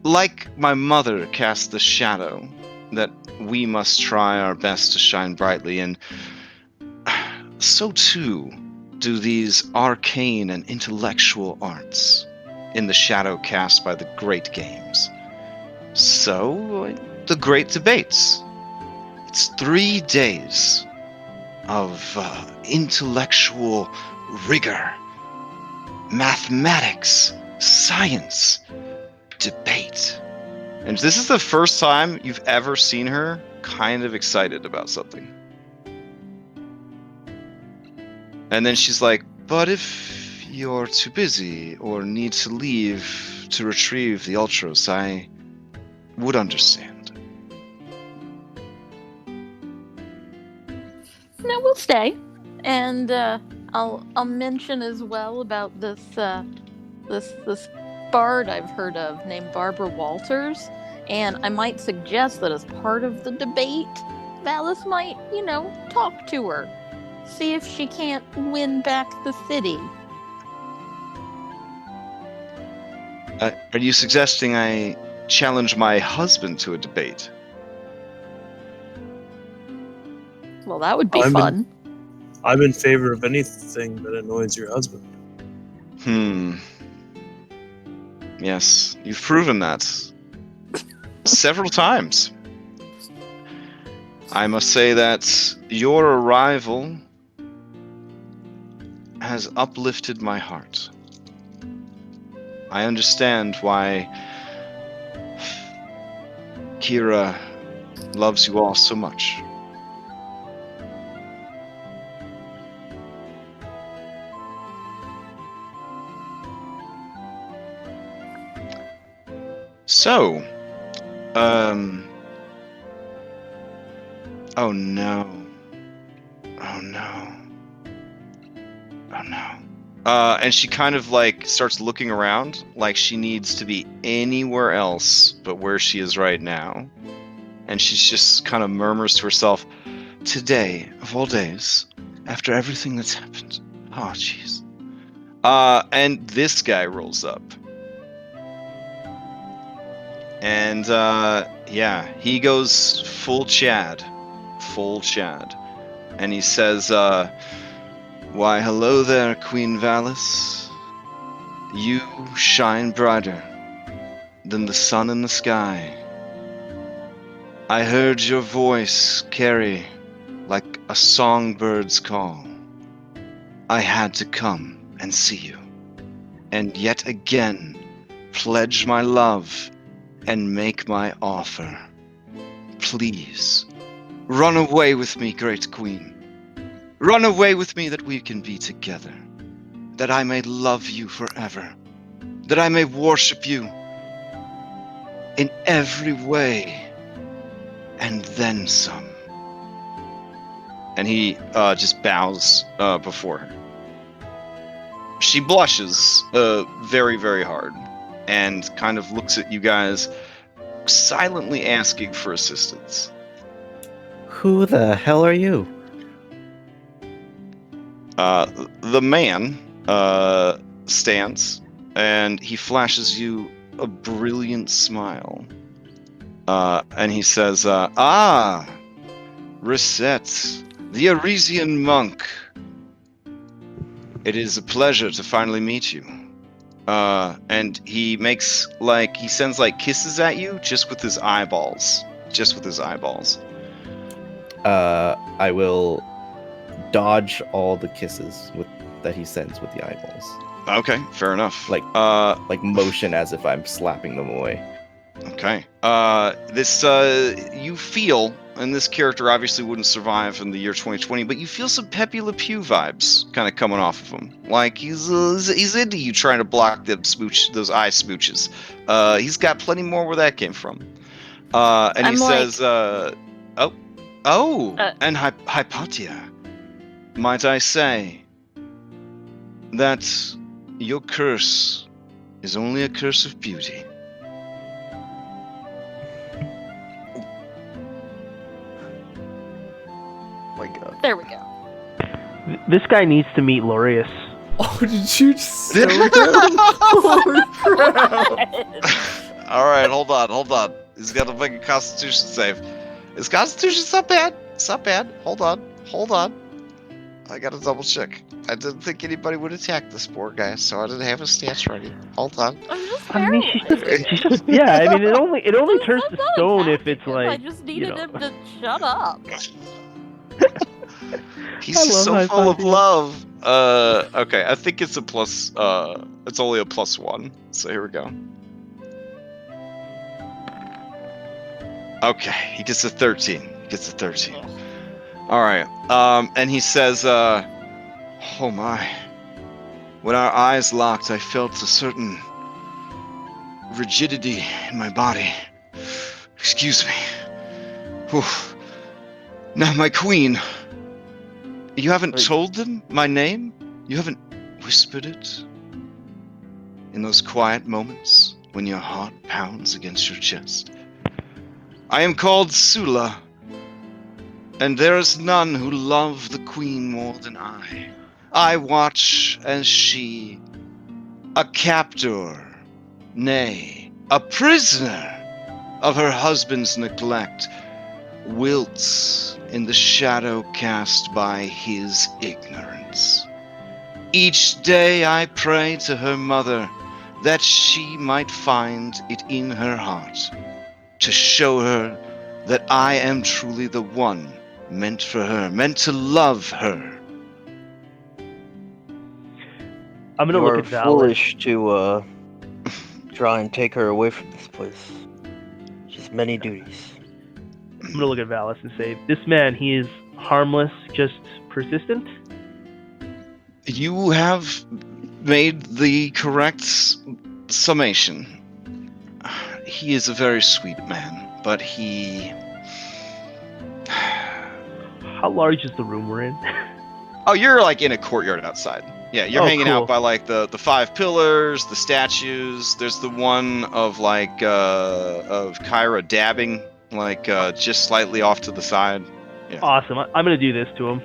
like my mother cast the shadow, that we must try our best to shine brightly, and so too do these arcane and intellectual arts in the shadow cast by the great games. So, the great debates. It's 3 days of intellectual rigor, mathematics, science, debate. And this is the first time you've ever seen her kind of excited about something. And then she's like, but if you're too busy or need to leave to retrieve the Ultros, I would understand. No, we'll stay, and I'll mention as well about this bard I've heard of named Barbara Walters, and I might suggest that as part of the debate, Valis might, talk to her, see if she can't win back the city. Are you suggesting I challenge my husband to a debate? Well, that would be fun. I'm in favor of anything that annoys your husband. Yes, you've proven that several times. I must say that your arrival has uplifted my heart. I understand why Kira loves you all so much. So, oh no. Oh no. Oh no. And she kind of starts looking around like she needs to be anywhere else but where she is right now. And she just kind of murmurs to herself, today, of all days, after everything that's happened. Oh, jeez. And this guy rolls up. And, he goes full Chad. And he says, why, hello there, Queen Valis. You shine brighter than the sun in the sky. I heard your voice carry like a songbird's call. I had to come and see you, and yet again pledge my love and make my offer. Please, run away with me, great queen. Run away with me that we can be together, that I may love you forever, that I may worship you in every way, and then some. And he just bows before her. She blushes very, very hard and kind of looks at you guys, silently asking for assistance. Who the hell are you? The man stands and he flashes you a brilliant smile. And he says, Reset, the Arisian monk. It is a pleasure to finally meet you. And he sends kisses at you just with his eyeballs. I will dodge all the kisses that he sends with the eyeballs. Okay, fair enough. Like motion as if I'm slapping them away. Okay. You feel, and this character obviously wouldn't survive in the year 2020, but you feel some Pepe Le Pew vibes kind of coming off of him. Like he's into you trying to block those eye smooches. He's got plenty more where that came from. And he says, and Hypatia, might I say that your curse is only a curse of beauty. My God. There we go. This guy needs to meet Laureus. Oh, did you just say that? Holy crap! All right, hold on. He's got to make a Constitution save. His Constitution's not bad. It's not bad. Hold on. I got to double check. I didn't think anybody would attack this poor guy, so I didn't have his stats ready. Hold on. I'm just I mean, paralyzed. she's just yeah. I mean, it only turns to stone if it's I like. just needed him to shut up. He's just so full of love. Okay, I think it's a plus. It's only a +1. So here we go. Okay, he gets a 13. All right. And he says, "Oh my! When our eyes locked, I felt a certain rigidity in my body. Excuse me. Whew. Now, my queen." You haven't told them my name? You haven't whispered it? In those quiet moments when your heart pounds against your chest. I am called Sula, and there is none who love the queen more than I. I watch as she, a captor, nay, a prisoner of her husband's neglect, wilts in the shadow cast by his ignorance. Each day I pray to her mother that she might find it in her heart to show her that I am truly the one meant for her, meant to love her. I'm gonna look at Valis. Foolish to try and take her away from this place. She has many duties. I'm gonna look at Valis and say, this man, he is harmless, just persistent? You have made the correct summation. He is a very sweet man, but he... How large is the room we're in? Oh, you're in a courtyard outside. Yeah, you're hanging out by the 5 pillars, the statues. There's the one of Kyra dabbing just slightly off to the side. Yeah. Awesome. I'm gonna do this to him.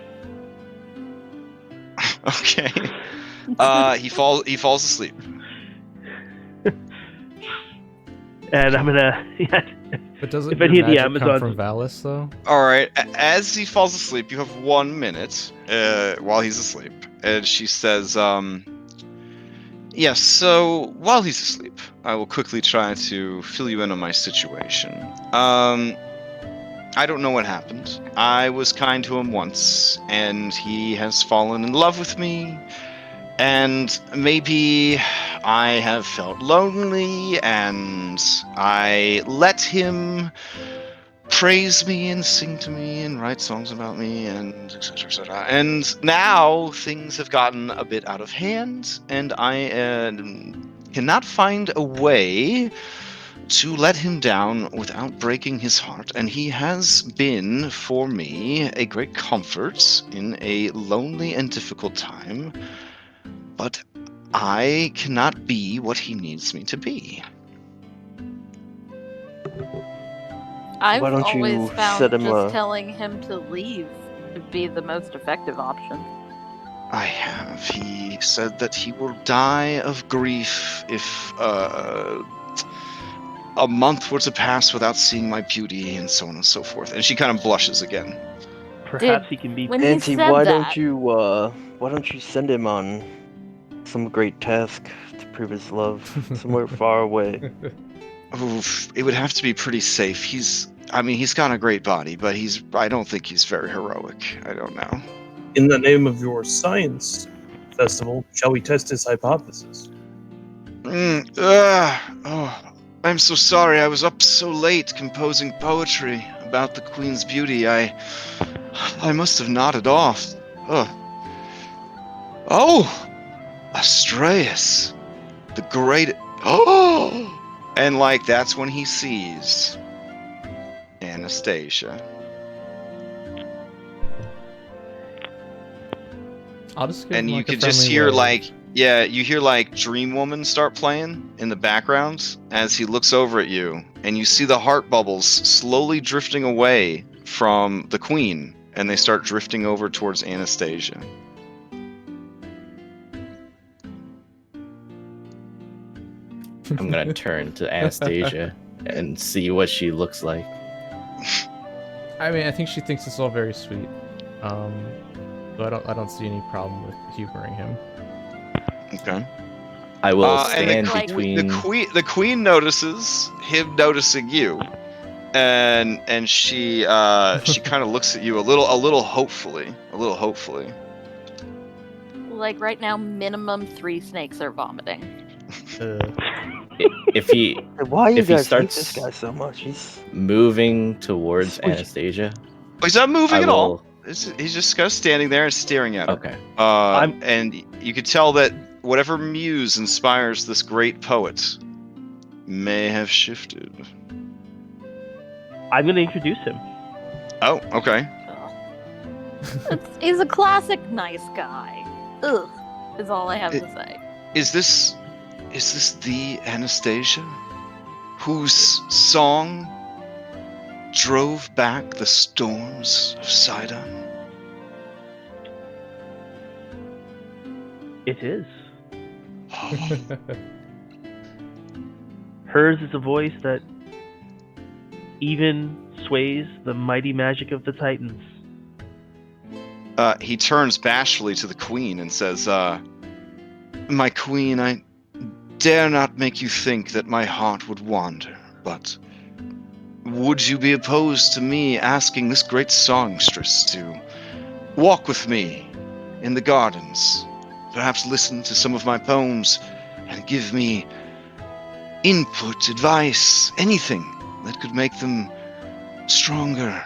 Okay. He falls asleep. And I'm gonna. But doesn't if I your hear the magic Amazon come from Valis though? All right. As he falls asleep, you have 1 minute while he's asleep, and she says, "Yes. So while he's asleep, I will quickly try to fill you in on my situation. I don't know what happened. I was kind to him once, and he has fallen in love with me. And maybe I have felt lonely, and I let him praise me and sing to me and write songs about me, and etc., etc. And now things have gotten a bit out of hand, and I cannot find a way to let him down without breaking his heart, and he has been, for me, a great comfort in a lonely and difficult time, but I cannot be what he needs me to be." I've Why don't always you found set him just telling him to leave to be the most effective option. I have. He said that he will die of grief if a month were to pass without seeing my beauty, and so on and so forth. And she kind of blushes again. Perhaps he can be. When he Auntie, said why that, don't you send him on some great task to prove his love somewhere far away? Oof, it would have to be pretty safe. He's got a great body, but I don't think he's very heroic. I don't know. In the name of your science festival, shall we test his hypothesis? I'm so sorry. I was up so late composing poetry about the Queen's beauty. I must have nodded off. Oh, Astraeus, the great. Oh, and like that's when he sees Anastasia. I'll just give And him, you like, a can just friendly hear wave. you hear Dream Woman start playing in the background as he looks over at you, and you see the heart bubbles slowly drifting away from the Queen, and they start drifting over towards Anastasia. I'm gonna turn to Anastasia and see what she looks like. I mean, I think she thinks it's all very sweet. So I don't see any problem with humoring him. Okay. I will and stand between. The queen notices him noticing you, and she kind of looks at you a little hopefully. like right now, minimum 3 snakes are vomiting. If he Why you if he guys hate starts this guy so much? He's moving towards Sweet. Anastasia, He's not moving I at all. will. He's just kind of standing there and staring at her. Okay. And you could tell that whatever muse inspires this great poet may have shifted. I'm going to introduce him. Oh, okay. He's a classic nice guy. Ugh, is all I have to say. Is this the Anastasia whose song drove back the storms of Sidon? It is. Oh, Hers is a voice that even sways the mighty magic of the Titans. he turns bashfully to the Queen and says, "My Queen, I dare not make you think that my heart would wander, but would you be opposed to me asking this great songstress to walk with me in the gardens, perhaps listen to some of my poems, and give me input, advice, anything that could make them stronger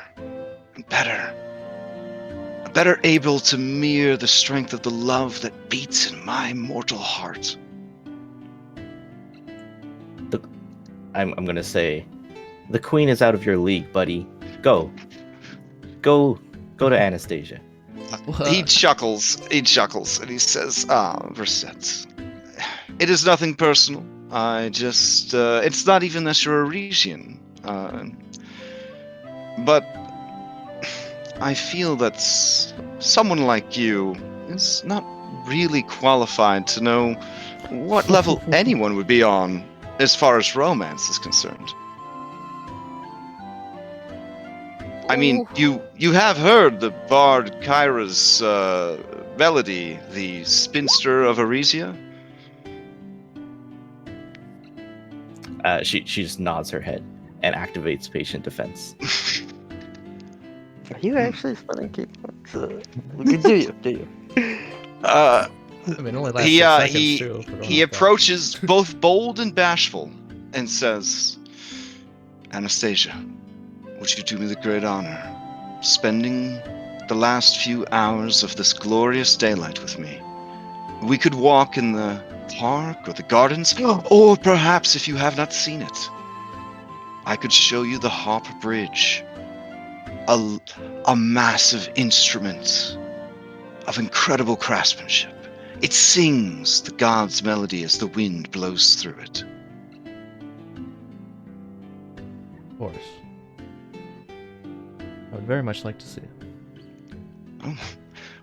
and better able to mirror the strength of the love that beats in my mortal heart?" I'm gonna say, the Queen is out of your league, buddy. Go to Anastasia. He chuckles, and he says, Versette, it is nothing personal. I just, it's not even that you're a Resian. But I feel that someone like you is not really qualified to know what level anyone would be on as far as romance is concerned. I mean, you have heard the bard Kyra's melody, the Spinster of Arisia? She just nods her head and activates patient defense. Are you actually spelling key points? Do you? I mean, it only lasts 6 seconds, too. He approaches both bold and bashful and says, "Anastasia, would you do me the great honor, spending the last few hours of this glorious daylight with me? We could walk in the park or the gardens, or perhaps if you have not seen it, I could show you the Harper Bridge, a massive instrument of incredible craftsmanship. It sings the god's melody as the wind blows through it." Of course. I would very much like to see it. Oh,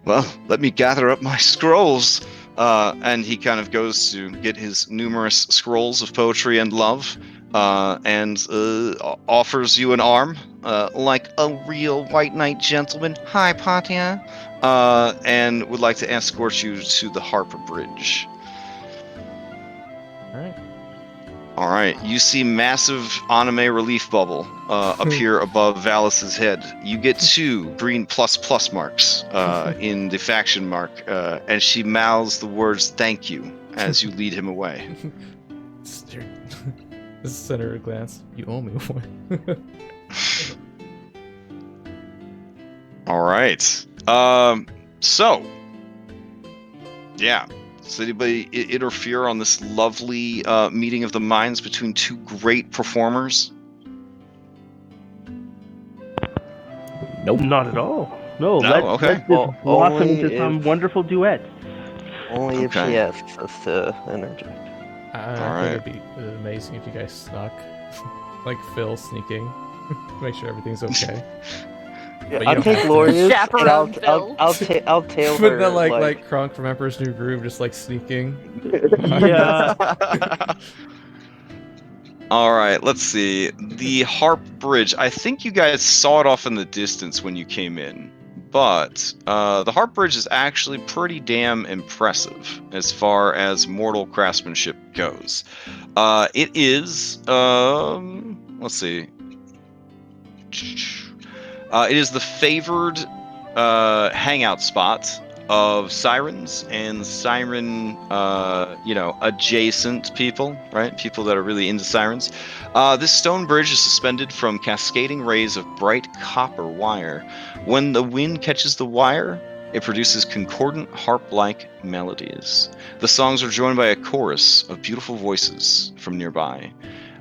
Well, let me gather up my scrolls. And he kind of goes to get his numerous scrolls of poetry and love, and offers you an arm, like a real white knight gentleman. Hi, Patya. And would like to escort you to the Harper Bridge. All right. All right, you see massive anime relief bubble appear above Valus's head. You get 2 green + marks in the faction mark, and she mouths the words "thank you" as you lead him away. This is center a glance. You owe me one. All right. So, yeah. Does anybody interfere on this lovely meeting of the minds between 2 great performers? Nope. Not at all. No, okay. let's just blossom into some wonderful duet. Only if she asks us to interject. I think it'd be amazing if you guys snuck. Like Phil sneaking. Make sure everything's okay. Yeah, I'll take Glorious, and I'll tail But her. then like Kronk from Emperor's New Groove, just like sneaking. Yeah. All right, let's see. The Harp Bridge. I think you guys saw it off in the distance when you came in, but the Harp Bridge is actually pretty damn impressive as far as mortal craftsmanship goes. It is. Let's see. It is the favored hangout spot of sirens and siren, adjacent people, right? People that are really into sirens. This stone bridge is suspended from cascading rays of bright copper wire. When the wind catches the wire, it produces concordant harp-like melodies. The songs are joined by a chorus of beautiful voices from nearby.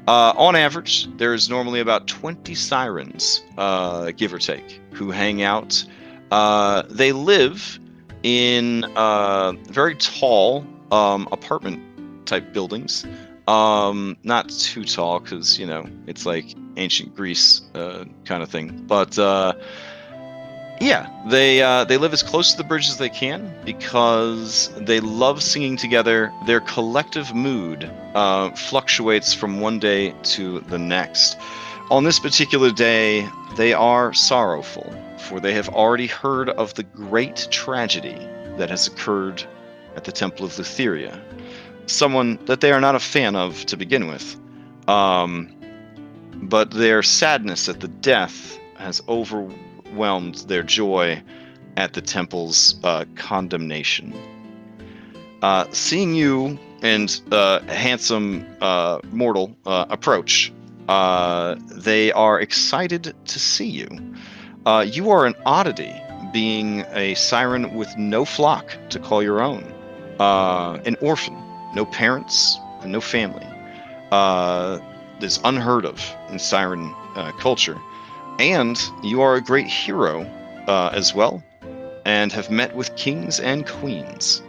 On average, there is normally about 20 sirens, give or take, who hang out. They live in very tall apartment-type buildings. Not too tall, because, it's like ancient Greece kind of thing. But, yeah, they live as close to the bridge as they can because they love singing together. Their collective mood fluctuates from one day to the next. On this particular day, they are sorrowful, for they have already heard of the great tragedy that has occurred at the Temple of Lutheria. Someone that they are not a fan of to begin with. But their sadness at the death has overwhelmed their joy at the temple's condemnation. Seeing you and handsome mortal approach, they are excited to see you. You are an oddity, being a siren with no flock to call your own. An orphan, no parents, and no family. This is unheard of in siren culture. And you are a great hero as well, and have met with kings and queens.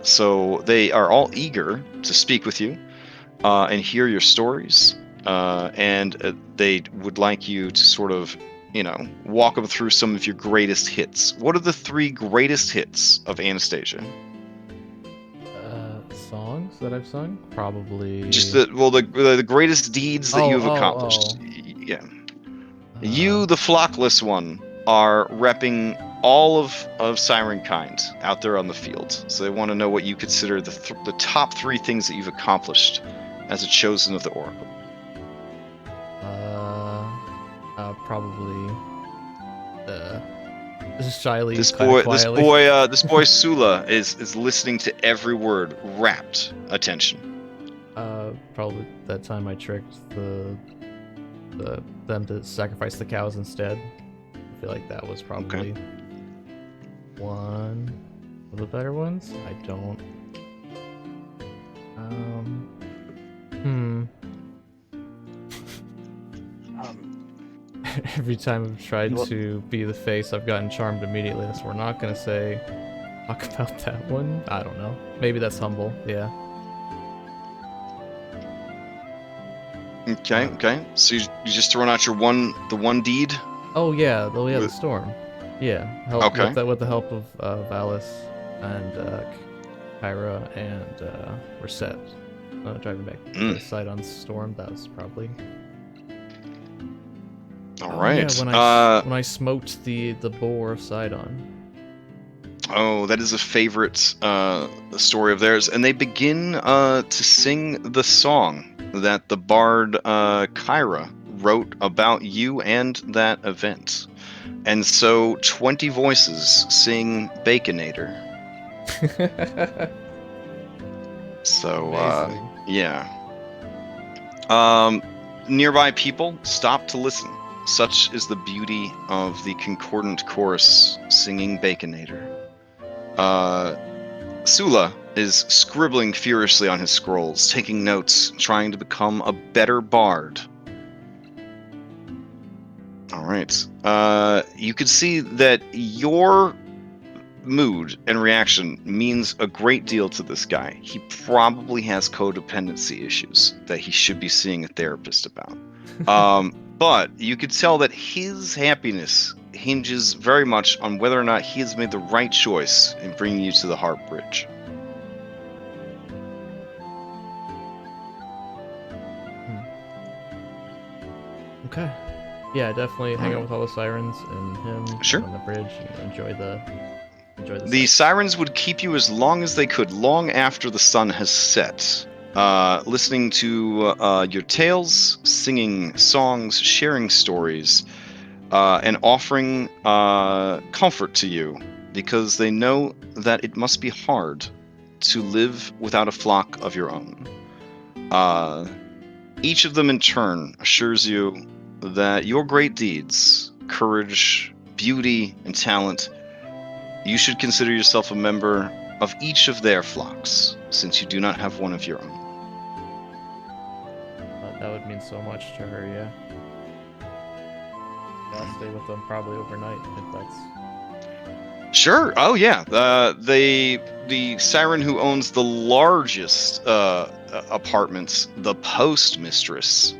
So they are all eager to speak with you and hear your stories. And they would like you to sort of, walk them through some of your greatest hits. What are the 3 greatest hits of Anastasia? Songs that I've sung? Probably. Just the greatest deeds that you've accomplished. Yeah. You, the flockless one, are repping all of siren kind out there on the field. So they want to know what you consider the top 3 things that you've accomplished as a chosen of the Oracle. Probably shyly. This boy Sula is listening to every word, rapt attention. Probably that time I tricked them to sacrifice the cows instead. I feel like that was probably one of the better ones. I don't. Every time I've tried to be the face, I've gotten charmed immediately. So we're not gonna talk about that one. I don't know. Maybe that's humble. Yeah. Okay. So you just throwing out the one deed? Oh yeah, the storm. Yeah, with the help of Valis and Kyra and Reset. Driving back to Sidon's storm, that was probably... Alright. Yeah, when I smoked the boar of Sidon. Oh, that is a favorite story of theirs. And they begin to sing the song that the bard Kyra wrote about you and that event. And so 20 voices sing Baconator. So, yeah. Nearby people stop to listen. Such is the beauty of the concordant chorus singing Baconator. Sula is scribbling furiously on his scrolls, taking notes, trying to become a better bard. Alright. You can see that your mood and reaction means a great deal to this guy. He probably has codependency issues that he should be seeing a therapist about. But you could tell that his happiness hinges very much on whether or not he has made the right choice in bringing you to the Heart Bridge. Okay. Yeah, definitely hang out with all the sirens and him on the bridge and enjoy the The sirens would keep you as long as they could, long after the sun has set. Listening to your tales, singing songs, sharing stories, and offering comfort to you, because they know that it must be hard to live without a flock of your own. Each of them in turn assures you that your great deeds, courage, beauty, and talent, you should consider yourself a member of each of their flocks, since you do not have one of your own. That would mean so much to her, yeah. I'll stay with them probably overnight if that's... Sure. Oh yeah. The siren who owns the largest apartments, the postmistress,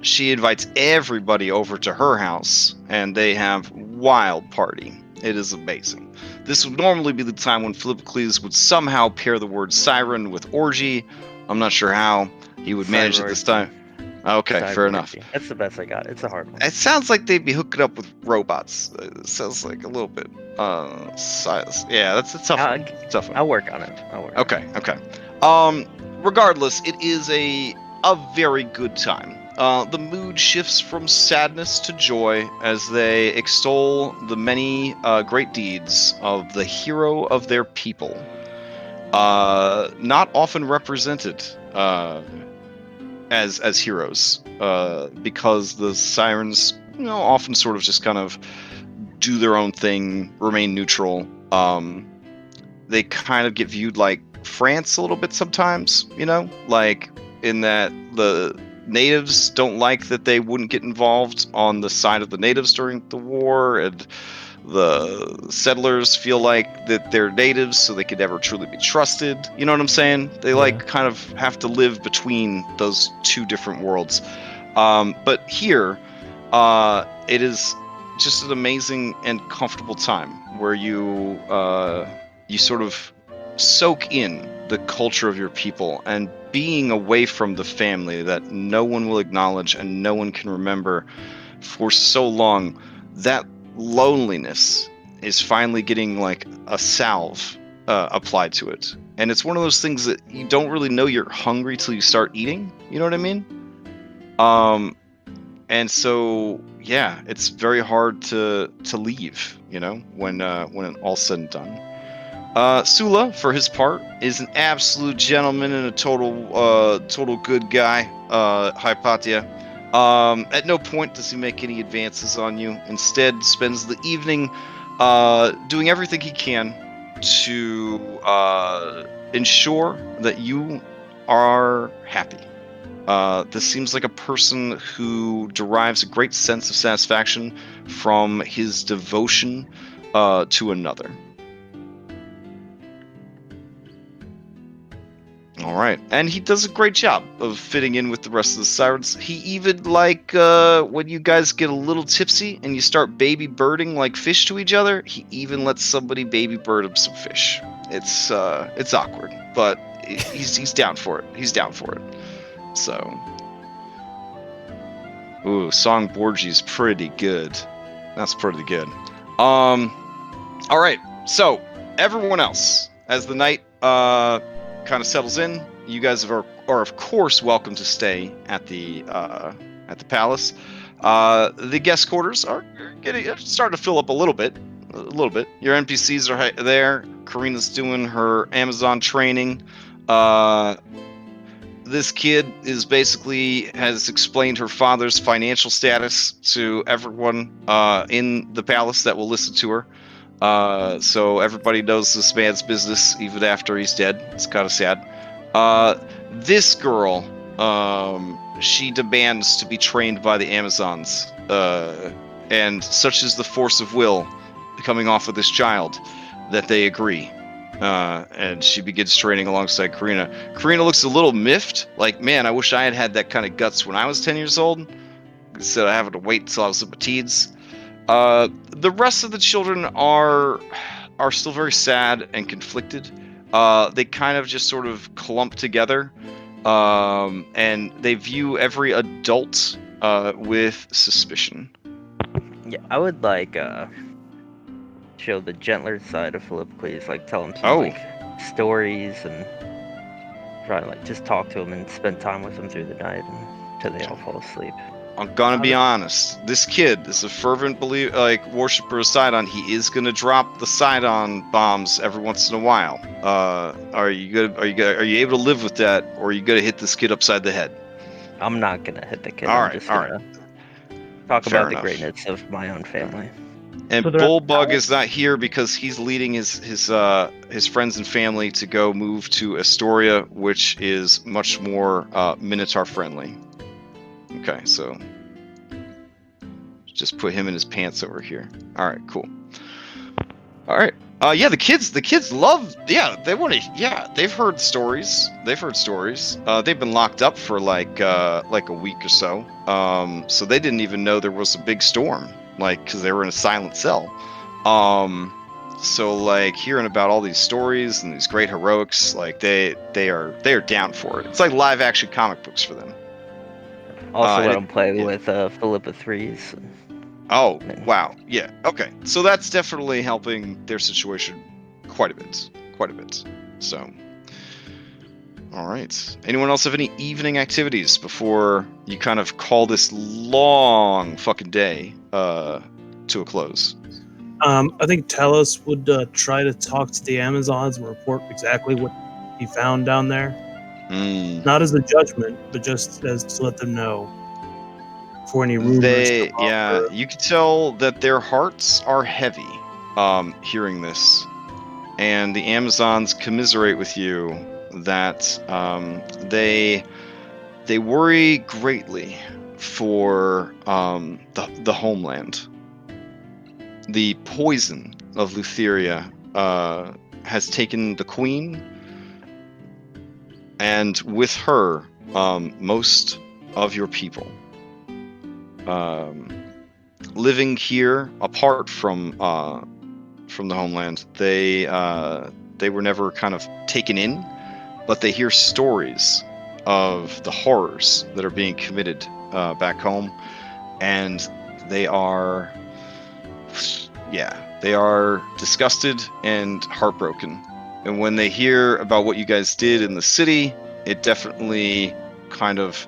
she invites everybody over to her house, and they have wild party. It is amazing. This would normally be the time when Philippocles would somehow pair the word siren with orgy. I'm not sure how he would manage it this time. Okay, fair enough. That's the best I got. It's a hard one. It sounds like they'd be hooking up with robots. It sounds like a little bit size. Yeah, that's a tough one. Tough one. I'll work on it. Okay. Regardless, it is a very good time. The mood shifts from sadness to joy as they extol the many great deeds of the hero of their people. Not often represented as heroes, because the sirens, often sort of just kind of do their own thing, remain neutral. They kind of get viewed like France a little bit sometimes, like in that the natives don't like that they wouldn't get involved on the side of the natives during the war, and the settlers feel like that they're natives, so they could never truly be trusted. You know what I'm saying? They kind of have to live between those two different worlds. But here, it is just an amazing and comfortable time where you sort of soak in the culture of your people, and being away from the family that no one will acknowledge and no one can remember for so long, that loneliness is finally getting like a salve applied to it. And it's one of those things that you don't really know you're hungry till you start eating. You know what I mean? And so, yeah, it's very hard to leave, when all's said and done. Sula, for his part, is an absolute gentleman and a total good guy, Hypatia. At no point does he make any advances on you. Instead, spends the evening doing everything he can to ensure that you are happy. This seems like a person who derives a great sense of satisfaction from his devotion to another. All right, and he does a great job of fitting in with the rest of the sirens. He even when you guys get a little tipsy and you start baby birding like fish to each other, he even lets somebody baby bird him some fish. It's awkward, but he's down for it. He's down for it. So, ooh, Song Borgi's pretty good. That's pretty good. All right, so everyone else, as the night kind of settles in, you guys are of course welcome to stay at the palace. The guest quarters are starting to fill up a little bit. Your NPCs are there. Karina's doing her Amazon training. This kid has explained her father's financial status to everyone in the palace that will listen to her. So everybody knows this man's business even after he's dead. It's kind of sad. This girl, she demands to be trained by the Amazons, and such is the force of will coming off of this child that they agree. And she begins training alongside Karina. Karina looks a little miffed, like, man, I wish I had that kind of guts when I was 10 years old, instead of having to wait until I was in my teens. The rest of the children are still very sad and conflicted. They kind of just sort of clump together, and they view every adult with suspicion. Yeah, I would show the gentler side of Philippocles, tell him some stories and try to just talk to him and spend time with him through the night until they all fall asleep. I'm gonna be honest. This kid is a fervent worshiper of Sidon. He is gonna drop the Sidon bombs every once in a while. Are you able to live with that, or are you gonna hit this kid upside the head? I'm not gonna hit the kid. All right. Talk Fair about enough. The greatness of my own family. And so Bullbug is not here because he's leading his friends and family to go move to Astoria, which is much more Minotaur friendly. Okay, so just put him in his pants over here. All right, cool. All right. Yeah, the kids love. Yeah, they want to. Yeah, they've heard stories. They've been locked up for like a week or so. So they didn't even know there was a big storm, because they were in a silent cell. So hearing about all these stories and these great heroics, they are down for it. It's like live action comic books for them. Also let them play with Philippa 3s. Oh, wow. Yeah, okay. So that's definitely helping their situation quite a bit. So, all right. Anyone else have any evening activities before you kind of call this long fucking day to a close? I think Talos would try to talk to the Amazons and report exactly what he found down there. Not as a judgment, but just as to let them know for any rumors. You can tell that their hearts are heavy hearing this, and the Amazons commiserate with you that they worry greatly for the homeland. The poison of Lutheria has taken the queen, and with her, most of your people. Living here apart from the homeland, they were never kind of taken in, but they hear stories of the horrors that are being committed back home, and they are disgusted and heartbroken. And when they hear about what you guys did in the city, it definitely kind of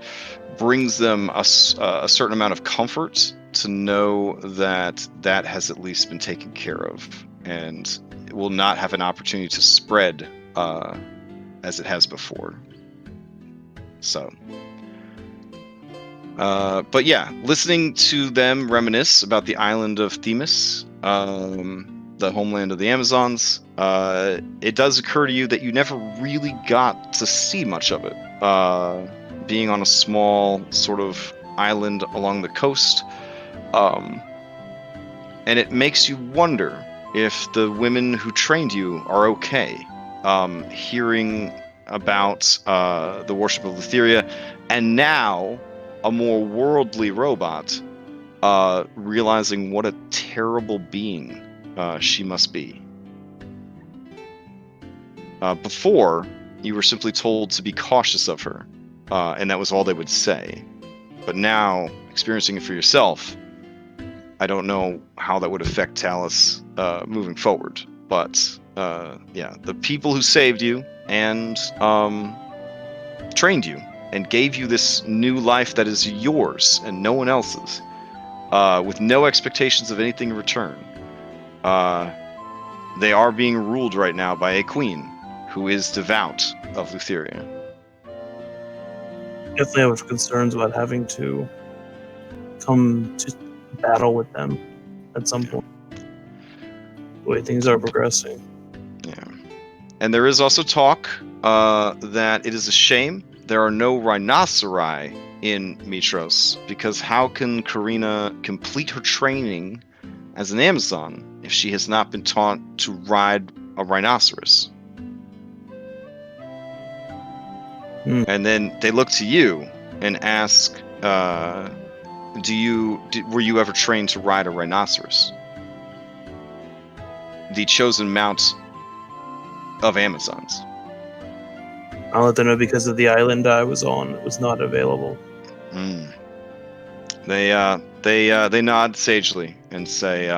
brings them a certain amount of comfort to know that has at least been taken care of, and it will not have an opportunity to spread as it has before. So, but yeah, listening to them reminisce about the island of Themis, the homeland of the Amazons, it does occur to you that you never really got to see much of it. Being on a small sort of island along the coast, and it makes you wonder if the women who trained you are okay. Hearing about the worship of Lutheria, and now a more worldly robot realizing what a terrible being she must be. Before, you were simply told to be cautious of her, and that was all they would say. But now, experiencing it for yourself, I don't know how that would affect Talus moving forward. But yeah, the people who saved you and trained you and gave you this new life that is yours and no one else's, with no expectations of anything in return, they are being ruled right now by a queen who is devout of Lutheria. Definitely have concerns about having to come to battle with them at some point. The way things are progressing. Yeah. And there is also talk that it is a shame there are no rhinoceri in Mitros, because how can Karina complete her training as an Amazon if she has not been taught to ride a rhinoceros? And then they look to you and ask, were you ever trained to ride a rhinoceros? The chosen mount of Amazons. I'll let them know because of the island I was on, it was not available. They nod sagely and say,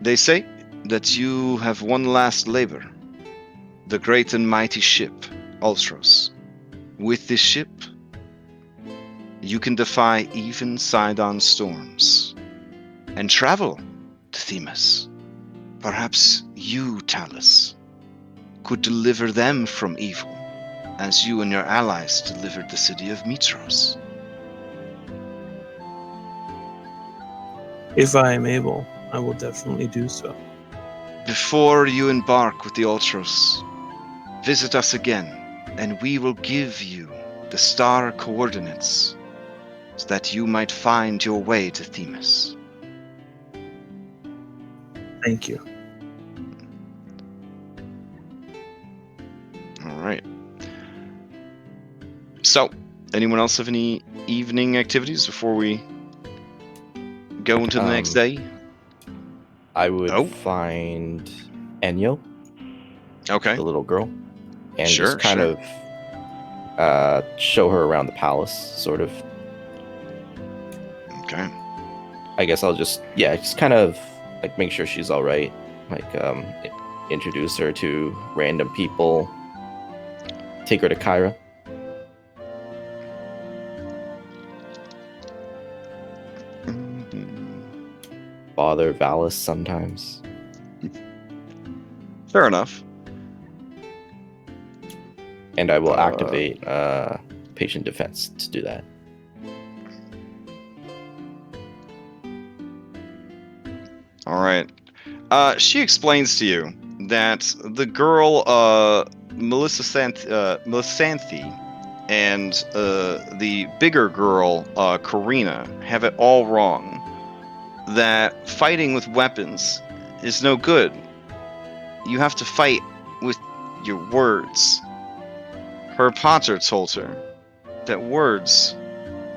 they say that you have one last labor, the great and mighty ship, Ultros. With this ship, you can defy even Sidon storms and travel to Themis. Perhaps you, Talus, could deliver them from evil, as you and your allies delivered the city of Mitros. If I am able, I will definitely do so. Before you embark with the Ultros, visit us again, and we will give you the star coordinates so that you might find your way to Themis. Thank you. All right. So, anyone else have any evening activities before we go into the next day? I would find Enyo. Okay. The little girl. And Sure, just kind of show her around the palace, sort of. Okay. I guess I'll just kind of like make sure she's all right. Like introduce her to random people. Take her to Kyra. Bother Valis sometimes. Fair enough. And I will activate patient defense to do that. All right. She explains to you that the girl Melissanthi and the bigger girl Karina have it all wrong. That fighting with weapons is no good. You have to fight with your words. Her pater told her that words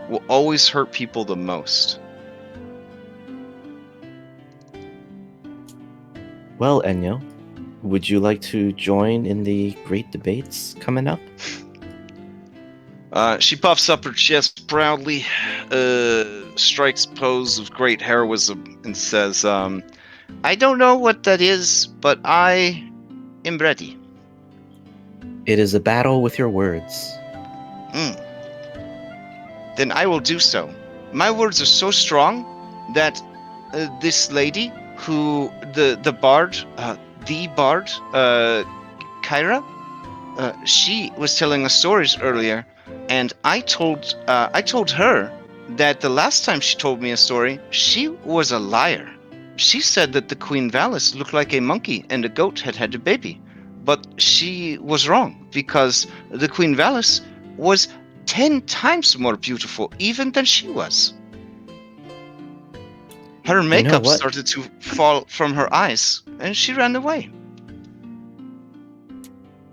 will always hurt people the most. Well, Enyo, would you like to join in the great debates coming up? She puffs up her chest proudly, strikes pose of great heroism, and says, I don't know what that is, but I am ready. It is a battle with your words. Then I will do so. My words are so strong that this lady, who the bard, Kyra, she was telling us stories earlier, and I told her that the last time she told me a story, she was a liar. She said that the Queen Valis looked like a monkey and a goat had had a baby. But she was wrong, because the Queen Valis was 10 times more beautiful even than she was. Her makeup started to fall from her eyes, and she ran away.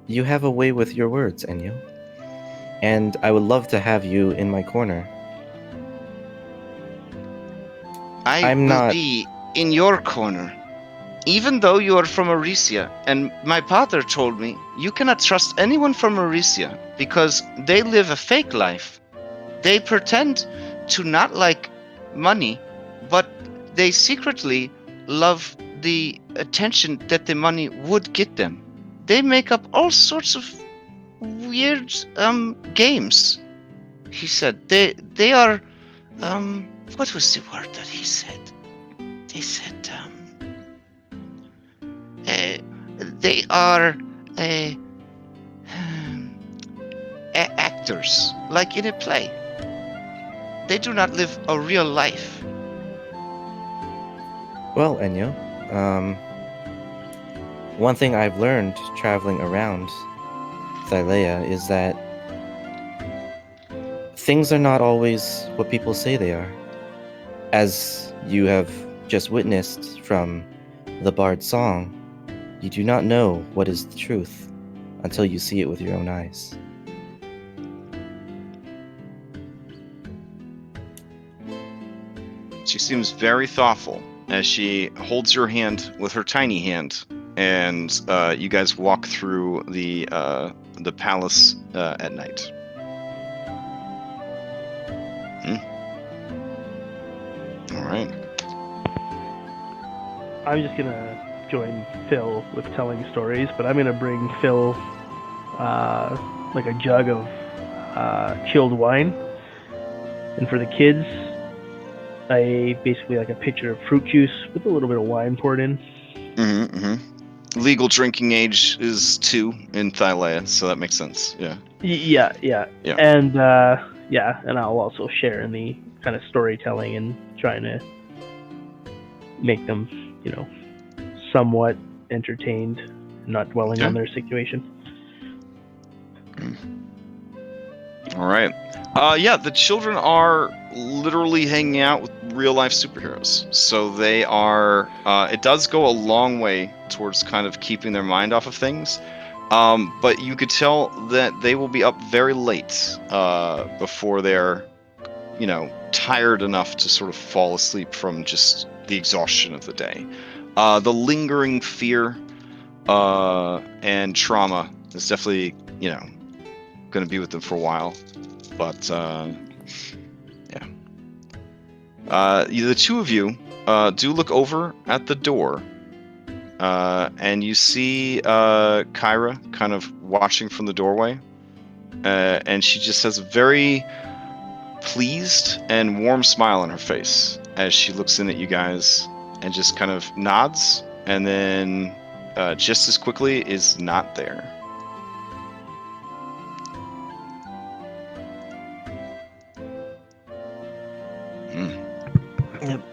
You have a way with your words, Enyo. And I would love to have you in my corner. I'm not be in your corner. Even though you are from Odyssey, and my father told me you cannot trust anyone from Odyssey because they live a fake life. They pretend to not like money, but they secretly love the attention that the money would get them. They make up all sorts of weird games. He said they are what was the word that he said? They said they are actors, like in a play. They do not live a real life. Well, Enyo, one thing I've learned traveling around Thylea is that things are not always what people say they are. As you have just witnessed from the Bard's song, you do not know what is the truth until you see it with your own eyes. She seems very thoughtful as she holds your hand with her tiny hand, and you guys walk through the palace at night. All right. I'm just gonna join Phil with telling stories, but I'm gonna bring Phil like a jug of chilled wine, and for the kids, basically like a pitcher of fruit juice with a little bit of wine poured in. Legal drinking age is 2 in Thylea, so that makes sense. Yeah. Yeah. And and I'll also share in the kind of storytelling and trying to make them, somewhat entertained, not dwelling on their situation. All right. The children are literally hanging out with real-life superheroes. So they are... it does go a long way towards kind of keeping their mind off of things. But you could tell that they will be up very late before they're, tired enough to sort of fall asleep from just the exhaustion of the day. The lingering fear and trauma is definitely, going to be with them for a while. But, the two of you do look over at the door, and you see Kyra kind of watching from the doorway, and she just has a very pleased and warm smile on her face as she looks in at you guys and just kind of nods, and then just as quickly is not there.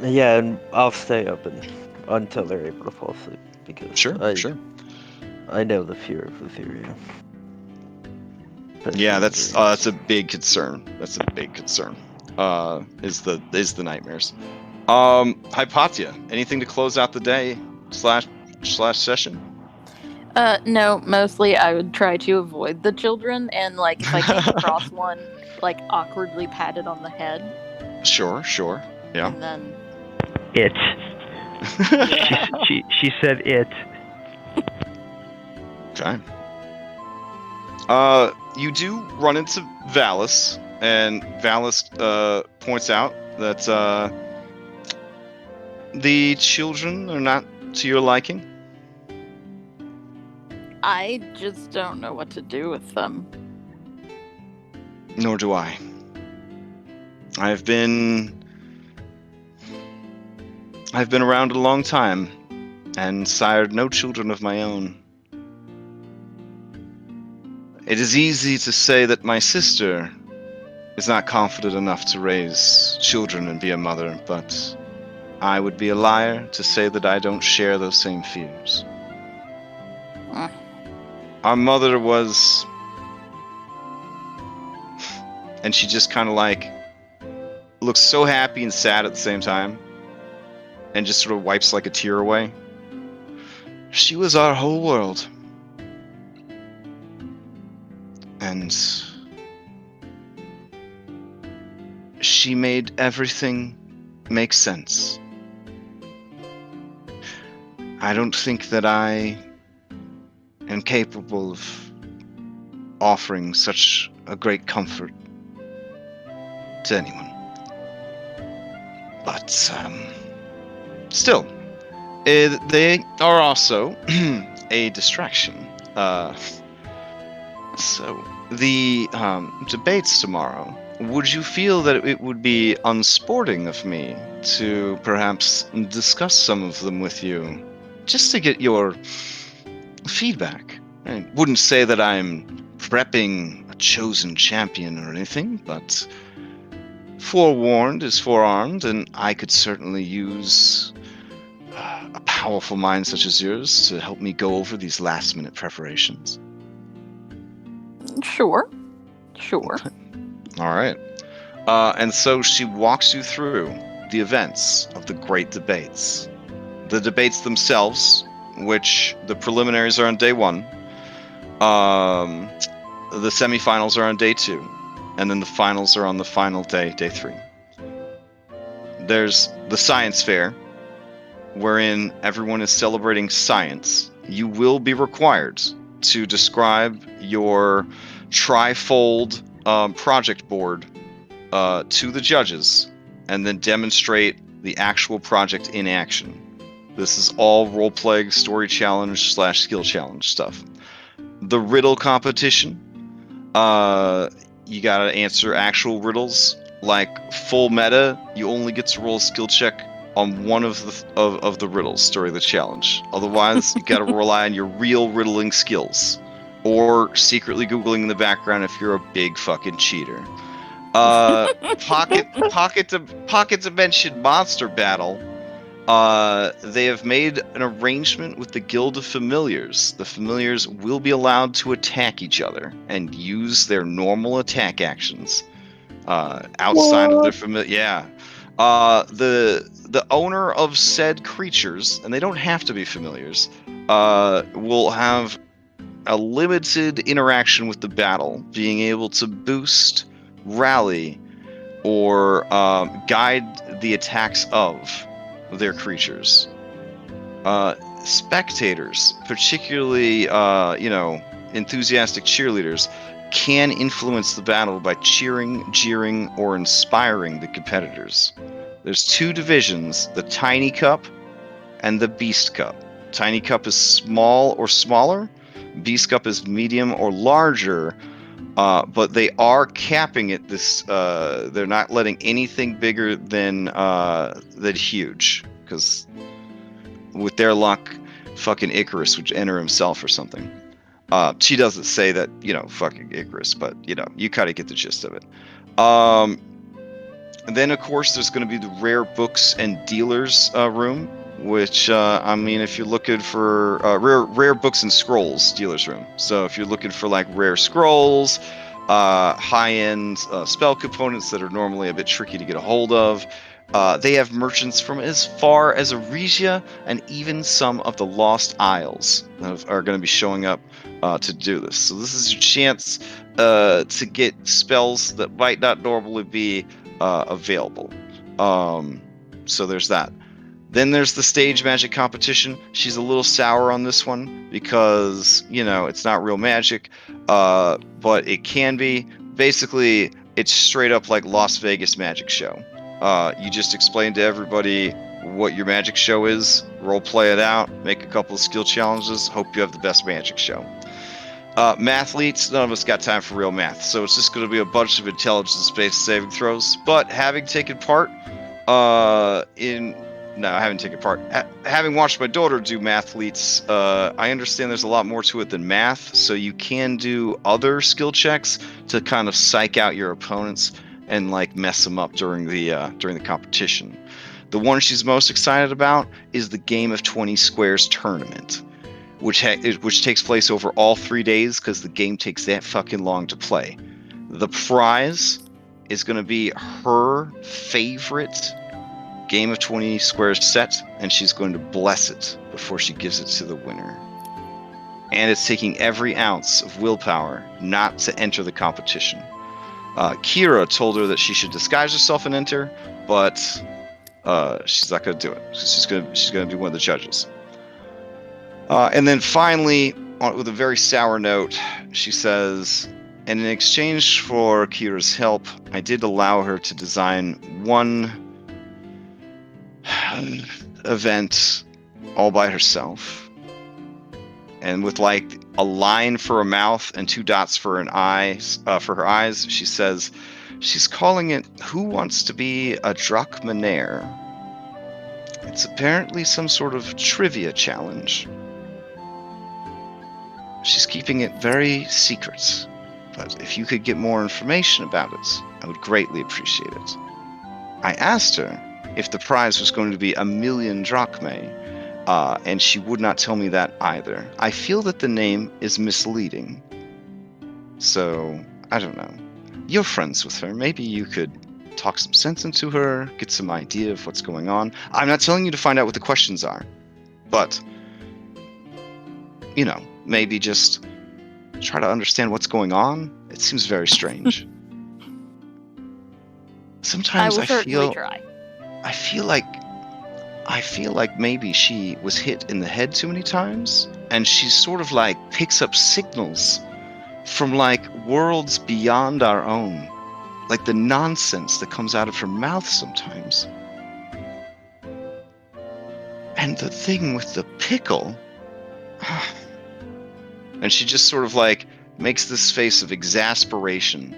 Yeah, and I'll stay up until they're able to fall asleep, because Sure. I know the fear of Lutheria. Yeah, that's a big concern. That's a big concern. Is the nightmares. Hypatia, anything to close out the day slash session? No, mostly I would try to avoid the children, and if I came across one, awkwardly pat it on the head. Sure. Yeah. And then it. She said it. Okay. You do run into Valis, and Valis points out that the children are not to your liking. I just don't know what to do with them. Nor do I. I've been around a long time, and sired no children of my own. It is easy to say that my sister is not confident enough to raise children and be a mother, but I would be a liar to say that I don't share those same fears. Our mother was... And she just kind of looks so happy and sad at the same time, and just sort of wipes a tear away. She was our whole world. And she made everything make sense. I don't think that I am capable of offering such a great comfort to anyone. But, still, they are also a distraction. So, the debates tomorrow, would you feel that it would be unsporting of me to perhaps discuss some of them with you, just to get your feedback? I wouldn't say that I'm prepping a chosen champion or anything, but forewarned is forearmed, and I could certainly use a powerful mind such as yours to help me go over these last-minute preparations. Sure. Okay. All right. And so she walks you through the events of the great debates. The debates themselves, which the preliminaries are on day 1. The semifinals are on day 2. And then the finals are on the final day, day 3. There's the science fair, wherein everyone is celebrating science. You will be required to describe your trifold project board to the judges, and then demonstrate the actual project in action. This is all role-play, story challenge / skill challenge stuff. The riddle competition, you gotta answer actual riddles. Like full meta, you only get to roll a skill check on one of the riddles during the challenge. Otherwise, you gotta rely on your real riddling skills, or secretly Googling in the background if you're a big fucking cheater. Pocket Dimension Monster Battle. They have made an arrangement with the Guild of Familiars. The Familiars will be allowed to attack each other and use their normal attack actions outside of their familiar. Yeah. The owner of said creatures, and they don't have to be familiars, will have a limited interaction with the battle, being able to boost, rally, or guide the attacks of their creatures. Spectators, particularly enthusiastic cheerleaders, can influence the battle by cheering, jeering, or inspiring the competitors. There's 2 divisions, the Tiny Cup and the Beast Cup. Tiny Cup is small or smaller, Beast Cup is medium or larger, but they are capping it this, they're not letting anything bigger than huge, because with their luck, fucking Icarus would enter himself or something. She doesn't say that, fucking Icarus, but, you kind of get the gist of it. And then, of course, there's going to be the rare books and dealers room, which, if you're looking for rare books and scrolls dealers room. So if you're looking for, like, rare scrolls, high-end spell components that are normally a bit tricky to get a hold of, they have merchants from as far as Arisia and even some of the Lost Isles that are going to be showing up to do this. So this is your chance to get spells that might not normally be available. So there's that. Then there's the stage magic competition. She's a little sour on this one because, it's not real magic, but it can be. Basically, it's straight up like Las Vegas magic show. You just explain to everybody what your magic show is, role play it out, make a couple of skill challenges, hope you have the best magic show. Mathletes, none of us got time for real math, so it's just going to be a bunch of intelligence-based saving throws. But having taken part having watched my daughter do mathletes, I understand there's a lot more to it than math, so you can do other skill checks to kind of psych out your opponents and mess them up during the competition. The one she's most excited about is the Game of 20 Squares tournament, which takes place over all 3 days because the game takes that fucking long to play. The prize is going to be her favorite Game of 20 Squares set, and she's going to bless it before she gives it to the winner. and it's taking every ounce of willpower not to enter the competition. Kira told her that she should disguise herself and enter, but she's not going to do it. She's going to be one of the judges. And then finally, with a very sour note, she says, and in exchange for Kira's help, I did allow her to design one event all by herself. And with like a line for a mouth and 2 dots for an eyes, for her eyes, she says she's calling it "Who Wants to Be a Drachmanair?" It's apparently some sort of trivia challenge. She's keeping it very secret, but if you could get more information about it, I would greatly appreciate it. I asked her if the prize was going to be 1,000,000 drachmae, and she would not tell me that either. I feel that the name is misleading. So, I don't know. You're friends with her. Maybe you could talk some sense into her, get some idea of what's going on. I'm not telling you to find out what the questions are, but, maybe just try to understand what's going on. It seems very strange. Sometimes I will certainly try. I feel like maybe she was hit in the head too many times, and she sort of like picks up signals from like worlds beyond our own, like the nonsense that comes out of her mouth sometimes. And the thing with the pickle, and she just sort of like makes this face of exasperation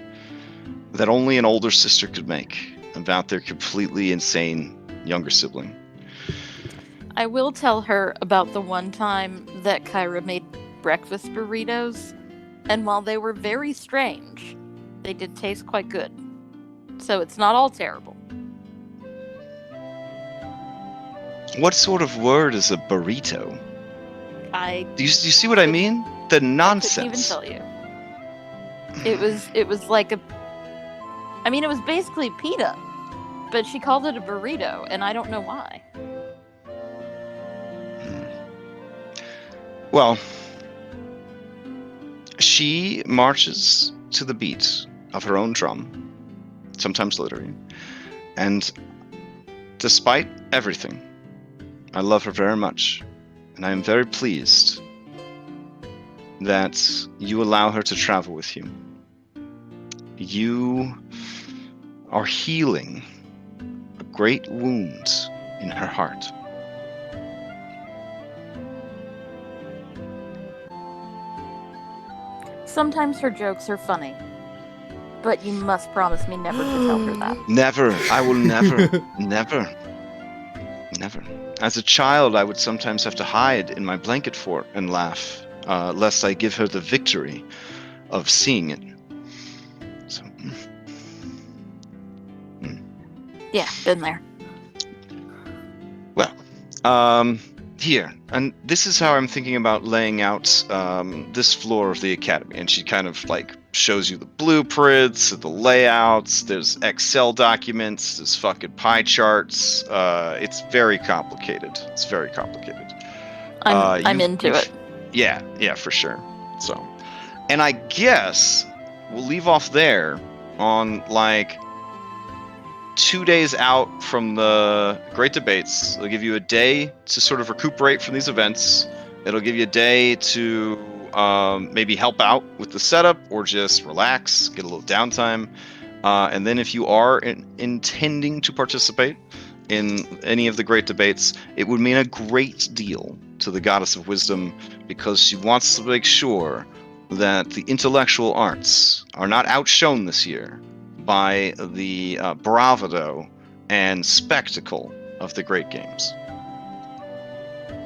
that only an older sister could make about their completely insane younger sibling. I will tell her about the one time that Kyra made breakfast burritos, and while they were very strange, they did taste quite good. So it's not all terrible. What sort of word is a burrito? Do you see what I mean? The nonsense. I couldn't even tell you. It was like it was basically pita, but she called it a burrito, and I don't know why. Well, she marches to the beat of her own drum, sometimes literally, and despite everything, I love her very much, and I am very pleased that you allow her to travel with you. You are healing a great wound in her heart. Sometimes her jokes are funny, but you must promise me never to tell her that. Never. I will never. Never. As a child, I would sometimes have to hide in my blanket fort and laugh, lest I give her the victory of seeing it. So. Yeah, been there. Well, here, and this is how I'm thinking about laying out this floor of the academy. And she kind of like shows you the blueprints, the layouts. There's Excel documents. There's fucking pie charts. It's very complicated. I'm into it. Yeah, for sure. So, and I guess we'll leave off there on like 2 days out from the Great Debates. It'll give you a day to sort of recuperate from these events. It'll give you a day to maybe help out with the setup or just relax, get a little downtime. And then if you are intending to participate in any of the Great Debates, it would mean a great deal to the Goddess of Wisdom, because she wants to make sure that the intellectual arts are not outshone this year by the bravado and spectacle of the Great Games.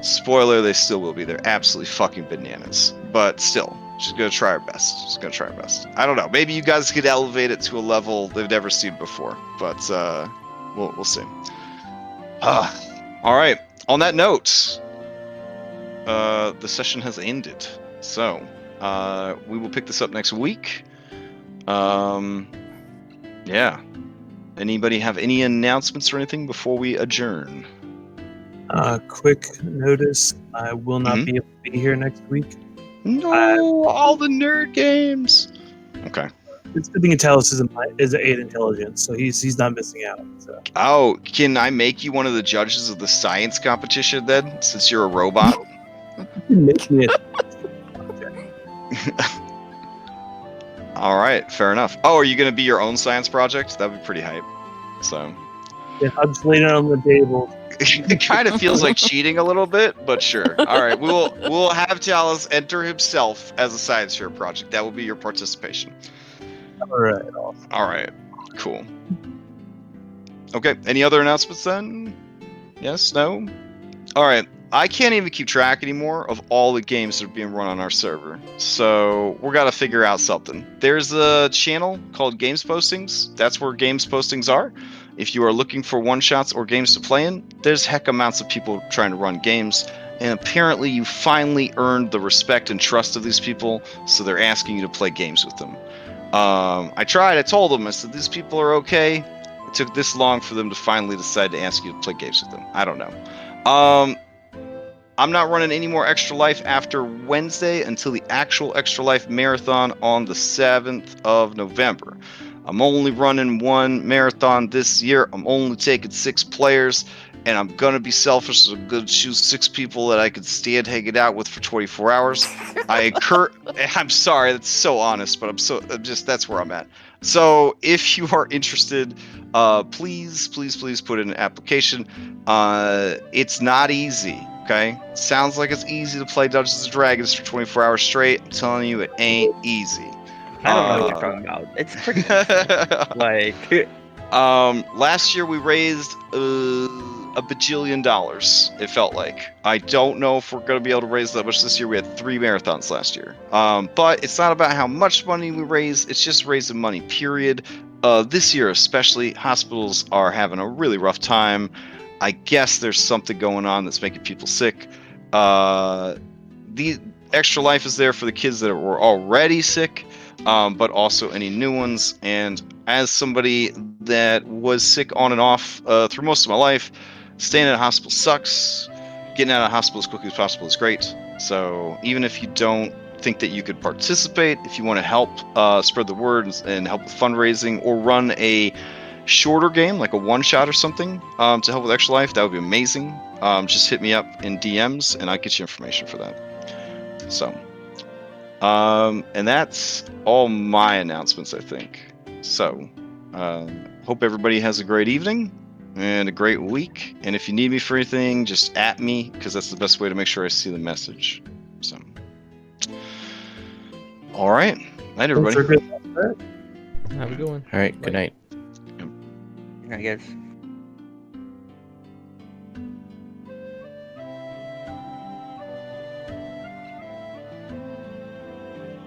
Spoiler, they still will be. They're absolutely fucking bananas. But still, she's going to try her best. I don't know. Maybe you guys could elevate it to a level they've never seen before. But we'll see. All right. On that note, the session has ended. So we will pick this up next week. Yeah. Anybody have any announcements or anything before we adjourn? Quick notice, I will not be able to be here next week. No, all the nerd games. Okay. It's good thing Talos is 8 intelligence, so he's not missing out. So. Oh, can I make you one of the judges of the science competition then, since you're a robot? You can make me All right, fair enough. Oh, are you going to be your own science project? That'd be pretty hype. So. Yeah, I'll just lay it on the table. It kind of feels like cheating a little bit, but sure. All right, we'll have Talos enter himself as a science fair project. That will be your participation. All right. Awesome. All right, cool. Okay, any other announcements then? Yes, no? All right, I can't even keep track anymore of all the games that are being run on our server, so we're got to figure out something. There's a channel called Games Postings. That's where games postings are. If you are looking for one-shots or games to play in, there's heck amounts of people trying to run games, and apparently you finally earned the respect and trust of these people, so they're asking you to play games with them. I told them, I said, these people are okay. It took this long for them to finally decide to ask you to play games with them. I don't know. I'm not running any more Extra Life after Wednesday until the actual Extra Life marathon on the 7th of November. I'm only running one marathon this year. I'm only taking 6 players, and I'm going to be selfish, so I'm going to choose 6 people that I could stand hanging out with for 24 hours. I'm sorry, that's so honest, but that's where I'm at. So if you are interested, please put in an application. It's not easy. Okay, sounds like it's easy to play Dungeons and Dragons for 24 hours straight. I'm telling you, it ain't easy. I don't know what you're talking about. It's pretty like. Last year we raised $1 bajillion. It felt like. I don't know if we're gonna be able to raise that much this year. We had 3 marathons last year. But it's not about how much money we raise. It's just raising money. Period. This year especially, hospitals are having a really rough time. I guess there's something going on that's making people sick. The Extra Life is there for the kids that were already sick, but also any new ones. And as somebody that was sick on and off through most of my life, staying in a hospital sucks. Getting out of the hospital as quickly as possible is great. So even if you don't think that you could participate, if you want to help spread the word and help with fundraising or run a shorter game, like a one-shot or something, to help with Extra Life, that would be amazing. Just hit me up in DMs and I'll get you information for that. So, and that's all my announcements, I think. So, hope everybody has a great evening and a great week. And if you need me for anything, just at me, because that's the best way to make sure I see the message. So, all right. Night, everybody. Have a good one. All right, good night. I guess.